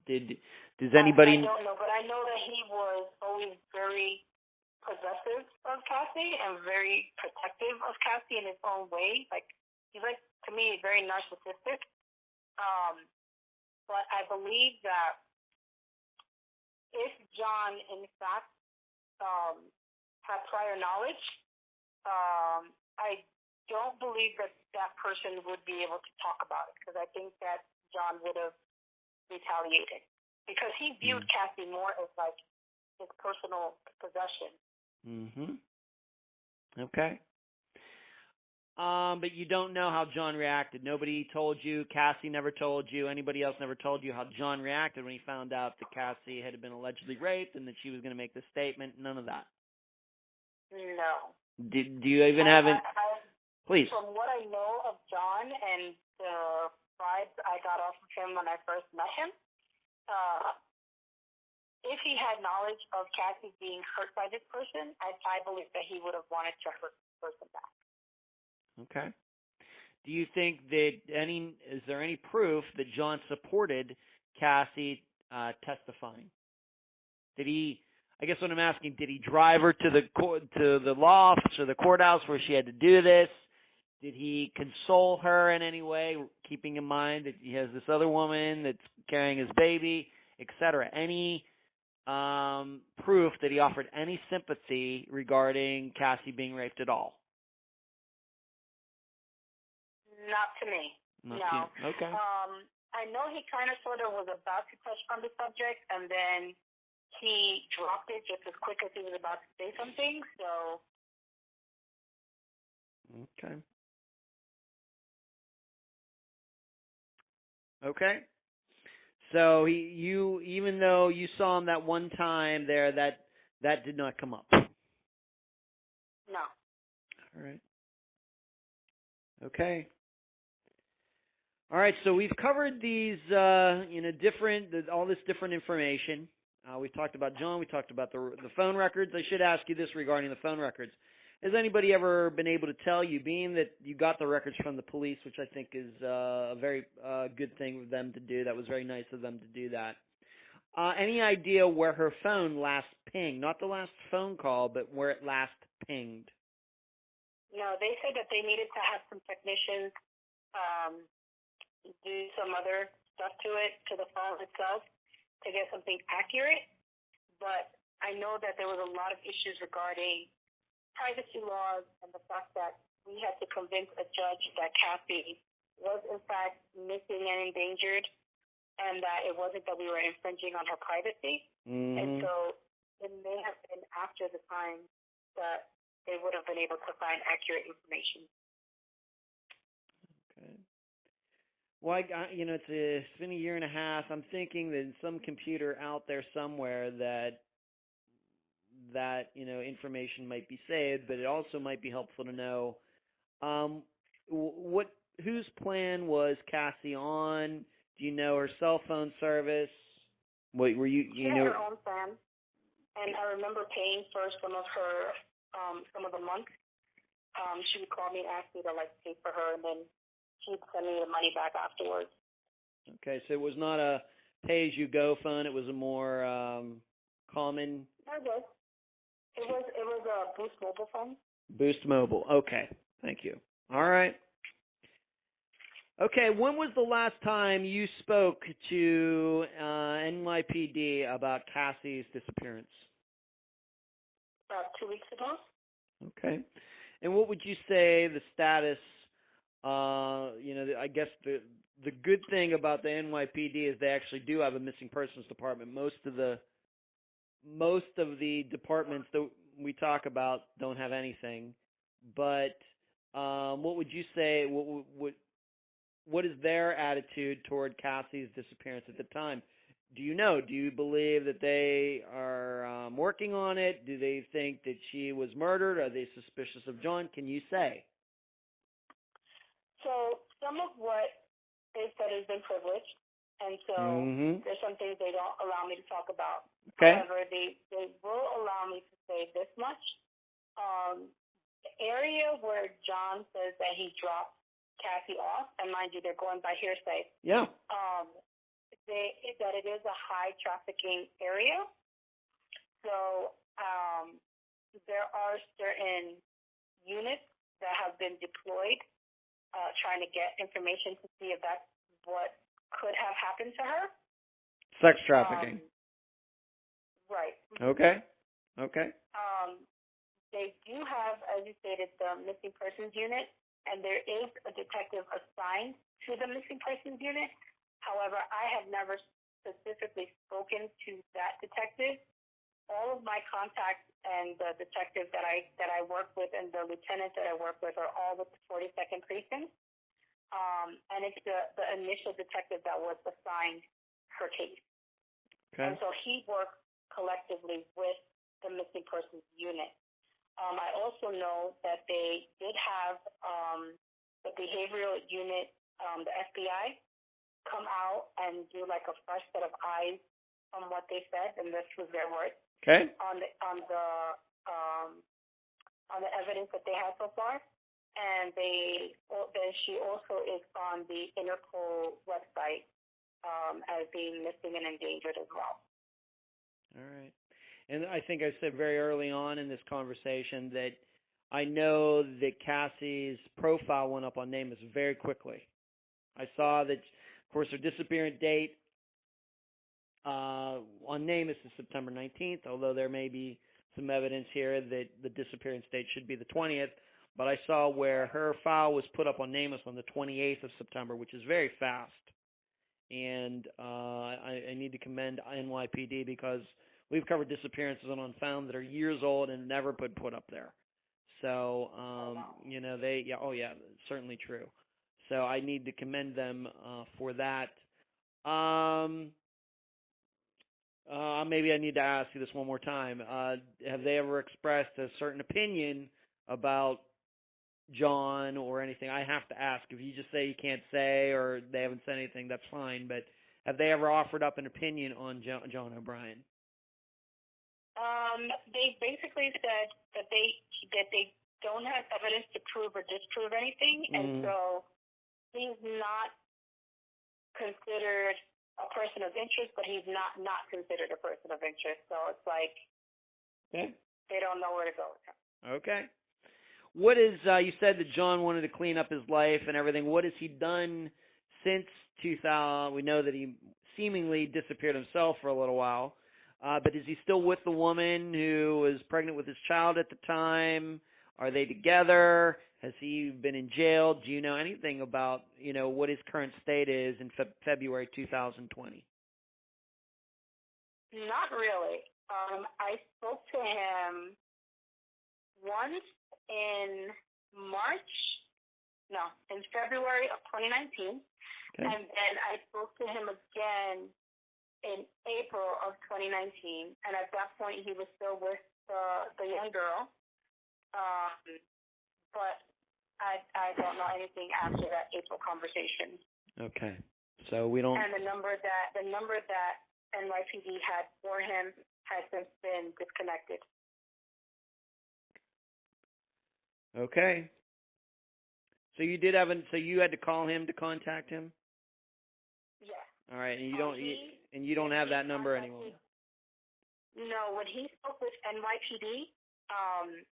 Does anybody? I don't know, but I know that he was always very possessive of Cassie and very protective of Cassie in his own way. Like, he's like, to me, very narcissistic. But I believe that if John, in fact, had prior knowledge, I don't believe that that person would be able to talk about it, because I think that John would have retaliated, because he viewed Cassie more as like his personal possession. Okay. But you don't know how John reacted. Nobody told you. Cassie never told you. Anybody else never told you how John reacted when he found out that Cassie had been allegedly raped and that she was going to make this statement. None of that. No. Do you even have it? Please. From what I know of John and the vibes I got off of him when I first met him, if he had knowledge of Cassie being hurt by this person, I believe that he would have wanted to hurt the person back. Okay. Do you think that is there any proof that John supported Cassie testifying? Did he? I guess what I'm asking, did he drive her to the law office or the courthouse where she had to do this? Did he console her in any way, keeping in mind that he has this other woman that's carrying his baby, etc.? Any proof that he offered any sympathy regarding Cassie being raped at all? Not to me. No. Okay. I know he kind of sort of was about to touch on the subject, and then he dropped it just as quick as he was about to say something. So. Okay. Okay. So even though you saw him that one time there, that did not come up. No. All right. Okay. All right. So we've covered these, all this different information. We talked about John. We talked about the phone records. I should ask you this regarding the phone records. Has anybody ever been able to tell you, being that you got the records from the police, which I think is a very good thing of them to do. That was very nice of them to do that. Any idea where her phone last pinged? Not the last phone call, but where it last pinged. No, they said that they needed to have some technicians do some other stuff to it, to the phone itself, to get something accurate. But I know that there was a lot of issues regarding privacy laws and the fact that we had to convince a judge that Cassie was in fact missing and endangered, and that it wasn't that we were infringing on her privacy. And so it may have been after the time that they would have been able to find accurate information. Okay. Well, it's been a year and a half. I'm thinking that in some computer out there somewhere that information might be saved, but it also might be helpful to know whose plan was Cassie on? Do you know her cell phone service? What were you? She had her own plan, and I remember paying for some of her some of the months. She would call me and ask me to pay for her, and then she'd send me the money back afterwards. Okay, so it was not a pay-as-you-go phone. It was a more common. It was. It was a Boost Mobile phone. Boost Mobile. Okay, thank you. All right. Okay, when was the last time you spoke to NYPD about Cassie's disappearance? About 2 weeks ago. Okay. And what would you say the status, I guess the good thing about the NYPD is they actually do have a missing persons department. Most of the departments that we talk about don't have anything. But what would you say, what is their attitude toward Cassie's disappearance at the time? Do you know? Do you believe that they are working on it? Do they think that she was murdered? Are they suspicious of John? Can you say? So some of what they said has been privileged, and so there's some things they don't allow me to talk about. Okay. However, they will allow me to say this much. The area where John says that he dropped Cassie off, and mind you, they're going by hearsay. Yeah. That it is a high trafficking area. So there are certain units that have been deployed trying to get information to see if that's what could have happened to her. Sex trafficking. Right. Okay. They do have, as you stated, the missing persons unit, and there is a detective assigned to the missing persons unit. However, I have never specifically spoken to that detective. All of my contacts and the detectives that I work with and the lieutenants that I work with are all with the 42nd Precinct. And it's the initial detective that was assigned her case. Okay. And so he works collectively with the missing persons unit. I also know that they did have the behavioral unit, the FBI, come out and do like a fresh set of eyes on what they said, and this was their words. Okay. On the evidence that they have so far, and she also is on the Interpol website as being missing and endangered as well. All right. And I think I said very early on in this conversation that I know that Cassie's profile went up on NAMUS very quickly. I saw that, of course, her disappearance date on NAMUS is September 19th, although there may be some evidence here that the disappearance date should be the 20th. But I saw where her file was put up on NAMUS on the 28th of September, which is very fast. And I need to commend NYPD because we've covered disappearances on Unfound that are years old and never put up there. So, certainly true. So I need to commend them for that. Maybe I need to ask you this one more time. Have they ever expressed a certain opinion about John or anything? I have to ask. If you just say you can't say or they haven't said anything, that's fine. But have they ever offered up an opinion on John O'Brien? They basically said that they don't have evidence to prove or disprove anything, and so he's not considered a person of interest, but he's not considered a person of interest. So it's like they don't know where to go with him. Okay. What is, you said that John wanted to clean up his life and everything. What has he done since 2000? We know that he seemingly disappeared himself for a little while. But is he still with the woman who was pregnant with his child at the time? Are they together? Has he been in jail? Do you know anything about, what his current state is in February 2020? Not really. I spoke to him once in February of 2019. Okay. And then I spoke to him again in April of 2019, and at that point he was still with the young girl, but I don't know anything after that April conversation. Okay, so we don't. And the number that NYPD had for him has since been disconnected. Okay. So you did have so you had to call him to contact him? Yes. All right, and you don't have that number anymore. No, when he spoke with NYPD,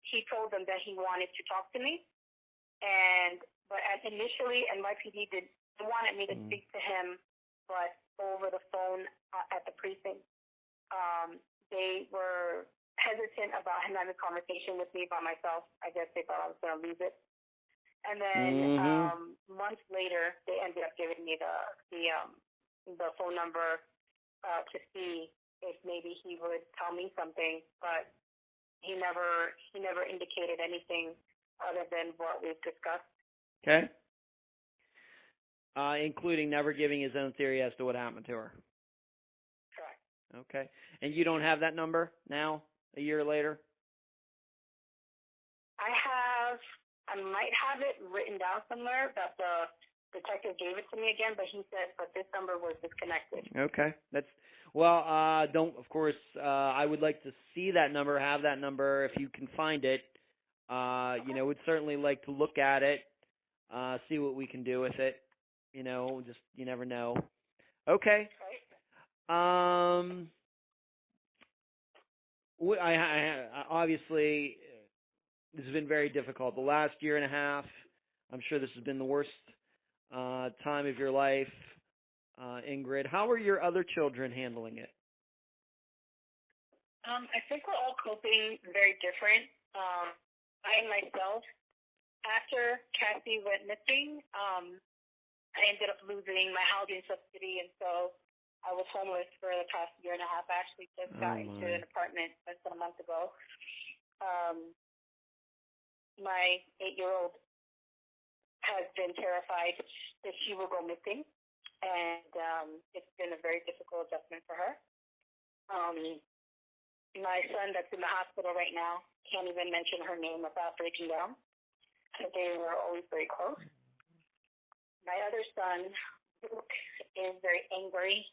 he told them that he wanted to talk to me, but initially NYPD wanted me to speak to him, but over the phone at the precinct, they were hesitant about him having a conversation with me by myself. I guess they thought I was going to lose it. And then months later, they ended up giving me the phone number to see if maybe he would tell me something, but he never indicated anything other than what we've discussed. Okay. Including never giving his own theory as to what happened to her. Correct. Okay. And you don't have that number now, a year later? I might have it written down somewhere that the detective gave it to me again, but he said, but this number was disconnected. Okay. I would like to see that number, have that number if you can find it. Would certainly like to look at it, see what we can do with it. You never know. Okay. Obviously, this has been very difficult. The last year and a half, I'm sure this has been the worst time of your life. Ingrid, how are your other children handling it? I think we're all coping very different. I myself, after Cassie went missing, I ended up losing my housing subsidy, and so I was homeless for the past year and a half. I actually just got into an apartment less than a month ago. My 8-year-old has been terrified that she will go missing, and it's been a very difficult adjustment for her. My son that's in the hospital right now can't even mention her name without breaking down. So they were always very close. My other son, Luke, is very angry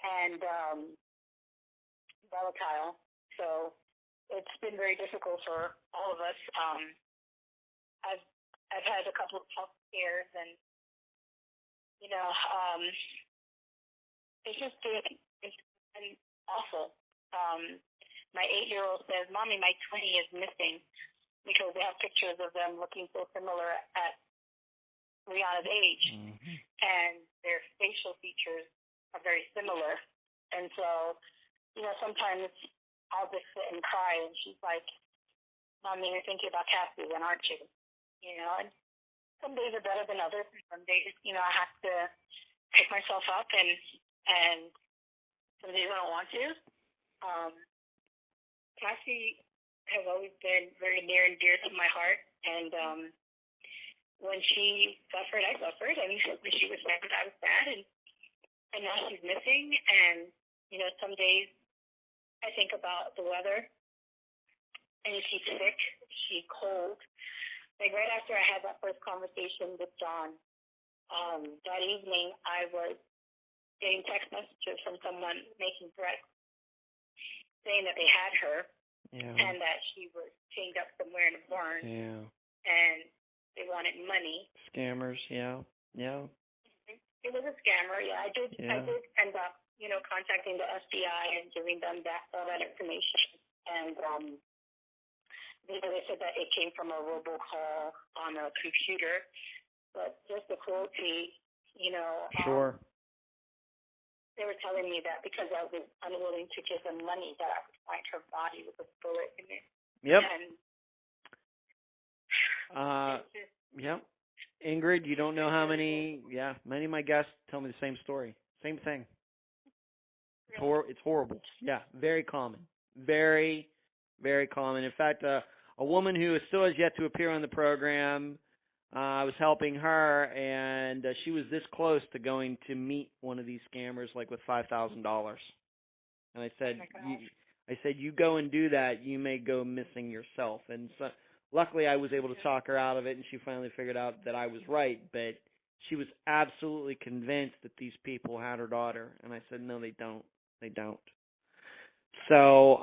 and volatile. So it's been very difficult for all of us. I've had a couple of tough scares, and it's been awful. My 8-year-old says, "Mommy, my twinnie is missing," because they have pictures of them looking so similar at Rihanna's age, and their facial features are very similar. And so, sometimes I'll just sit and cry, and she's like, "Mommy, you're thinking about Cassie, then, aren't you?" And some days are better than others. Some days, I have to pick myself up, and some days I don't want to. Cassie has always been very near and dear to my heart, and when she suffered, I suffered, and when she was sad, I was sad, and now she's missing, and some days I think about the weather, and she's sick, she's cold. Like right after I had that first conversation with John, that evening I was getting text messages from someone making threats, saying that they had her, and that she was chained up somewhere in a barn, and they wanted money. Scammers, yeah. It was a scammer, I did end up, contacting the FBI and giving them all that information. And they said that it came from a robocall on a computer, but just the cruelty, Sure. They were telling me that because I was unwilling to give them money, that I would find her body with a bullet in it. Yep. And yep. Ingrid, you don't know how many of my guests tell me the same story. Same thing. It's horrible. Yeah, very common. Very, very common. In fact, a woman who still has yet to appear on the program, I was helping her, and she was this close to going to meet one of these scammers, like with $5,000. And I said, you go and do that, you may go missing yourself. And so, luckily, I was able to talk her out of it, and she finally figured out that I was right. But she was absolutely convinced that these people had her daughter, and I said, no, they don't. They don't. So,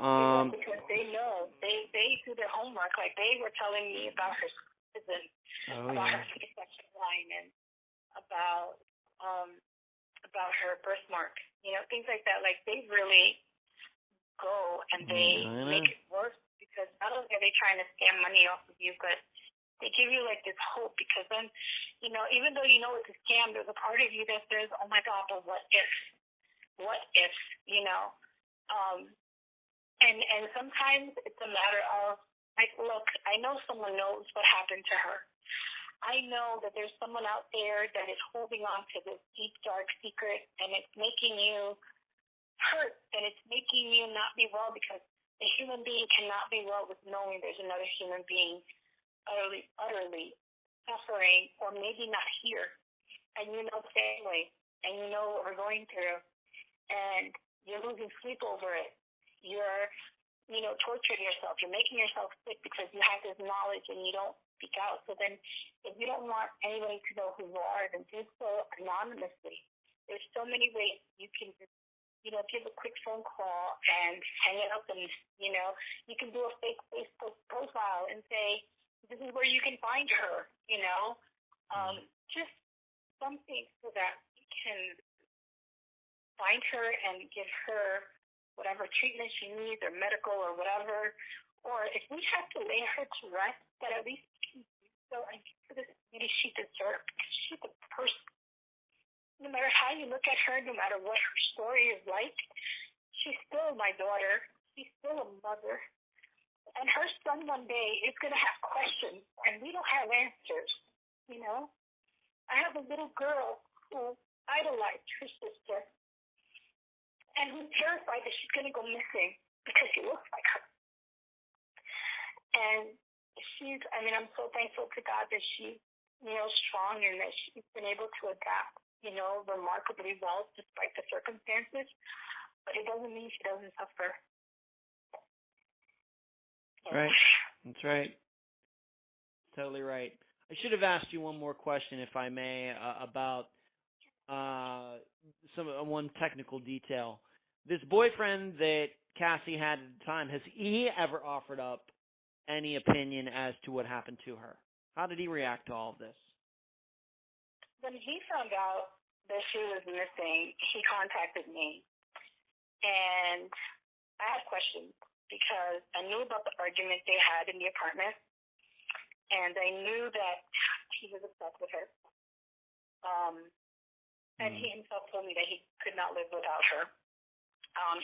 because they know, they do their homework. Like they were telling me about her prison, about her C-section line, and about her birthmark. Things like that. Like they really go and they make it worse, because not only are they trying to scam money off of you, but they give you like this hope, because then, even though you know it's a scam, there's a part of you that says, oh my God, but what if? What if, and sometimes it's a matter of, like, look, I know someone knows what happened to her. I know that there's someone out there that is holding on to this deep, dark secret, and it's making you hurt, and it's making you not be well, because a human being cannot be well with knowing there's another human being utterly suffering, or maybe not here. And you know the family, and you know what we're going through, and you're losing sleep over it. You're, torturing yourself. You're making yourself sick because you have this knowledge and you don't speak out. So then if you don't want anybody to know who you are, then do so anonymously. There's so many ways you can just, give a quick phone call and hang it up, and, you can do a fake Facebook profile and say, this is where you can find her, just something so that you can find her and give her whatever treatment she needs or medical or whatever. Or if we have to lay her to rest, that at least we can do so and give her the dignity she deserves. She's a person. No matter how you look at her, no matter what her story is like, she's still my daughter. She's still a mother. And her son one day is going to have questions, and we don't have answers, you know? I have a little girl who idolized her sister and who's terrified that she's going to go missing because she looks like her. And I'm so thankful to God that she's, strong and that she's been able to adapt, remarkably well despite the circumstances. But it doesn't mean she doesn't suffer. Right. That's right. Totally right. I should have asked you one more question, if I may, about one technical detail. This boyfriend that Cassie had at the time, has he ever offered up any opinion as to what happened to her? How did he react to all of this? When he found out that she was missing, he contacted me. And I had questions because I knew about the argument they had in the apartment. And I knew that he was obsessed with her. And he himself told me that he could not live without her.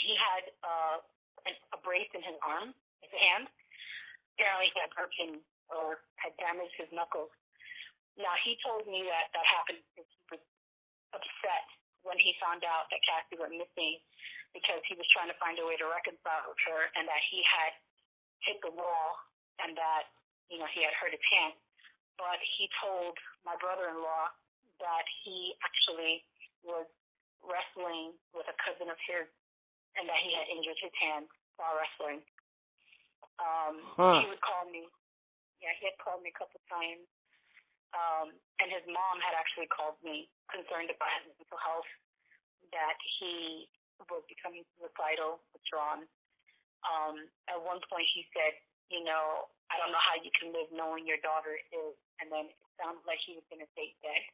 He had a brace in his arm, his hand. Apparently he had broken or had damaged his knuckles. Now, he told me that happened because he was upset when he found out that Cassie went missing because he was trying to find a way to reconcile with her and that he had hit the wall and that, he had hurt his hand. But he told my brother-in-law that he actually was wrestling with a cousin of his and that he had injured his hand while wrestling. He would call me. Yeah, he had called me a couple times. And his mom had actually called me concerned about his mental health, that he was becoming suicidal, withdrawn. At one point he said, I don't know how you can live knowing your daughter is, and then it sounded like he was going to say dead.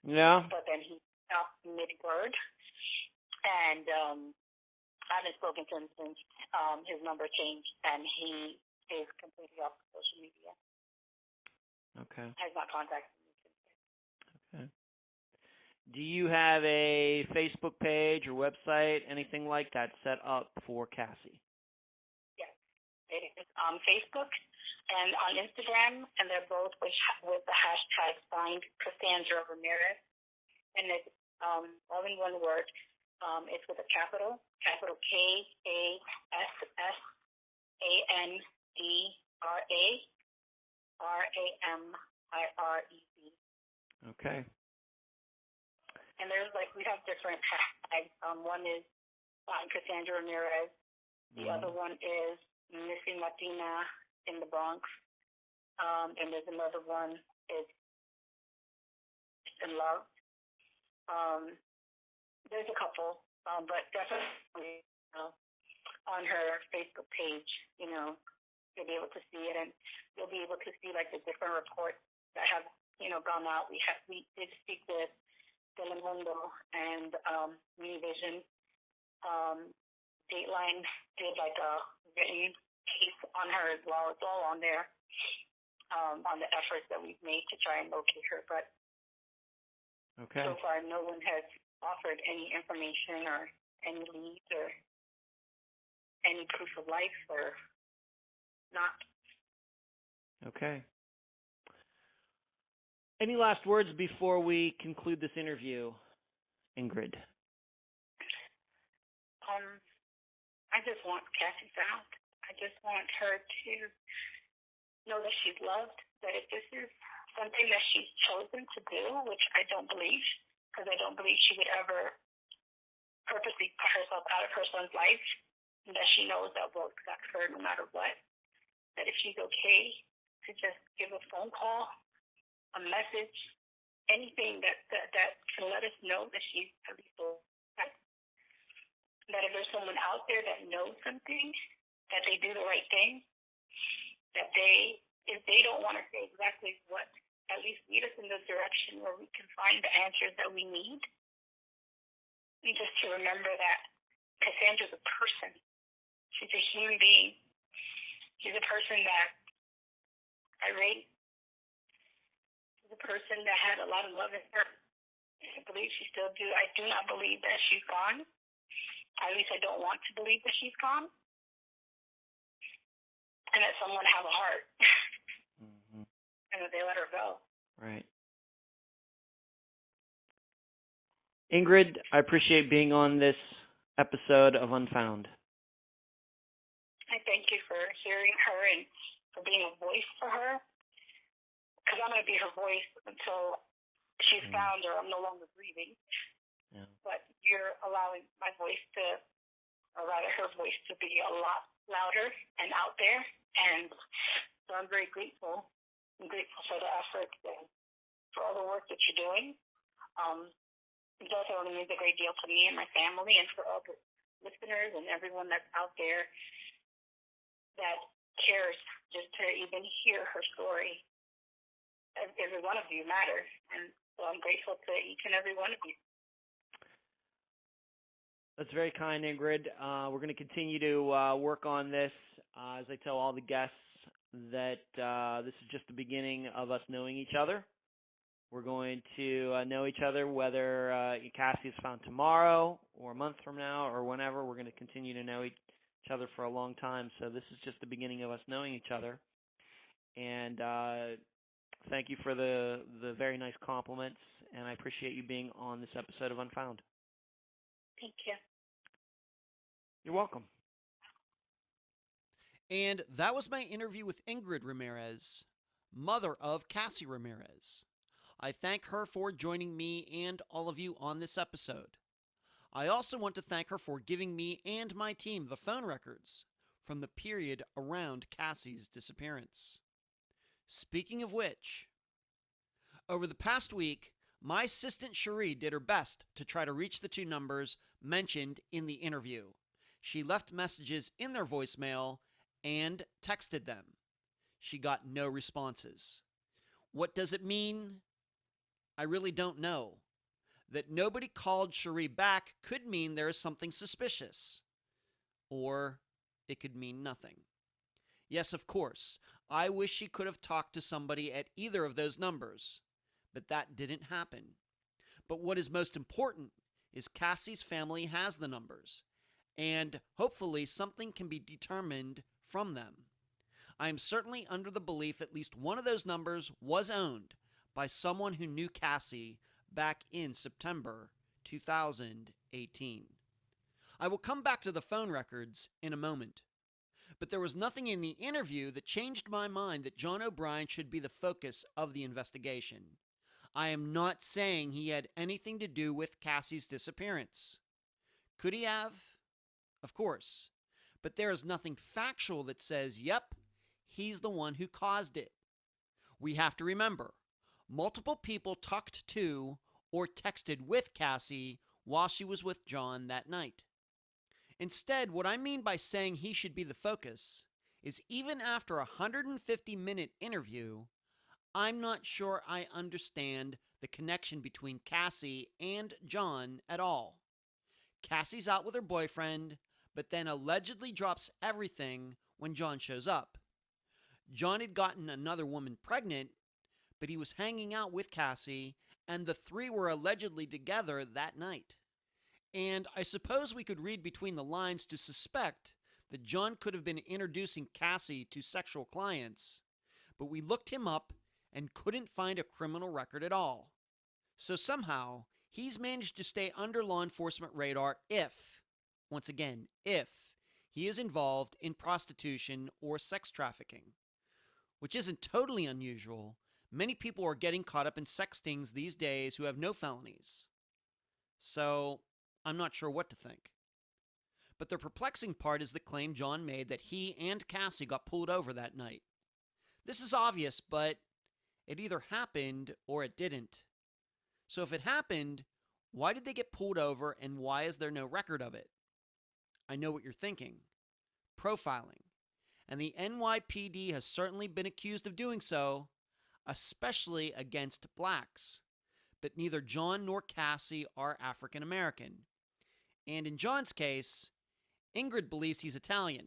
Yeah. But then he stopped mid-word, and I haven't spoken to him since his number changed, and he is completely off social media. Okay. Has not contacted me since. Okay. Do you have a Facebook page or website, anything like that set up for Cassie? Yes. It is on Facebook and on Instagram, and they're both with the hashtag signed Kassandra Ramirez. And it's all in one word. It's with a capital Kassandra Okay. And we have different hashtags. One is Kassandra Ramirez. The other one is Missing Latina in the Bronx. And there's another one is in Love. There's a couple, but definitely on her Facebook page, you'll be able to see it, and you'll be able to see the different reports that have gone out. We did speak with Telemundo and Univision. Dateline did a written piece on her as well. It's all on there, on the efforts that we've made to try and locate her. But okay. So far, no one has offered any information or any leads or any proof of life or not. Okay. Any last words before we conclude this interview, Ingrid? I just want Cassie found. I just want her to know that she's loved, that if this is something that she's chosen to do, which I don't believe, because I don't believe she would ever purposely put herself out of her son's life, and that she knows that will accept her no matter what, that if she's okay to just give a phone call, a message, anything that can let us know that she's at least okay. That if there's someone out there that knows something, that they do the right thing, that if they don't want to say exactly what, at least lead us in the direction where we can find the answers that we need. And just to remember that Kassandra's a person. She's a human being. She's a person that I raped. She's a person that had a lot of love in her. I believe she still do. I do not believe that she's gone. At least I don't want to believe that she's gone. And that someone have a heart. Mm-hmm. And that they let her go. Right. Ingrid, I appreciate being on this episode of Unfound. I thank you for hearing her and for being a voice for her. Because I'm going to be her voice until she's found or I'm no longer breathing. Yeah. But you're allowing my voice to, or rather her voice to be a lot louder and out there. And so I'm very grateful. I'm grateful for the effort and for all the work that you're doing. It also means a great deal to me and my family and for all the listeners and everyone that's out there that cares just to even hear her story. Every one of you matters, and so I'm grateful to each and every one of you. That's very kind, Ingrid. We're going to continue to work on this. As I tell all the guests, that this is just the beginning of us knowing each other. We're going to know each other whether Cassie is found tomorrow or a month from now or whenever. We're going to continue to know each other for a long time. So this is just the beginning of us knowing each other. And thank you for the very nice compliments. And I appreciate you being on this episode of Unfound. Thank you. You're welcome. And that was my interview with Ingrid Ramirez, mother of Kassie Ramirez. I thank her for joining me and all of you on this episode. I also want to thank her for giving me and my team the phone records from the period around Cassie's disappearance. Speaking of which, over the past week, my assistant Cherie did her best to try to reach the two numbers mentioned in the interview. She left messages in their voicemail and texted them. She got no responses. What does it mean? I really don't know. That nobody called Cherie back could mean there is something suspicious. Or it could mean nothing. Yes, of course, I wish she could have talked to somebody at either of those numbers, but that didn't happen. But what is most important is Cassie's family has the numbers, and hopefully something can be determined from them. I am certainly under the belief at least one of those numbers was owned by someone who knew Kassie back in September 2018. I will come back to the phone records in a moment, but there was nothing in the interview that changed my mind that John O'Brien should be the focus of the investigation. I am not saying he had anything to do with Cassie's disappearance. Could he have? Of course. But there is nothing factual that says, yep, he's the one who caused it. We have to remember, multiple people talked to or texted with Kassie while she was with John that night. Instead, what I mean by saying he should be the focus is even after a 150-minute interview, I'm not sure I understand the connection between Kassie and John at all. Cassie's out with her boyfriend, but then allegedly drops everything when John shows up. John had gotten another woman pregnant, but he was hanging out with Kassie, and the three were allegedly together that night. And I suppose we could read between the lines to suspect that John could have been introducing Kassie to sexual clients, but we looked him up and couldn't find a criminal record at all. So somehow, he's managed to stay under law enforcement radar if, once again, if he is involved in prostitution or sex trafficking, which isn't totally unusual. Many people are getting caught up in sex stings these days who have no felonies. So, I'm not sure what to think. But the perplexing part is the claim John made that he and Kassie got pulled over that night. This is obvious, but it either happened or it didn't. So if it happened, why did they get pulled over and why is there no record of it? I know what you're thinking. Profiling. And the NYPD has certainly been accused of doing so, especially against blacks. But neither John nor Kassie are African American. And in John's case, Ingrid believes he's Italian.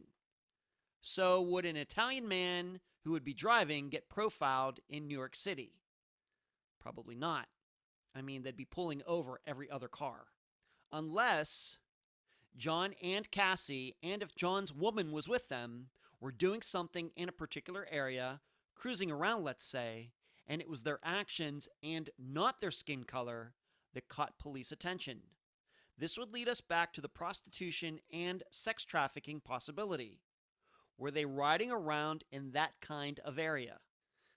So would an Italian man who would be driving get profiled in New York City? Probably not. I mean, they'd be pulling over every other car. Unless John and Cassie, and if John's woman was with them, were doing something in a particular area, cruising around, let's say, and it was their actions and not their skin color that caught police attention. This would lead us back to the prostitution and sex trafficking possibility. Were they riding around in that kind of area?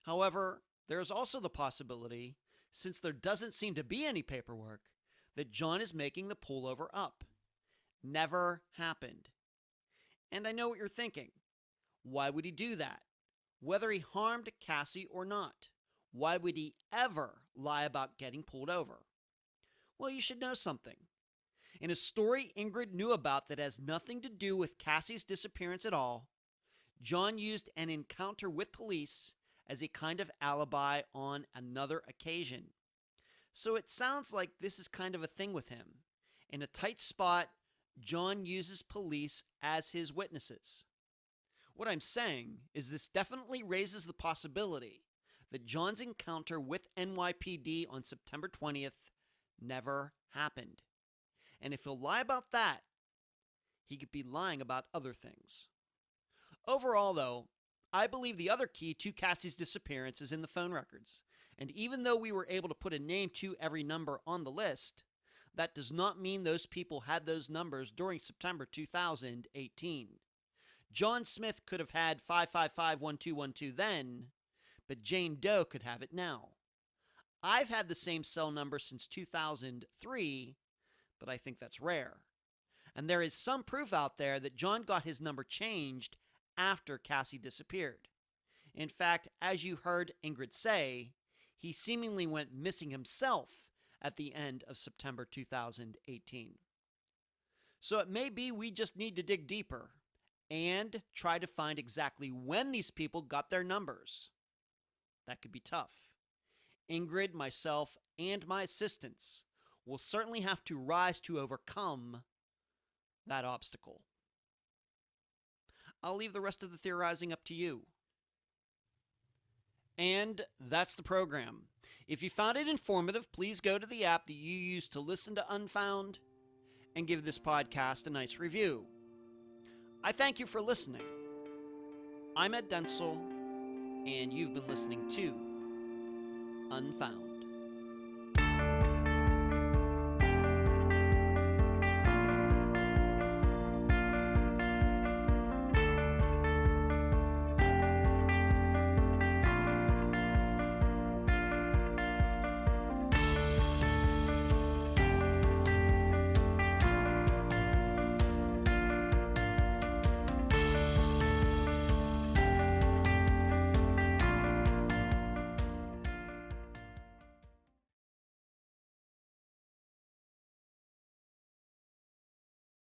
However, there is also the possibility, since there doesn't seem to be any paperwork, that John is making the pullover up. Never happened. And I know what you're thinking. Why would he do that? Whether he harmed Cassie or not, why would he ever lie about getting pulled over? Well, you should know something. In a story Ingrid knew about that has nothing to do with Cassie's disappearance at all, John used an encounter with police as a kind of alibi on another occasion. So it sounds like this is kind of a thing with him. In a tight spot, John uses police as his witnesses. What I'm saying is this definitely raises the possibility that John's encounter with NYPD on September 20th never happened. And if he'll lie about that, he could be lying about other things. Overall, though, I believe the other key to Cassie's disappearance is in the phone records. And even though we were able to put a name to every number on the list, that does not mean those people had those numbers during September 2018. John Smith could have had 555-1212 then, but Jane Doe could have it now. I've had the same cell number since 2003, but I think that's rare. And there is some proof out there that John got his number changed after Cassie disappeared. In fact, as you heard Ingrid say, he seemingly went missing himself at the end of September 2018. So it may be we just need to dig deeper and try to find exactly when these people got their numbers. That could be tough. Ingrid, myself, and my assistants will certainly have to rise to overcome that obstacle. I'll leave the rest of the theorizing up to you. And that's the program. If you found it informative, please go to the app that you use to listen to Unfound and give this podcast a nice review. I thank you for listening. I'm Ed Densel, and you've been listening to Unfound.